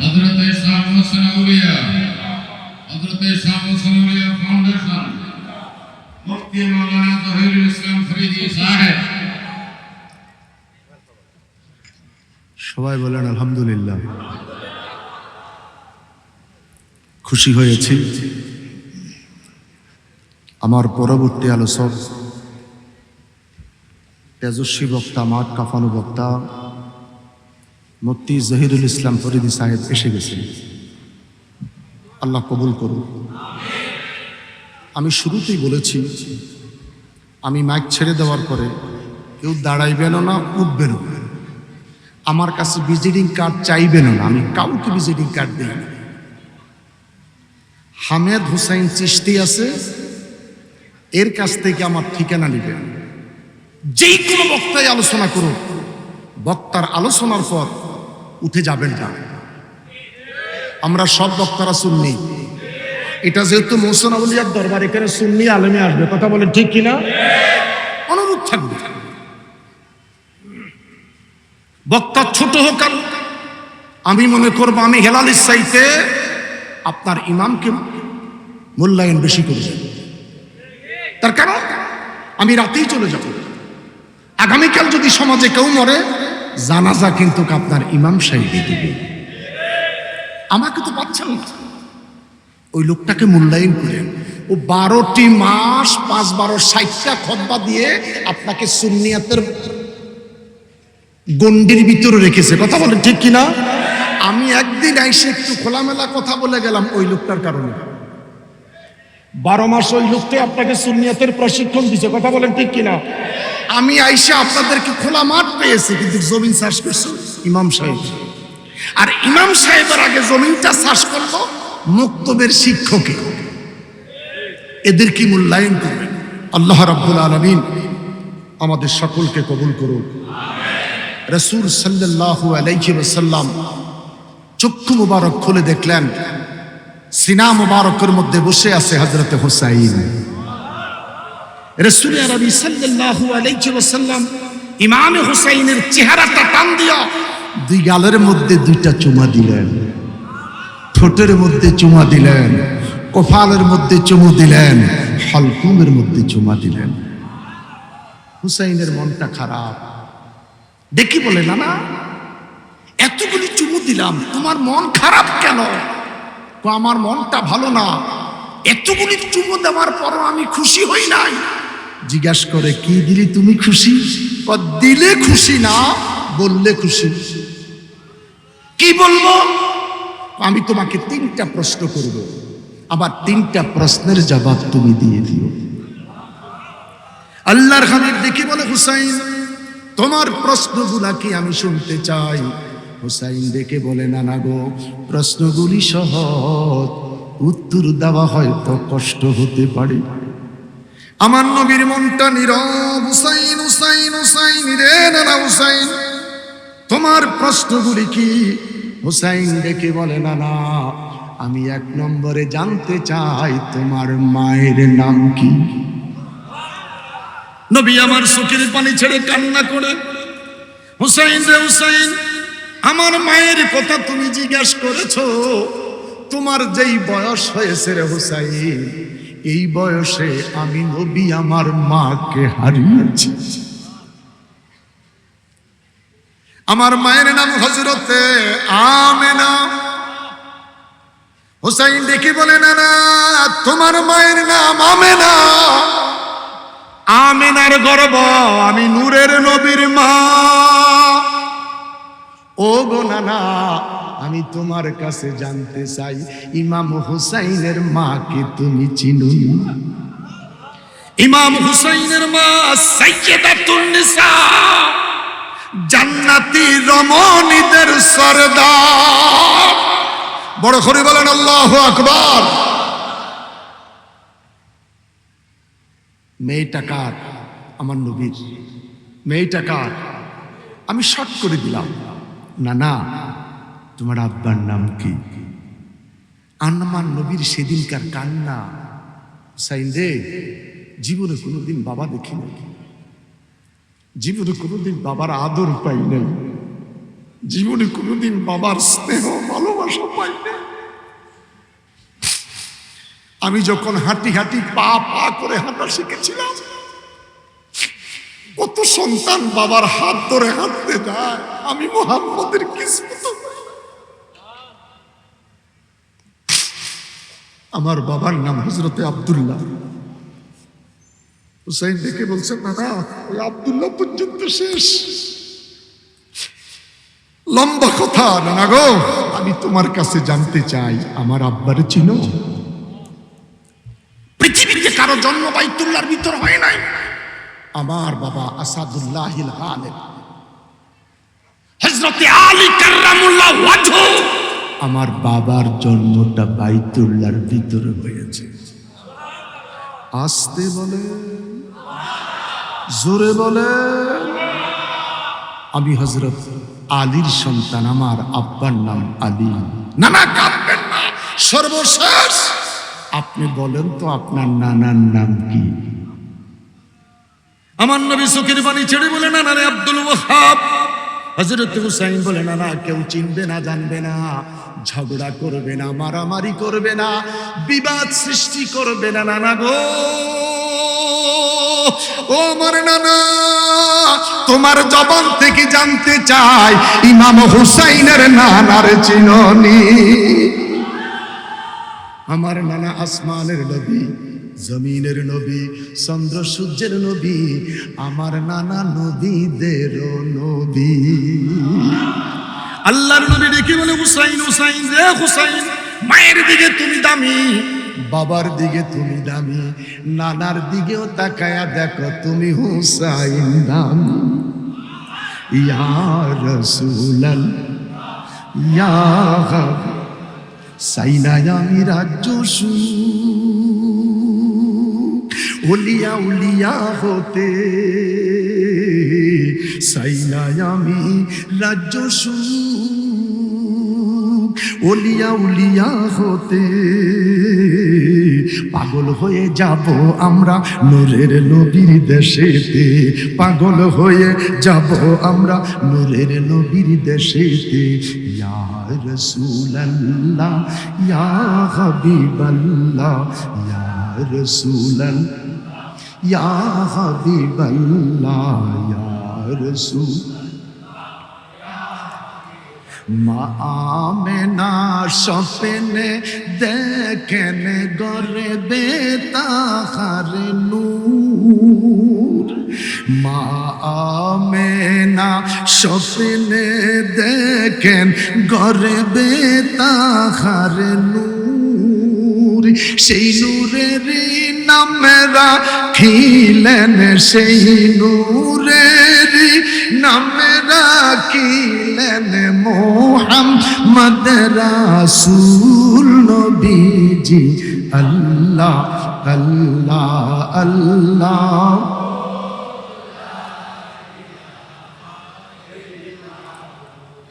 হযরত শাহ হোসেন আউলিয়া, হযরত শাহ হোসেন আউলিয়া ফাউন্ডেশন, মুফতি মাওলানা জহিরুল ইসলাম ফরিদি সাহেব। সবাই বলেন আলহামদুলিল্লাহ। খুশি হয়েছি আমার পরবর্তী আলোচক তেজস্বী বক্তা, মাঠ কাফানো বক্তা মুফতি জহিরুল ইসলাম ফরিদি সাহেব এসে গেছেন। আল্লাহ কবুল করুন। আমি শুরুতেই বলেছি, আমি মাইক ছেড়ে দেওয়ার পরে কেউ দাঁড়াইবেন না, উঠবেন না, আমার কাছে ভিজিটিং কার্ড চাইবেন না। আমি কাউকে ভিজিটিং কার্ড দিই না। হামেদ হুসাইন চিশতি আছে, এর কাছ থেকে আমার ঠিকানা নেবেন। যেই কোনো বক্তাই আলোচনা করুক, বক্তার আলোচনার পর উঠে যাবেন না। আমরা সব বক্তারা সুন্নি। এটা যেহেতু মোহসেন আউলিয়ার দরবার, এখানে সুন্নি আলেমে আসবে। কথা বলেন ঠিক কিনা? অনুরোধ থাকবে, বক্তা ছোট হোক আর আমি মনে করবো আমি হেলালির চাইতে আপনার ইমামকে মূল্যায়ন বেশি করবেন। তার কারণ আমি রাতেই চলে যাব। আগামীকাল যদি সমাজে কেউ মরে, জানাজা কিন্তু আপনার ইমাম সাহেব দিবে। আমাকে তো পাচ্ছেন না। ওই লোকটাকে মূল্যায়ন করেন। ও 12টি মাস 5-12-60টা খুতবা দিয়ে আপনাকে সুন্নিয়াতের গণ্ডির ভিতরে রেখেছে। কথা বলেন ঠিক কিনা? আমি একদিন আইসে একটু খোলামেলা কথা বলে গেলাম ওই লোকটার কারণে। 12 মাস ওই লোকটাই আপনাকে সুন্নিয়াতের প্রশিক্ষণ দিছে। কথা বলেন ঠিক কিনা? আমি আইসা আপনাদেরকে খোলা মাঠ পেয়েছি, কিন্তু জমিন চাষ করছে ইমাম সাহেব। আর ইমাম সাহেবের আগে জমিনটা চাষ করলো মুক্তবের শিক্ষকে। এদের কি মূল্যায়ন করবেন? আল্লাহ রাব্বুল আলামিন আমাদের সকলকে কবুল করুন। রাসূল সাল্লাল্লাহু আলাইহি ওয়াসাল্লাম চক্ষু মুবারক খুলে দেখলেন সিনা মুবারকের মধ্যে বসে আছে হযরতে হুসাইন। রাসূল আরবি সাল্লাল্লাহু আলাইহি ওয়াসাল্লাম ইমাম হুসাইনের চেহারাটা টান দিয়া দুই গালের মধ্যে দুইটা চুমা দিলেন, ঠোঁটের মধ্যে চুমা দিলেন, কপালের মধ্যে চুমু দিলেন, হালকুমের মধ্যে চুমা দিলেন। হুসাইনের মনটা খারাপ। দেখি বলে, না না, এতগুলি চুমু দিলাম, তোমার মন খারাপ কেন? আমার মনটা ভালো না, এতগুলি চুমু দেওয়ার পরও আমি খুশি হই নাই। জিজ্ঞাসা করে, কি দিলি তুমি খুশি? দিলে খুশি না, বললে খুশি। কি বলবো? আমি তোমাকে 3টা প্রশ্ন করব, আবার 3টা প্রশ্নের জবাব তুমি দিয়ে দিও। আল্লাহর হাবিব দেখি বলে, হুসাইন তোমার প্রশ্নগুলা কি আমি শুনতে চাই। হুসাইন দেখে বলে, না না গো, প্রশ্নগুলি সহজ, উত্তর দেওয়া হয়তো কষ্ট হতে পারে। আমার নবীর মনটা নীরব। হুসাইন হুসাইন হুসাইন রে, না না হুসাইন তোমার প্রশ্নগুলি কি? হুসাইন দেখে বলে, না না, আমি 1 নম্বরে জানতে চাই তোমার মায়ের নাম কি? নবী আমার চোখের পানি ছেড়ে কান্না করে, হুসাইন রে হুসাইন, আমার মায়ের কথা তুমি জিজ্ঞাসা করেছো। তোমার যেই বয়স হয়েছে রে হুসাইন, এই বয়সে আমি নবী আমার মাকে হারিয়েছি। আমার মায়ের নাম হযরতে আমেনা। হুসাইন দেখি বলে, না না, তোমার মায়ের নাম আমেনা। আমেনার গর্ভ আমি নূরের নবীর মা। ও গো নানা, আমি তোমার কাছে জানতে চাই, ইমাম হুসাইনের মাকে তুমি চিনো? ইমাম হুসাইনের মা সাইয়্যিদাতুন নিসা, জান্নাতি রমণীদের সরদার। বড় করে বলেন আল্লাহু আকবার। মেয়েটা কার? আমার নবীর। মেয়েটা কার? আমি শর্ট করে দিলাম, না না, তোমার আব্বার নাম কি? আমার নবীর সেদিনকার কান্না। হুসাইন রে, জীবনে কোনোদিন বাবা দেখি নাই, জীবনে কোনোদিন বাবার আদর পাই নাই, জীবনে কোনোদিন বাবার স্নেহ ভালোবাসা পাই নাই। আমি যখন হাঁটি হাঁটি পা পা করে হাঁটা শিখেছিলাম, কত সন্তান বাবার হাত ধরে হাঁটতে যায়, আমি মুহাম্মদের কিসমত। আমার বাবার নাম হযরতে আব্দুল্লাহ। হুসাইন দেখে বলছেন, না না, ওই আব্দুল্লাহ পর্যন্ত শেষ। লম্বা কথা, না না গো, আমি তোমার কাছে জানতে চাই, আমার আব্বারে চিনো? পৃথিবীতে কারো জন্ম বাইতুল্লাহর ভিতর হয় নাই। আমার বাবা আসাদুল্লাহিল গালিব হযরতে আলী কাররামুল্লাহ ওয়াজহু, আমার বাবার জন্মটা বাইতুল্লাহর ভিতরে হয়েছে। আস্তে বলে, জোরে বলে, আমি হযরত আলীর সন্তান, আমার আব্বার নাম আলী। না না, কাঁদবেন না, সর্বশেষ আপনি বলেন তো আপনার নানার নাম কি? আমার নবী চোখের পানি ছেড়ে বলে, না না রে আব্দুল ওয়াহাব। হযরত হুসাইন বলে, না না, কেউ চিনবে না, জানবে না, ঝগড়া করবে না, মারামারি করবে না, বিবাদ সৃষ্টি করবে না, নানা গো। ও আমার নানা, তোমার জবান থেকে জানতে চাই ইমাম হুসাইনের নানার চিননি? আমার নানা আসমানের নবী, জমিনের নবী, চন্দ্র সূর্যের নবী, আমার নানা নবীদের নবী। আল্লাহর নবী ডেকে বলে, হুসাইন হুসাইন রে হুসাইন, মায়ের দিকে তুমি দামি, বাবার দিকে তুমি দামি, নানার দিকেও তাকায়া দেখো তুমি হুসাইন দামি। ইয়া রাসূলাল্লাহ ইয়া হাবিব, সাইনায় আমি রাজ্য উলিয়া উলিয়া হতে, সাইনায় আমি রাজ্য উলিয়া উলিয়া হতে, পাগল হয়ে যাব আমরা নূরের নবীর দেশেতে, পাগল হয়ে যাব আমরা নূরের নবীর দেশেতে। ইয়া রাসূলুল্লাহ ইয়া হাবিবাল্লাহ, ইয়া রাসূলুল্লাহ ইয়া হাবিবাল্লাহ, ইয়া রাসূল। মা আমেনা স্বপ্নে দেখেন গরে বেতাহার নূর, মা আমেনা স্বপ্নে দেখেন গরে বেতাহার নূর, সেই নূরের নামে রাখিলেন, সেই নূরের নামে রাখিলেন মুহাম্মদ রাসূল নবীজি। আল্লাহ আল্লাহ আল্লাহ,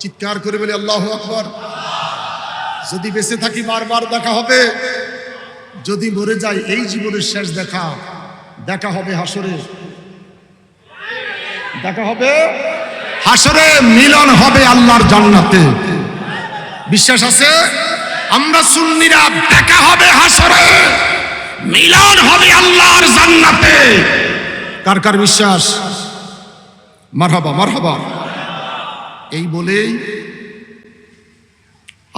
চিৎকার করে বলি আল্লাহু আকবার। যদি বেঁচে থাকি বারবার দেখা হবে, যদি মরে যাই এই জীবনের শেষ দেখা, দেখা হবে হাসরে, দেখা হবে হাসরে, মিলন হবে আল্লাহর জান্নাতে। বিশ্বাস আছে? আমরা সুন্নিরা দেখা হবে হাসরে, মিলন হবে আল্লাহর জান্নাতে। কার কার বিশ্বাস? মারহাবা মারহাবা। এই বলেই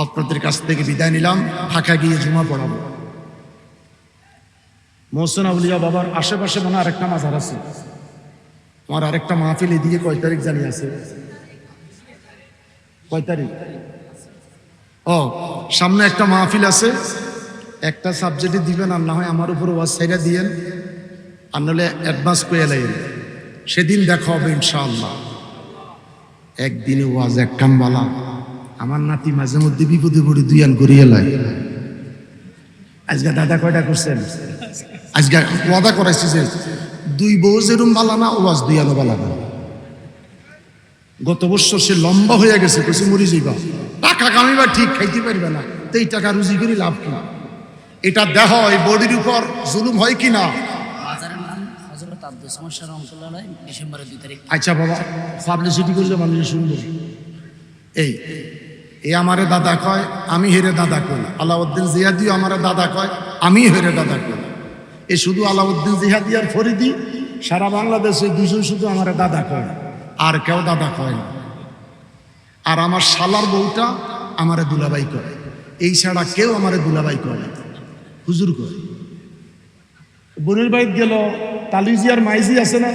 আপনাদের কাছ থেকে বিদায় নিলাম। ঢাকা গিয়ে জুমা পড়াবো। মোহসেন আউলিয়া বাবার আশেপাশে মনে আরেকটা মাজার আছে। আমার আরেকটা মাহফিল এদিকে কয় তারিখ জানি আছে? কয় তারিখ? ও, সামনে একটা মাহফিল আছে। একটা সাবজেক্টে দিবেন, আর না হয় আমার উপর ওয়াজ সাইরা দিয়েন, আর নাহলে অ্যাডভান্স করে লাইন। সেদিন দেখা হবে ইনশাআল্লাহ। একদিনে ওয়াজ এক কামবালা। আমার নাতি মাঝে মধ্যে বিপদে পড়ে দুইয়ান করিয়ে লাই। আজকে দাদা কয়টা করছেন? আজকে ওয়াদা করাইছি যে দুই বউ যেরম বালা না, ওয়াজ দুইয়ানো বালা না। গত বছর সে লম্বা হয়ে গেছে, কইছে মরি যাইবা, টাকা কামিবা ঠিক, খাইতে পারবে না, তো এই টাকা রুজি করি লাভ কি? এটা দেহ এই বডির উপর জুলুম হয় কি না? আচ্ছা বাবা, পাবলিসিটি করলে মানুষের সুন্দর। এই আমারে দাদা কয়, আমি হেরে দাদা কই। আলাউদ্দিন জিহাদিও আমারে দাদা কয়, আমি হেরে দাদা কই। এ শুধু আলাউদ্দিন জিহাদি আর ফরিদি, সারা বাংলাদেশে দুজন শুধু আমারে দাদা কয়, আর কেউ দাদা কয় না। আর আমার শালার বউটা আমারে দুলাবাই কয়। এই ছাড়া কেউ আমারে দুলাবাই কয় না, হুজুর কয়। বোনের বাড়িত গেল, তালিজি আর মাইজি আছে না,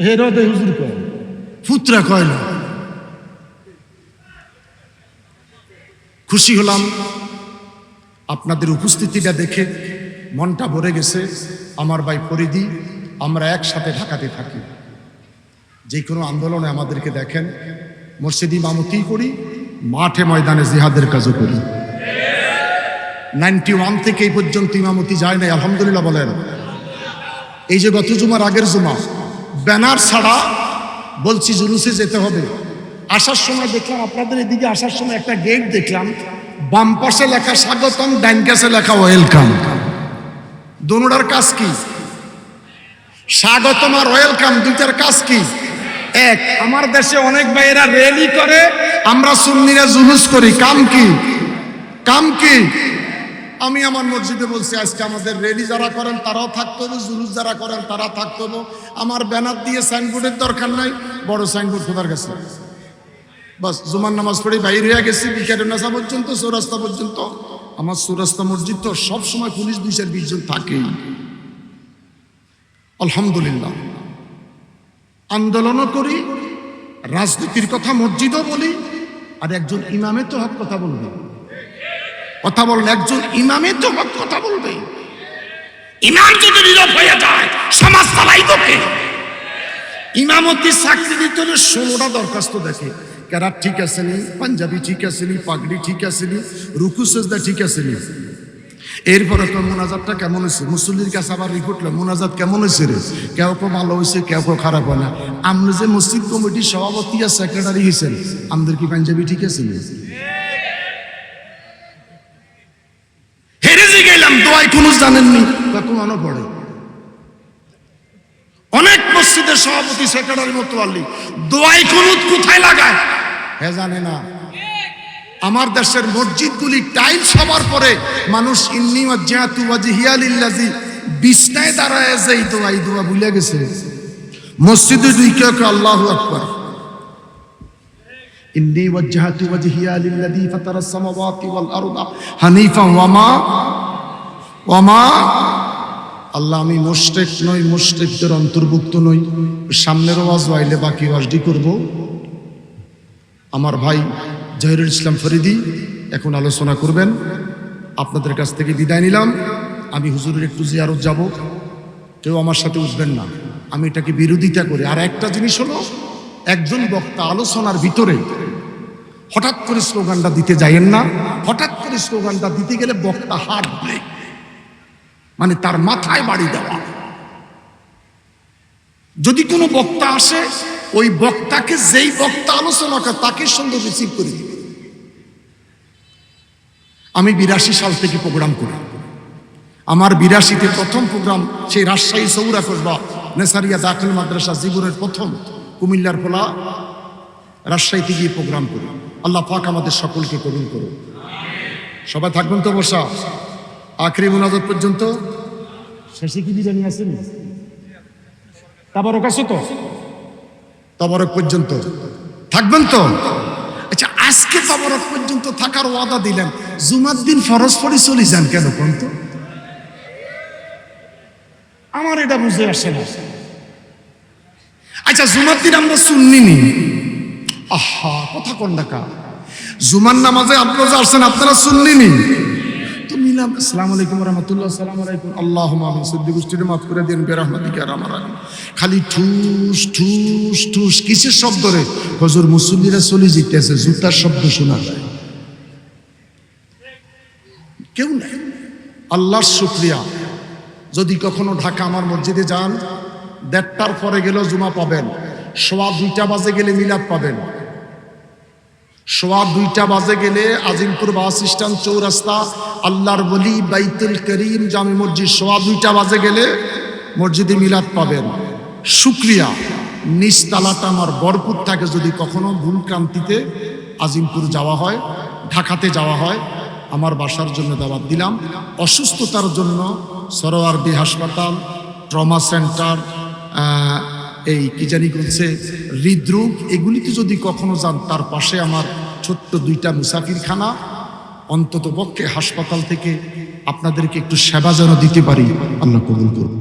হেরদে হুজুর কয়, ফুতরা কয় না। খুশি হলাম আপনাদের উপস্থিতিটা দেখে, মনটা ভরে গেছে। আমার ভাই ফরিদি, আমরা একসাথে ঢাকাতে থাকি। যে কোনো আন্দোলনে আমাদেরকে দেখেন, মসজিদ ইমামতি করি, মাঠে ময়দানে জিহাদের কাজও করি। 91 থেকে এই পর্যন্ত ইমামতি যায় নাই, আলহামদুলিল্লাহ বলেন। এই যে গত জুমার আগের জুমা, ব্যানার ছাড়া বলছি জুলুসে যেতে হবে। আসার সময় দেখলাম, আপনাদের এদিকে আসার সময় একটা গেট দেখলাম, বাম পাশে লেখা স্বাগতম, ডান পাশে লেখা ওয়েলকাম। দোনোটার কাজ কি? স্বাগতম আর ওয়েলকাম দুইটার কাজ কি? এক। আমার দেশে অনেক ভাইয়েরা র্যালি করে, আমরা সুন্নিরা জুলুস করি। কাম কি? কাম কি? আমি আমার মসজিদে বলছি আজকে আমাদের রেলি যারা করেন তারাও থাকতে হবে, জুলুস যারা করেন তারা থাকতে হবে। আমার ব্যানার দিয়ে সাইনবোর্ডের দরকার নাই, বড় সাইনবোর্ড খোদার কাছে বাস। জুমার নামাজ পড়ে বাইরে হয়ে গেছি বিকেলের নাসা পর্যন্ত, চৌরাস্তা পর্যন্ত। আমার চৌরাস্তা মসজিদ তো সবসময় পুলিশ 220 জন থাকেই, আলহামদুলিল্লাহ। আন্দোলনও করি, রাজনীতির কথা মসজিদও বলি, আর একজন ইমামে তো হক কথা বলবে। কথা বলেন, একজন ইমামে তো হক কথা বলবে। ইমাম যদি নীরব হয়ে যায় সমাজ চালাইব কে? ইমামতি চাকরি দিতে হলে 16টা দরখাস্ত দেখে, কেরাত ঠিক আছে নি, পাঞ্জাবি ঠিক আছে নি, পাগড়ি ঠিক আছে নি, রুকু সেজদা ঠিক আছে নি। এরপরে তো মোনাজাতটা কেমন হয়েছে, মুসল্লির কাছে আবার রিপোর্ট লো মোনাজাত কেমন হয়েছে রে, কেউ কেউ ভালো হয়েছে, কেউ কেউ খারাপ হয় না। আপনি যে মসজিদ কমিটির সভাপতি আর সেক্রেটারি হয়েছেন, আমাদের কি পাঞ্জাবি ঠিক আছে নি? হেরে যে গেলাম দোয়াই কুনুত জানেননি, কত মনে পড়ে। অনেক মসজিদের সভাপতি সেক্রেটারি মতোয়াল্লি দোয়াই কুনুত কোথায় লাগায় হে জানে না। আমার দেশের মসজিদগুলি টাইলস হবার পরে মানুষ ইন্নী ওয়াজহাতু ওয়াজহিয়া লিল্লাযী বিছনায় দাঁড়ায় যে এই দোয়া ভুলে গেছে। মসজিদে ঢুকে কে আল্লাহু আকবার, ইন্নী ওয়াজহাতু ওয়াজহিয়া লিল্লাযী ফাতারাস সামাওয়াতি ওয়াল আরদা হানিফা ওয়ামা আল্লাহ আমি মুশরিক নই, মুশরিকদের অন্তর্ভুক্ত নই। সামনের ওয়াজ ওয়াইলে বাকি ওয়াজটি করব। আমার ভাই জহিরুল ইসলাম ফরিদি এখন আলোচনা করবেন। আপনাদের কাছ থেকে বিদায় নিলাম। আমি হুজুরের একটু জিয়ারত যাব, কেউ আমার সাথে উঠবেন না, আমি এটাকে বিরোধিতা করি। আর একটা জিনিস হলো, একজন বক্তা আলোচনার ভিতরে হঠাৎ করে স্লোগানটা দিতে যাইয়েন না। হঠাৎ করে স্লোগানটা দিতে গেলে বক্তা হার্ট ব্রেক, মানে তার মাথায় বাড়ি দেওয়া। যদি কোনো বক্তা আসে, ওই বক্তাকে যেই বক্তা আলোচনা করে তাকে সুন্দর রিসিভ করে দিবে। আমি 82 সাল থেকে প্রোগ্রাম করি। আমার 82-তে প্রথম প্রোগ্রাম সেই রাজশাহী সৌরা কসবা নেসারিয়া দাখিল মাদ্রাসা জীবনের প্রথম কুমিল্লার পোলা রাজশাহীতে গিয়ে প্রোগ্রাম করি। আল্লাহ পাক আমাদের সকলকে কবুল করুন। সবাই থাকবেন তো বসা আখরি মুনাজাত পর্যন্ত। শেষে কি বিরিয়ানি আছেন? তাবারক আছে তো? তাবারক পর্যন্ত থাকবেন তো? আচ্ছা, আজকে তাবারক পর্যন্ত থাকার ওয়াদা দিলেন, জুমার দিন ফরজ পড়ে চলে যান কেন কোন তো? আমার এটা বুঝে আসে না। আচ্ছা, জুমার দিন আমরা সুন্নি নি, আহা কথা কোন ডাকা, জুমার নামাজে আপনারা আসছেন, আপনারা সুন্নি নি তো মিলাম। আসসালামু আলাইকুম রহমতুল্লাহ, আসসালামু আলাইকুম, আল্লাহুম্মা আমিন, সদ্দি গোষ্ঠীর মাফ করে দেন বেরহমাতিকা রাহমার রাহিম। খালি ঠুস ঠুস ঠুস কিসের শব্দ রে? হুজুর মুসল্লিরা চলে যেতেছে, জুতার শব্দ শোনা যায়, কেউ নাই। আল্লাহর শুকরিয়া, যদি কখনো ঢাকা আমার মসজিদে যান, 1:30টার পরে গেলেও জুমা পাবেন, 2:15 বাজে গেলে মিলাদ পাবেন, 2:15 বাজে গেলে আজিমপুর বাস স্ট্যান্ড চৌরাস্তা আল্লাহর ওলি বাইতুল করিম জামে মসজিদ, 2:15 বাজে গেলে মসজিদে মিলাদ পাবেন। শুকরিয়া, নিচতলাটা আমার ভরপুর থাকে। যদি কখনো ভুল ক্রান্তিতে আজিমপুর যাওয়া হয়, ঢাকাতে যাওয়া হয়, আমার বাসার জন্য দাওয়াত দিলাম। অসুস্থতার জন্য সরোয়ারদি হাসপাতাল, ট্রমা সেন্টার, এই কি জানি করছে হৃদরোগ, এগুলিতে যদি কখনো যান, তার পাশে আমার ছোট্ট 2টা মুসাফিরখানা। অন্তত পক্ষে হাসপাতাল থেকে আপনাদেরকে একটু সেবা যেন দিতে পারি, আল্লাহ কবুল করুন।